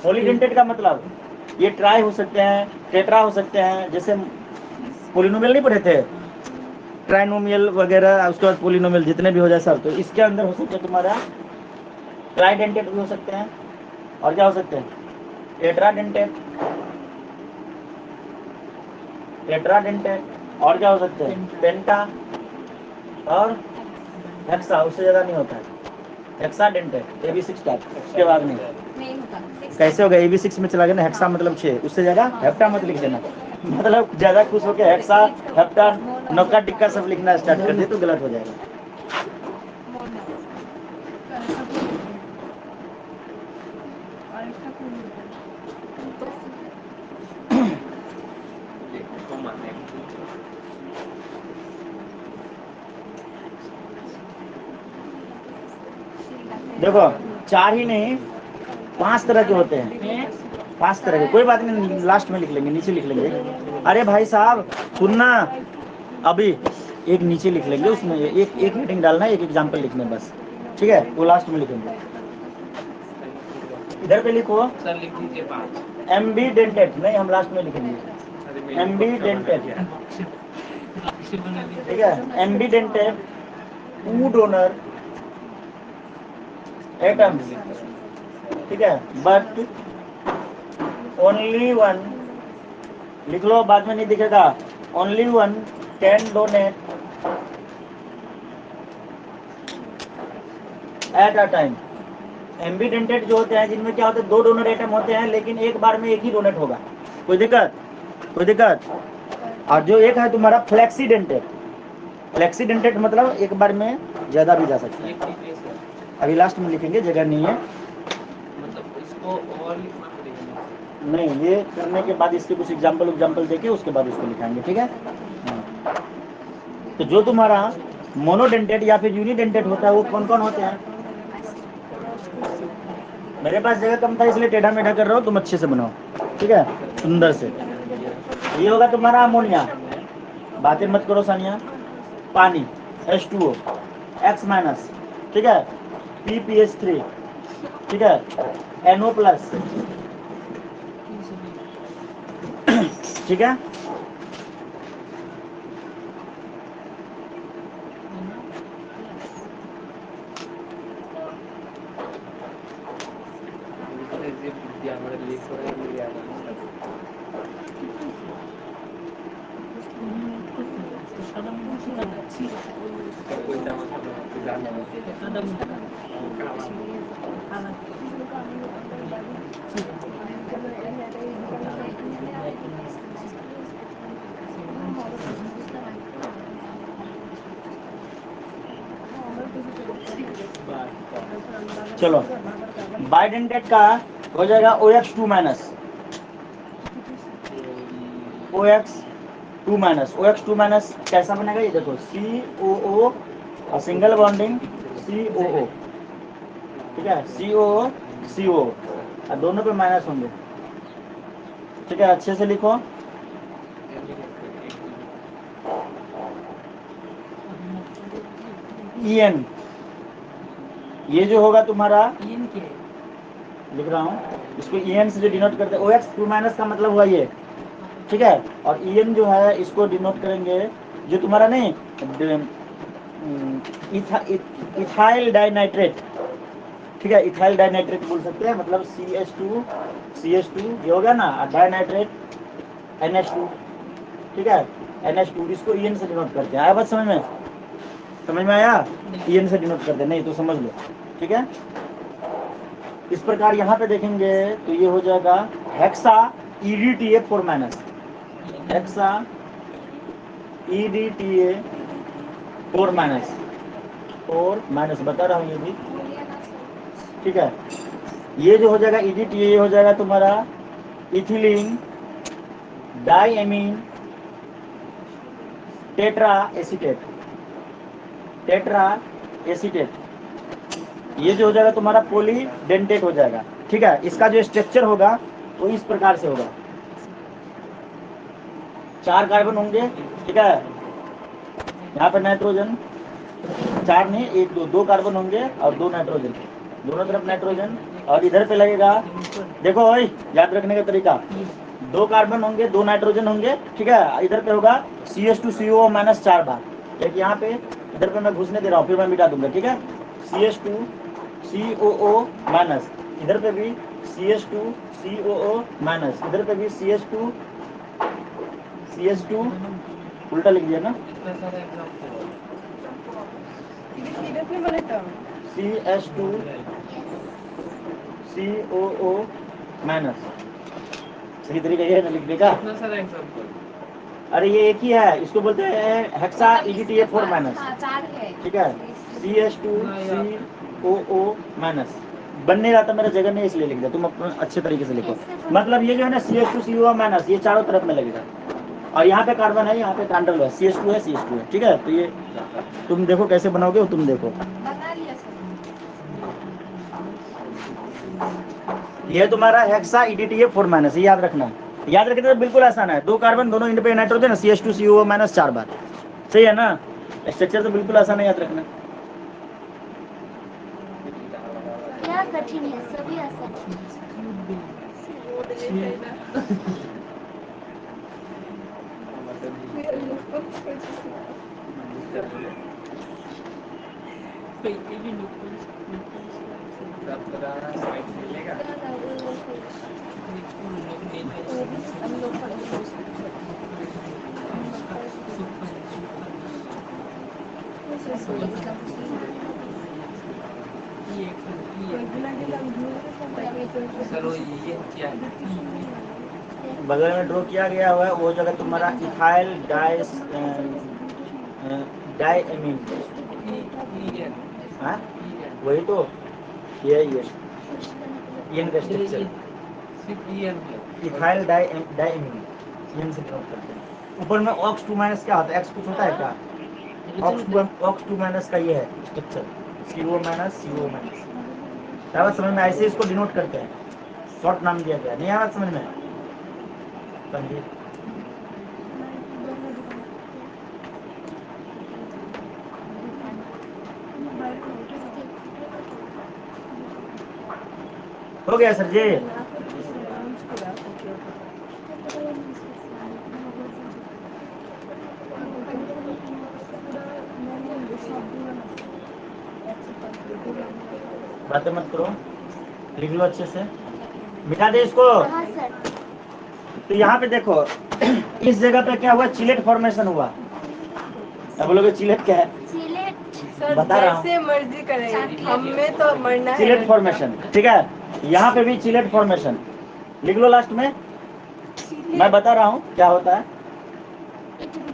पॉलीडेंटेड का मतलब ये ट्राई हो सकते हैं, टेट्रा हो सकते हैं। जैसे पोलिनोमियल नहीं पढ़े थे, ट्राइनोमियल वगैरह, उसके बाद पोलिनोमियल, जितने भी हो जाए सब, तो इसके अंदर हो सकते हैं तुम्हारा ट्राइडेंटेड भी हो सकते हैं। और क्या हो सकते हैं? टेट्राडेंटेड, और क्या हो सकते हैं? पेंटा और हेक्सा, उससे ज़्यादा नहीं होता है। हेक्साडेंटेड, AB6 टाइप, उसके बाद नहीं कैसे होगा? AB6 में चला गया ना, हेक्सा मतलब 6, उससे ज़्यादा हेप्टा मत लिख देना। मतलब ज़्यादा खुश होकर हेक्सा, हेप्टा, नौका टिक्का सब लिखना स्टार्ट कर दे तो गलत हो जाएगा। देखो 4 ही नहीं 5 तरह के होते हैं, 5 तरह के। कोई बात नहीं, लास्ट में लिख लेंगे, नीचे लिख लेंगे। अरे भाई साहब सुनना, अभी एक नीचे लिख लेंगे, उसमें एक हेडिंग डालना है, एक एग्जाम्पल लिखना है बस। ठीक है, वो लास्ट में लिखेंगे। इधर पे लिखो सर, लिख दीजिए 5। एम्बीडेंटेड, नहीं हम लास्ट में लिखेंगे एम्बीडेंटेड। ठीक है, एम्बीडेंटेड, टू डोनर एटम्स, ठीक है, बट ओनली वन, लिख लो बाद में नहीं दिखेगा, only one can donate at a time. एम्बीडेंटेड जो होते हैं, जिनमें क्या होता है, 2 डोनर एटम होते हैं, लेकिन एक बार में एक ही डोनेट होगा। कोई दिक्कत? और जो एक है तुम्हारा फ्लेक्सीडेंटेड, मतलब एक बार में ज्यादा भी जा सकता है। अभी लास्ट में लिखेंगे, जगह नहीं है। मतलब इसको और लिखना पड़ेगा। नहीं, ये करने के बाद इसके कुछ एग्जाम्पल देके उसके बाद उसको लिखाएंगे, ठीक है। तो जो तुम्हारा मोनोडेंटेड या फिर यूनिडेंटेड होता है वो कौन कौन होते हैं? मेरे पास जगह कम था इसलिए टेढ़ा मेढ़ा कर रहा हूँ, तुम अच्छे से बनाओ, ठीक है, सुंदर से। ये होगा तुम्हारा अमोनिया, बातें मत करो सानिया। पानी H2O X माइनस, ठीक है, PPH3, ठीक है, NO प्लस, ठीक है। जे बुद्धी आम्हाला लेकर कोई चलो, बाइडेंटेड का हो जाएगा OX2 minus, OX2 minus. OX2 minus कैसा बनेगा ये देखो, COO और सिंगल बॉन्डिंग COO, ठीक है, COO CO और दोनों पे माइनस होंगे, ठीक है। अच्छे से लिखो। EN, ये जो होगा तुम्हारा, लिख रहा हूँ इसको, EN से जो डिनोट करते हैं, OX2 माइनस का मतलब हुआ ये, ठीक है। और EN जो है इसको डिनोट करेंगे, जो तुम्हारा नहीं इथाइल डाइनाइट्रेट, ठीक है, इथाइल डाइनाइट्रेट बोल सकते हैं, मतलब CH2 ये हो गया ना, डाइनाइट्रेट NH2, ठीक है, NH2, इसको EN से डिनोट करते हैं। आया बात समझ में? समझ में आया? EN से डिनोट करते हैं, नहीं तो समझ लो, ठीक है। इस प्रकार यहाँ पे देखेंगे तो ये हो जाएगा hexa EDTA4 minus, hexa EDTA4 minus, 4 minus बता रहा हूँ ये भी, ठीक है। ये जो हो जाएगा EDTA, ये हो जाएगा तुम्हारा ethylene diamine tetra acetate, tetra acetate. ये जो हो जाएगा तुम्हारा पॉलीडेंटेट हो जाएगा, ठीक है। इसका जो स्ट्रक्चर होगा वो इस प्रकार से होगा, 4 कार्बन होंगे, ठीक है। यहाँ पर नाइट्रोजन 4 नहीं, 1 2 कार्बन होंगे और 2 नाइट्रोजन, दोनों तरफ नाइट्रोजन। और इधर पे लगेगा, देखो भाई याद रखने का तरीका, 2 कार्बन होंगे, 2 नाइट्रोजन होंगे, ठीक है। इधर पे होगा CH2CO माइनस 4 बार, एक यहाँ पे, इधर पे मैं घुसने दे रहा हूँ, फिर मैं मिटा दूंगा, ठीक है। CH2COO माइनस, इधर पे भी CH2COO माइनस, इधर पे भी CH2 उल्टा लिख दिया ना, CH2COO माइनस, सही तरीका ये है ना लिखने का। कितना सारा एग्जांपल, अरे ये एक ही है, इसको बोलते हैं हेक्सा EDTA4 माइनस, ठीक है, CH2COO माइनस। बन नहीं रहा था मेरा, जगह नहीं इसलिए लिख दिया, तुम अपना अच्छे तरीके से लिखो। मतलब ये जो है ना CH2CO माइनस, ये चारों तरफ में लगेगा, और यहाँ पे कार्बन है, यहाँ पे कार्बन है, CH2 है, CH2 है, ठीक है। तो ये तुम देखो कैसे बनाओगे, वो तुम देखो। बना लिया सर। ये तुम्हारा हेक्सा EDTA4 माइनस, ये याद रखना, याद रखना तो बिल्कुल आसान है। 2 कार्बन, दोनों इंडिपेंडेंट नाइट्रोजन, CH2CO माइनस 4 बार, सही है ना। स्ट्रक्चर तो बिल्कुल आसान है, याद रखना। क्या कठिन है, सभी आसान चलो ये क्या है? बगल में ड्रॉ किया गया हुआ है, वो जगह तुम्हारा इथाइल डाइएमीन, हाँ वही तो ये इन का स्ट्रक्चर सिर्फ ईएन है। इथाइल डाइमीन इन से डिनोट करते हैं। ऊपर में ऑक्स 2 माइनस क्या होता है, एक्स कुछ होता है क्या? ऑक्स 2 माइनस का ये है structure, CO minus CO minus. क्या समझ में? ऐसे इसको डिनोट करते हैं, शॉर्ट नाम दिया गया। नहीं आ रहा समझ में? समझिए। हो गया सर जी? बातें मत करो, लिख लो अच्छे से, मिटा दे इसको। तो यहाँ पे देखो इस जगह पे क्या हुआ, चिलेट फॉर्मेशन हुआ। अब बोलोगे चिलेट क्या है? सर बता रहा हूँ, जैसे मर्जी करेंगे, हमें तो मरना है। चिलेट फॉर्मेशन, ठीक है। यहाँ पे भी चिलेट फॉर्मेशन लिख लो लास्ट में। मैं बता रहा हूँ क्या होता है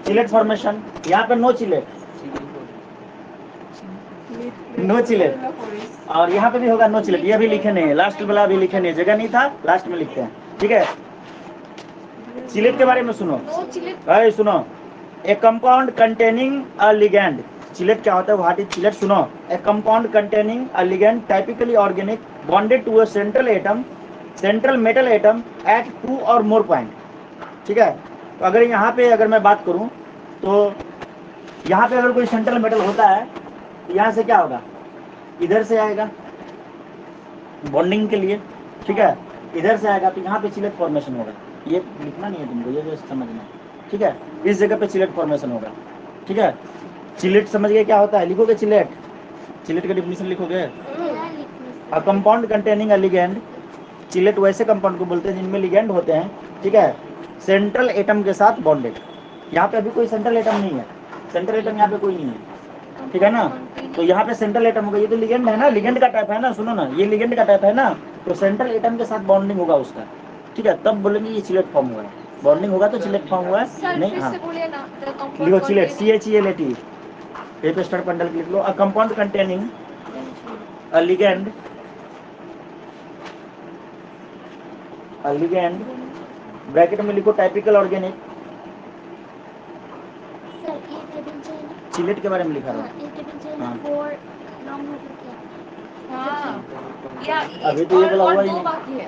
चिलेट फॉर्मेशन। यहाँ पे नो चिलेट, नो चिलेट, और यहाँ पे भी होगा नो चिलेट। ये भी लिखे नहीं है, लास्ट वाला भी लिखे नहीं, जगह नहीं था, लास्ट में लिखते हैं, ठीक है। चिलेट के बारे में सुनो, अरे सुनो, a compound containing a ligand. Chelate क्या होता है, व्हाट इज चिलेट? सुनो, a compound containing a ligand typically organic bonded to a central atom, central metal atom at 2 or more point, ठीक है। तो अगर यहाँ पे अगर मैं बात करूँ तो यहाँ पे अगर कोई सेंट्रल मेटल होता है तो यहाँ से क्या होगा, इधर से आएगा बॉन्डिंग के लिए, ठीक है। इधर से आएगा तो यहाँ पे चिलेट फॉर्मेशन होगा। ये लिखना नहीं है तुमको, ये जो समझना, ठीक है। इस जगह पे चिलेट फॉर्मेशन होगा, ठीक है। चिलेट समझ गए क्या होता है? लिखोगे चिलेट, चिलेट का डिफिनेशन लिखोगे। अ compound containing a ligand, chelate वैसे कंपाउंड को बोलते हैं जिनमें लिगैंड होते हैं, ठीक है, सेंट्रल एटम के साथ बॉन्डेड। यहाँ पे अभी कोई सेंट्रल एटम नहीं है, सेंट्रल एटम यहाँ पे कोई नहीं है, ठीक है ना। तो यहाँ पे सेंट्रल एटम होगा, ये तो लिगेंड है ना, लिगेंड का टाइप है ना, सुनो ना, ये लिगेंड का टाइप है ना, तो सेंट्रल एटम के साथ बॉन्डिंग होगा उसका, ठीक है, तब बोलेंगे ये चिलेट फॉर्म हुआ है। बॉन्डिंग होगा तो चिलेट फॉर्म हुआ है। नहीं, हाँ लिखो चिलेट, CHELAT, ये पे स्टार्ट बंडल लिख लो। A compound containing a ligand, bracket में लिखो टाइपिकल ऑर्गेनिक। चिलेट के बारे में लिखा रहा हूँ। अभी तो ये वाला हुआ ही नहीं,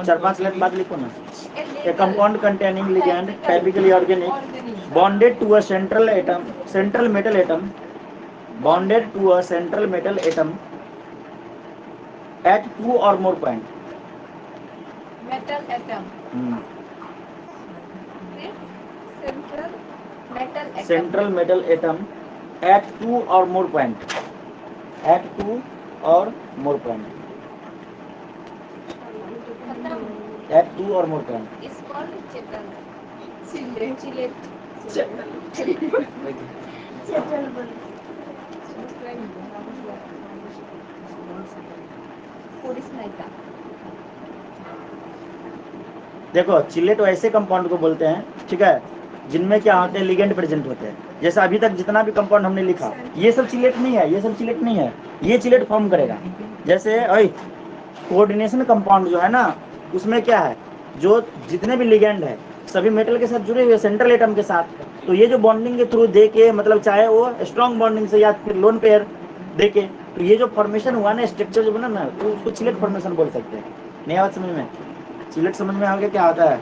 4-5 लाइन बाद लिखो ना। A compound containing ligand typically organic bonded to a central atom, central metal atom, bonded to a central metal atom at 2 or more point. Metal atom, central metal atom at 2 or more point, eight 2 or more point, eight 2 or more point. देखो चिलेट ऐसे कंपाउंड को बोलते हैं, ठीक है, जिनमें क्या होते हैं, लिगेंड प्रेजेंट होते हैं। जैसे अभी तक जितना भी कंपाउंड हमने लिखा, ये सब चिलेट नहीं है, ये सब चिलेट नहीं है, ये चिलेट फॉर्म करेगा। जैसे कोऑर्डिनेशन कंपाउंड जो है ना, उसमें क्या है, जो जितने भी लिगेंड है सभी मेटल के साथ जुड़े हुए सेंट्रल एटम के साथ, तो ये जो बॉन्डिंग के थ्रू दे के, मतलब चाहे वो स्ट्रॉन्ग बॉन्डिंग से या फिर लोन पेयर दे के, तो ये जो फॉर्मेशन हुआ ना, स्ट्रक्चर जो बना ना, तो उसको चिलेट फॉर्मेशन बोल सकते हैं। नई बात समझ में? चिलेट समझ में आ गया क्या होता है?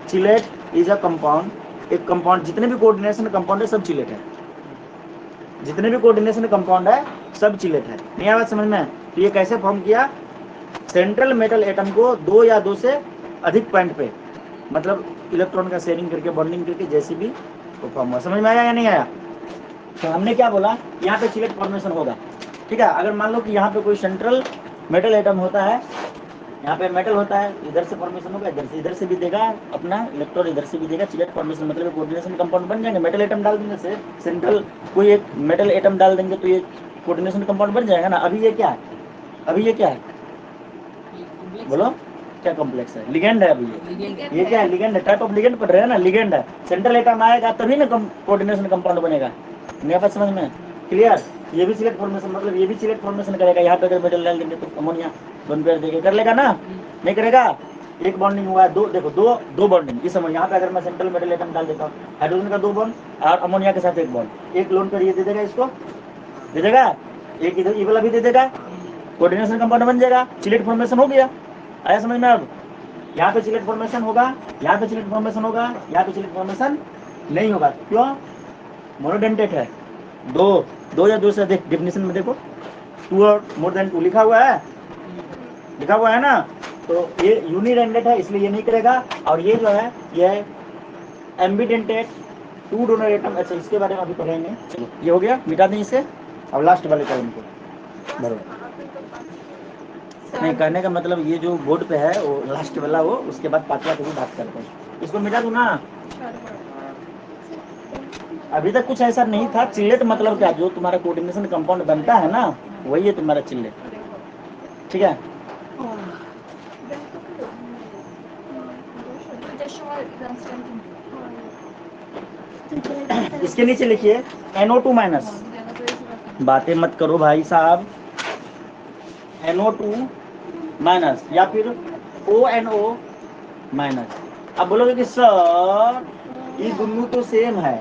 चिलेट इज अ कंपाउंड, एक कंपाउंड, जितने भी कोऑर्डिनेशन कंपाउंड है सब चिलेट है, जितने भी कोऑर्डिनेशन कंपाउंड है सब चिलेट है। नई बात समझ में? तो ये कैसे फॉर्म किया, सेंट्रल मेटल एटम को 2 या 2 से अधिक पॉइंट पे, मतलब इलेक्ट्रॉन का शेयरिंग करके, बॉन्डिंग करके, जैसे भी वो फॉर्म हुआ। समझ में आया या नहीं आया? तो हमने क्या बोला, यहाँ पे चिलेट फॉर्मेशन होगा, ठीक है। अगर मान लो कि यहाँ पे कोई सेंट्रल मेटल एटम होता है, यहाँ पे मेटल होता है, इधर से फॉर्मेशन होगा, इधर से भी देगा अपना इलेक्ट्रॉन, इधर से भी देगा, चिलेट फॉर्मेशन मतलब कोऑर्डिनेशन कंपाउंड बन जाएंगे। मेटल एटम डाल देने से, सेंट्रल कोई एक मेटल एटम डाल देंगे तो ये कोऑर्डिनेशन कंपाउंड बन जाएगा ना। अभी ये क्या है, अभी ये क्या है, बोलो क्या कॉम्प्लेक्स है, लिगेंड है। अभी ये क्या है, लिगेंड है, टाइप ऑफ लिगेंड पढ़ रहे हैं ना, लिगेंड है। सेंट्रल एटम आएगा तभी ना कोऑर्डिनेशन कंपाउंड बनेगा। मेरे पास समझ में क्लियर? ये भी सिलेक्ट फॉर्मेशन, मतलब ये भी सिलेक्ट फॉर्मेशन करेगा। यहाँ पे अगर मेटल डाल देंगे तो अमोनिया लोन पेयर देके कर लेगा ना, नहीं करेगा? एक बॉन्डिंग हुआ है, दो देखो, दो बॉन्डिंग इस समय। यहाँ पे अगर मैं सेंट्रल मेटल एटम डाल देता हूँ, हाइड्रोजन का 2 बॉन्ड और अमोनिया के साथ 1 बॉन्ड, एक लोन पेयर ये दे देगा, इसको दे देगा, एक इधर ये वाला भी दे देगा, कोऑर्डिनेशन कंपाउंड बन जाएगा, चिलेट फॉर्मेशन हो गया। आया समझ में? अब यहाँ पे चिलेट फॉर्मेशन होगा, यहाँ पे चिलेट फॉर्मेशन होगा, यहाँ पे चिलेट फॉर्मेशन नहीं होगा। क्यों? मोनोडेंटेट है। दो या दो से अधिक, डेफिनेशन में देखो 2 और मोर देन 2 लिखा हुआ है, लिखा हुआ है ना। तो ये यूनिडेंटेट है, इसलिए ये नहीं करेगा। और ये जो है ये एम्बिडेंटेट, 2 डोनर एटम। अच्छा, इसके बारे में अभी पढ़ेंगे। चलो ये हो गया, मिटा दें इसे। अब लास्ट वाले का इनको बरोबर नहीं, कहने का मतलब ये जो बोर्ड पे है वो लास्ट वाला, वो उसके बाद 5वां को भी बात करते हैं। इसको मिटा दूं ना? अभी तक कुछ ऐसा नहीं था। चिल्लेट मतलब क्या? जो तुम्हारा कोऑर्डिनेशन कंपाउंड बनता है ना, वही है तुम्हारा चिल्लेट। ठीक है? इसके नीचे लिखिए NO2 माइनस। बातें मत करो भाई साहब। NO2 माइनस या फिर ONO माइनस। अब बोलोगे कि सर ये दोनों तो सेम है,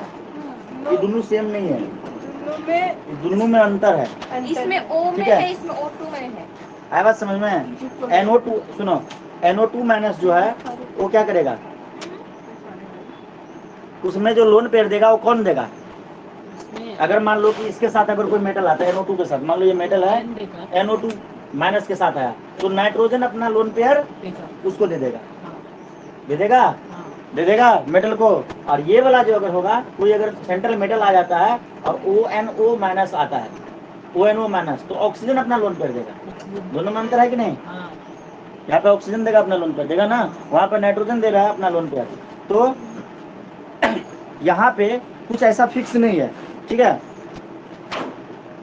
ये दोनों सेम नहीं है, दोनों में अंतर है। इसमें O में ठीक है? है, इसमें O2 में है। आया बात समझ में? NO2 सुनो, NO2 माइनस जो है वो क्या करेगा? उसमें जो लोन पेयर देगा वो कौन देगा? अगर मान लो कि इसके साथ अगर कोई मेटल आता है NO2 के साथ, मान लो ये मेटल है NO2 माइनस के साथ आया, तो नाइट्रोजन अपना लोन पेयर उसको दे देगा, दे देगा, दे देगा मेटल को। और ये वाला जो अगर होगा, कोई अगर सेंट्रल मेटल आ जाता है और ONO माइनस आता है, ONO माइनस, तो ऑक्सीजन अपना लोन पेयर देगा। दोनों में अंतर है कि नहीं? यहाँ पे ऑक्सीजन देगा अपना लोन पेयर, देगा ना, वहाँ पे नाइट्रोजन दे रहा है अपना लोन पेयर। तो यहाँ पे कुछ ऐसा फिक्स नहीं है। ठीक है?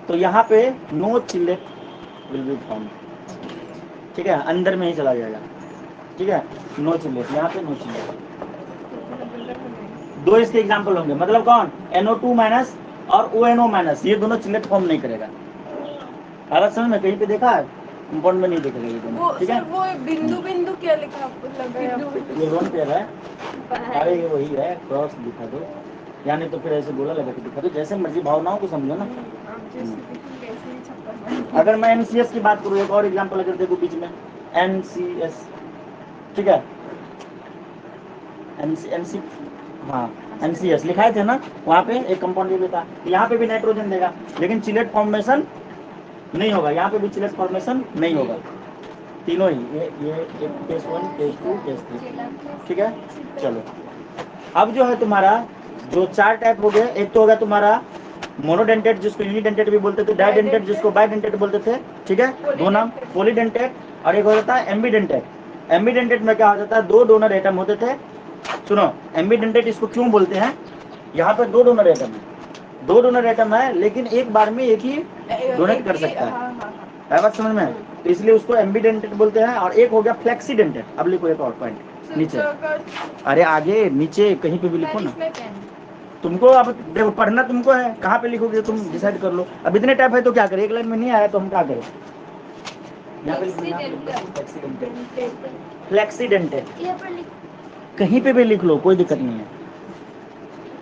तो यहाँ पे नो चिल्लेट विल बी फाउंड। ठीक है? अंदर में ही चला जाएगा। ठीक है? नो चिल्लेट, यहाँ पे नो चिल्लेट। 2 इसके एग्जाम्पल होंगे, मतलब कौन? NO2 माइनस और ONO माइनस, ये दोनों चिल्लेट फॉर्म नहीं करेगा। अलग समझ में कहीं पे देखा है? कंपाउंड में नहीं देखेगा ये दोनों। ठीक है? वो बिंदु बिंदु क्या लिखा आपको लग रहा है? ये लोन पेयर है। अरे ये वही है, क्रॉस दिखा दो, यानी तो फिर ऐसे गोला लगा के दिखा दो, जैसे मर्जी, भावनाओं को समझो ना। अगर मैं NCS की बात करूँ, एक और एग्जांपल अगर देखो बीच में, NCS। ठीक है? NC हाँ NCS लिखाए थे ना, वहाँ पे एक कंपाउंड ये भी था। यहाँ पे भी नाइट्रोजन देगा, लेकिन चिलेट फॉर्मेशन नहीं होगा। यहाँ पे भी चिलेट फॉर्मेशन नहीं होगा। तीनों ही ये एक केस 1, केस 2, केस 3। ठीक है? चलो, अब जो है तुम्हारा जो 4 टाइप हो गए, एक तो हो गया तुम्हारा मोनोडेंटेट जिसको यूनिडेंटेट भी बोलते थे, डाइडेंटेट जिसको बाइडेंटेट बोलते थे। ठीक है? 2 नाम, पॉलीडेंटेट, और एक हो जाता है एम्बीडेंटेट। एम्बीडेंटेट में क्या हो जाता है? 2 डोनर एटम होते थे। सुनो, एम्बीडेंटेट इसको क्यों बोलते हैं? यहाँ पे 2 डोनर एटम है, 2 डोनर एटम है, लेकिन एक बार में एक ही डोनेट कर सकता है। है बात समझ में? तो इसलिए उसको एम्बीडेंटेट बोलते हैं। और एक हो गया फ्लेक्सीडेंटेट। अब लिखो एक और पॉइंट नीचे, अरे आगे नीचे कहीं पे भी लिखो ना। तुमको अब देखो, पढ़ना तुमको है, कहाँ पे लिखोगे तुम डिसाइड कर लो। अब इतने टाइप है तो क्या करें, एक लाइन में नहीं आया तो हम क्या करें? यहाँ पे फ्लेक्सीडेंटेट, कहीं पे भी लिख लो, कोई दिक्कत नहीं है।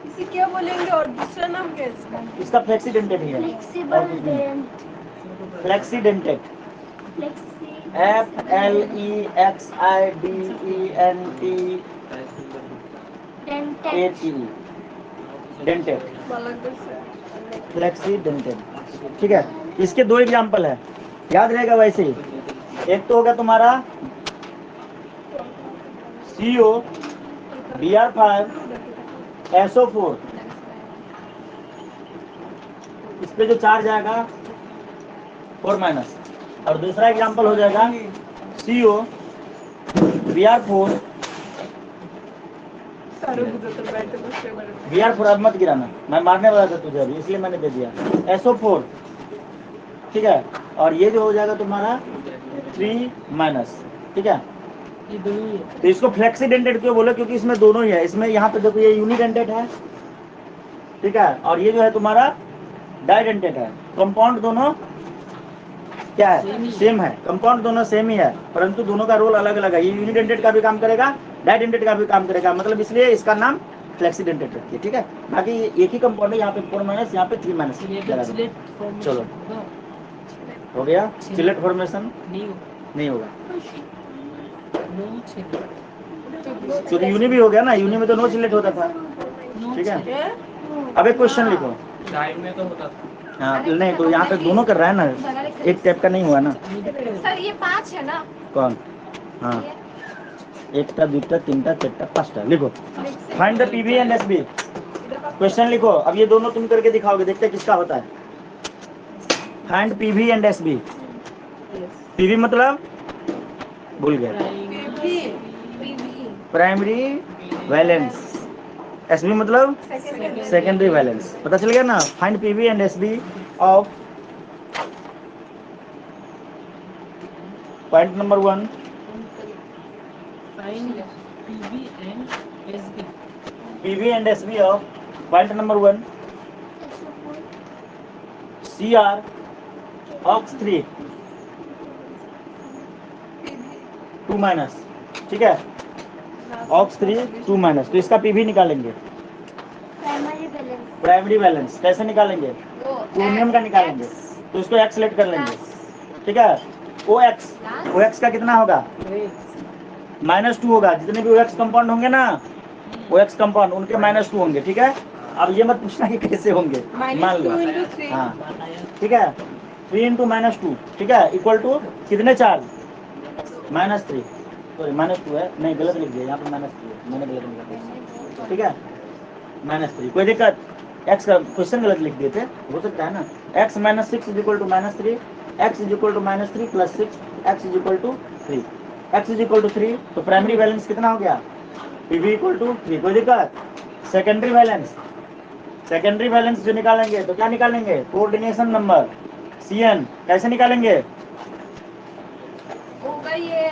इसे क्या बोलेंगे और दूसरा नाम क्या है इसका? इसका फ्लेक्सीडेंटेट ही है। फ्लेक्सीडेंटेट, FLEXIDENTATE, डेंटेट, फ्लेक्सीडेंटेट। ठीक है? इसके 2 एग्जांपल है, याद रहेगा वैसे ही। एक तो होगा तुम्हारा CO Br5 SO4, इस पे जो चार्ज आएगा 4 माइनस। और दूसरा एग्जांपल हो जाएगा CO Br4 Br4, अब मत गिराना, मैं मारने वाला था तुझे अभी, इसलिए मैंने दे दिया। SO4। ठीक है? और ये जो हो जाएगा तुम्हारा 3 माइनस। ठीक है? तो इसको फ्लेक्सीडेंटेट क्यों बोले? क्योंकि इसमें दोनों ही है। इसमें यहाँ पे देखो ये यूनिडेंटेट है। ठीक है? और ये जो है तुम्हारा डाइडेंटेट है। कंपाउंड दोनों क्या है, सेम है। कंपाउंड दोनों सेम ही है, परंतु दोनों का रोल अलग अलग है। ये यूनिडेंटेट का भी काम करेगा, डाइडेंटेट का भी काम करेगा, मतलब इसलिए इसका नाम फ्लेक्सीडेंटेट रखिए, ठीक है। बाकी एक ही कंपाउंड है, यहाँ पे 4 माइनस, यहाँ पे 3 माइनस लगा दो। चलो हो गया। चिलेट फॉर्मेशन नहीं होगा, क्योंकि यूनि भी हो गया ना, यूनि में तो नो चिलेट होता था, ठीक है। अब एक क्वेश्चन लिखो। टाइम में तो होता था। हाँ नहीं, तो यहाँ पे दोनों कर रहा है ना, एक टाइप का नहीं हुआ ना। सर ये 5 है ना? कौन? हाँ, एकटा दुईटा तीनटा चारटा पांचटा। लिखो find the PV and SB. Question लिखो। अब ये दोनों तुम करके दिखाओगे, देखते हैं किसका होता है। Find PV and SB. PV मतलब भूल गया, प्राइमरी वैलेंस। एसबी मतलब सेकेंडरी वैलेंस। पता चल गया ना। Find PV and SB of point number 1, PV and SB of point number 1 CR ox 3 2 minus, ठीक है। ऑक्स 3 2 माइनस, तो इसका पीवी निकालेंगे। प्राइमरी बैलेंस कैसे निकालेंगे? क्रोमियम का निकालेंगे, तो इसको एक्स सेलेक्ट कर लेंगे, ठीक है। OX का कितना होगा? -2 होगा। जितने भी OX कंपाउंड होंगे ना, OX कंपाउंड उनके -2 होंगे, ठीक है। अब ये मत पूछना कि कैसे होंगे, मान लो। हाँ ठीक है, 3 × -2, ठीक है, इक्वल टू कितने चार्ज? -3, सॉरी -2 है, नहीं गलत लिख दिया यहाँ पे, -3 है, मैंने गलत लिखा, ठीक है। -3, कोई दिक्कत? एक्स का क्वेश्चन गलत लिख दिए थे, हो सकता है ना। x - 6 = -3, x = -3 + 6, x = 3, x = 3, तो प्राइमरी बैलेंस कितना हो गया? पीवी = 3। कोई दिक्कत? सेकेंडरी बैलेंस, सेकेंडरी बैलेंस जो निकालेंगे तो क्या निकालेंगे? Coordination number CN। कैसे निकालेंगे? होगा ये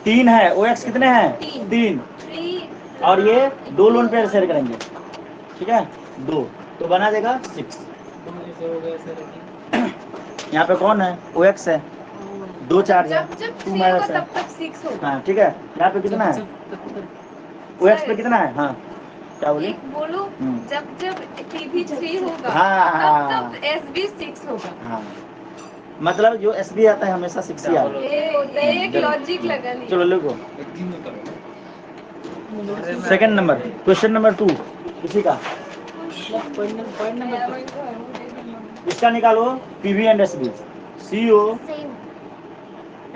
3 है, OX कितने हैं? 3, 3 और ये 2 लोन पेयर शेयर करेंगे, ठीक है, 2, तो बना देगा 6। यहाँ पे कौन है? OX है, 2 चार्ज है, जब 2 3 माइनस होगा है। तब तक 6 होगा। हाँ ठीक है, यहाँ पे कितना है? OX पे कितना है? हाँ क्या बोली? एक बोलो, जब पीवी 3 होगा हाँ, तब SB 6 होगा। हाँ, मतलब जो SB आता है हमेशा 6 ही आता है। ये होता है, एक लॉजिक लगा लिया। चलो लिखो सेकंड नंबर, क्वेश्चन नंबर 2 किसी का, इसका निकालो PV and SB. CO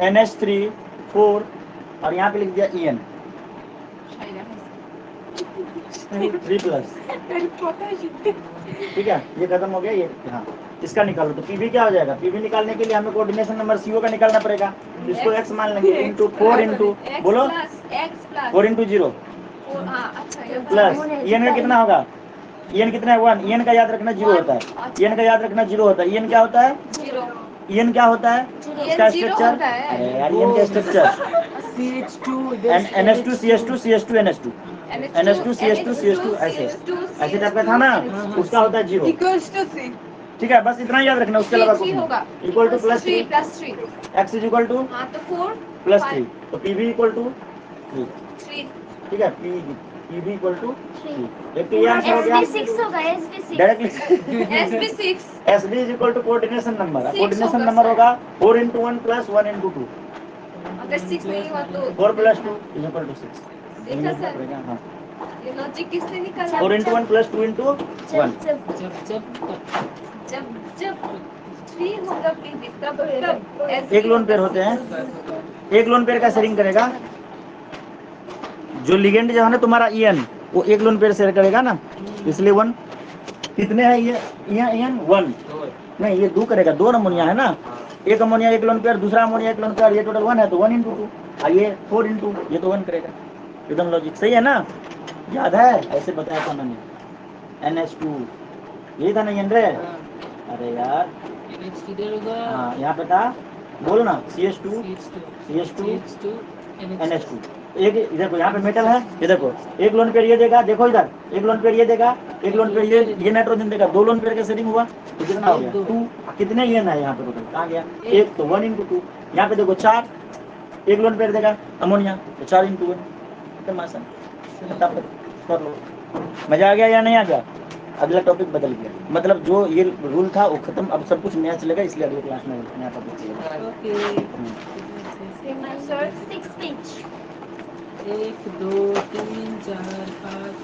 NH3 4 और यहाँ पे लिख दिया EN 3+, ठीक है, ये खत्म हो गया ये। हाँ इसका निकालो, तो पीवी क्या हो जाएगा? पीवी निकालने के लिए हमें कोऑर्डिनेशन नंबर CO का निकालना पड़ेगा। इसको x मान लेंगे, इंटू 4 इंटू बोलो 4 × 0 प्लस EN का कितना होगा? EN कितना है? 1। EN का याद रखना 0 होता है, EN का याद रखना 0 होता है। EN क्या होता है? 0। EN क्या होता है? इसका स्ट्रक्चर, अरे यार EN का structure NH2 CH2 CH2 NH2 NH2 CH2 CH2 ऐसे टाइप का था ना, उसका होता है 0, ठीक है। बस इतना ही याद रखना, उसके अलावा कुछ नहीं। इक्वल टू +3 x = टू हाँ तो 4 +3, तो PV = 3, 3 ठीक है। PV = 3। एक तो ये आंसर हो गया directly. SB 6 SB = coordination number, 6 coordination होगा नंबर सर। होगा 4 × 1 + 1 × 2, अगर 6 नहीं हुआ तो 4 + 2 = 6। देखा सर, हाँ, ये लॉजिक किसने निकाला? 4 × 1 + 2 × 1। जब 3 होगा पीवी तब SB एक लोन पेयर होते हैं, एक लोन पेयर का शेयरिंग करेगा। जो लिगेंड जो है ना तुम्हारा EN, वो एक लोन पेयर शेयर करेगा ना, इसलिए 1। कितने हैं ये? EN 1 नहीं, ये 2 करेगा, 2 अमोनिया है ना, एक अमोनिया एक लोन पेयर, दूसरा अमोनिया एक लोन पेयर, ये टोटल 1 है, तो 1 × 2 और ये 4 × ये तो 1 करेगा। एकदम लॉजिक सही है ना, याद है? ऐसे बताया था मैंने। NH2 यही था नहीं एंड्रे? अरे यार हाँ, यहाँ पे था, बोलो ना CH2 CH2 NH2 एक देखो यहाँ पे मेटल है, ये देखो एक लोन पेयर ये देगा, देखो इधर एक लोन पेयर ये देगा, एक लोन पेयर ये नाइट्रोजन देगा, 2 लोन पेयर का शेयरिंग हुआ तो कितना हो गया 2। कितने लेन है यहाँ पे टोटल, कहाँ गया 1, तो 1 × 2। यहाँ पे देखो 4, एक लोन पेयर देगा अमोनिया तो 4 × 1 एकदम आसान। फटाफट कर लो। मजा आ गया या नहीं आ गया? अगला टॉपिक बदल गया, मतलब जो ये रूल था वो खत्म, अब सब कुछ नया चलेगा, इसलिए अगले क्लास में नया टॉपिक चलेगा। ओके सर 6 इंच 1 2 3 4 5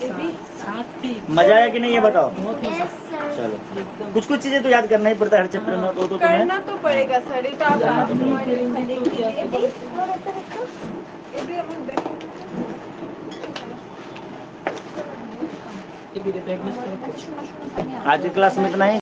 6 7 8 मजा आया कि नहीं ये बताओ? बहुत मजा यस सर चलो एकदम कुछ कुछ चीजें तो याद करना ही पड़ता है हर चैप्टर में, तो तुम्हें करना तो पड़ेगा सर, ये तो आप हाँ, आज तो मॉर्निंग फिर में तो क्या देखिए। ये भी बैग में आज की क्लास में इतना ही।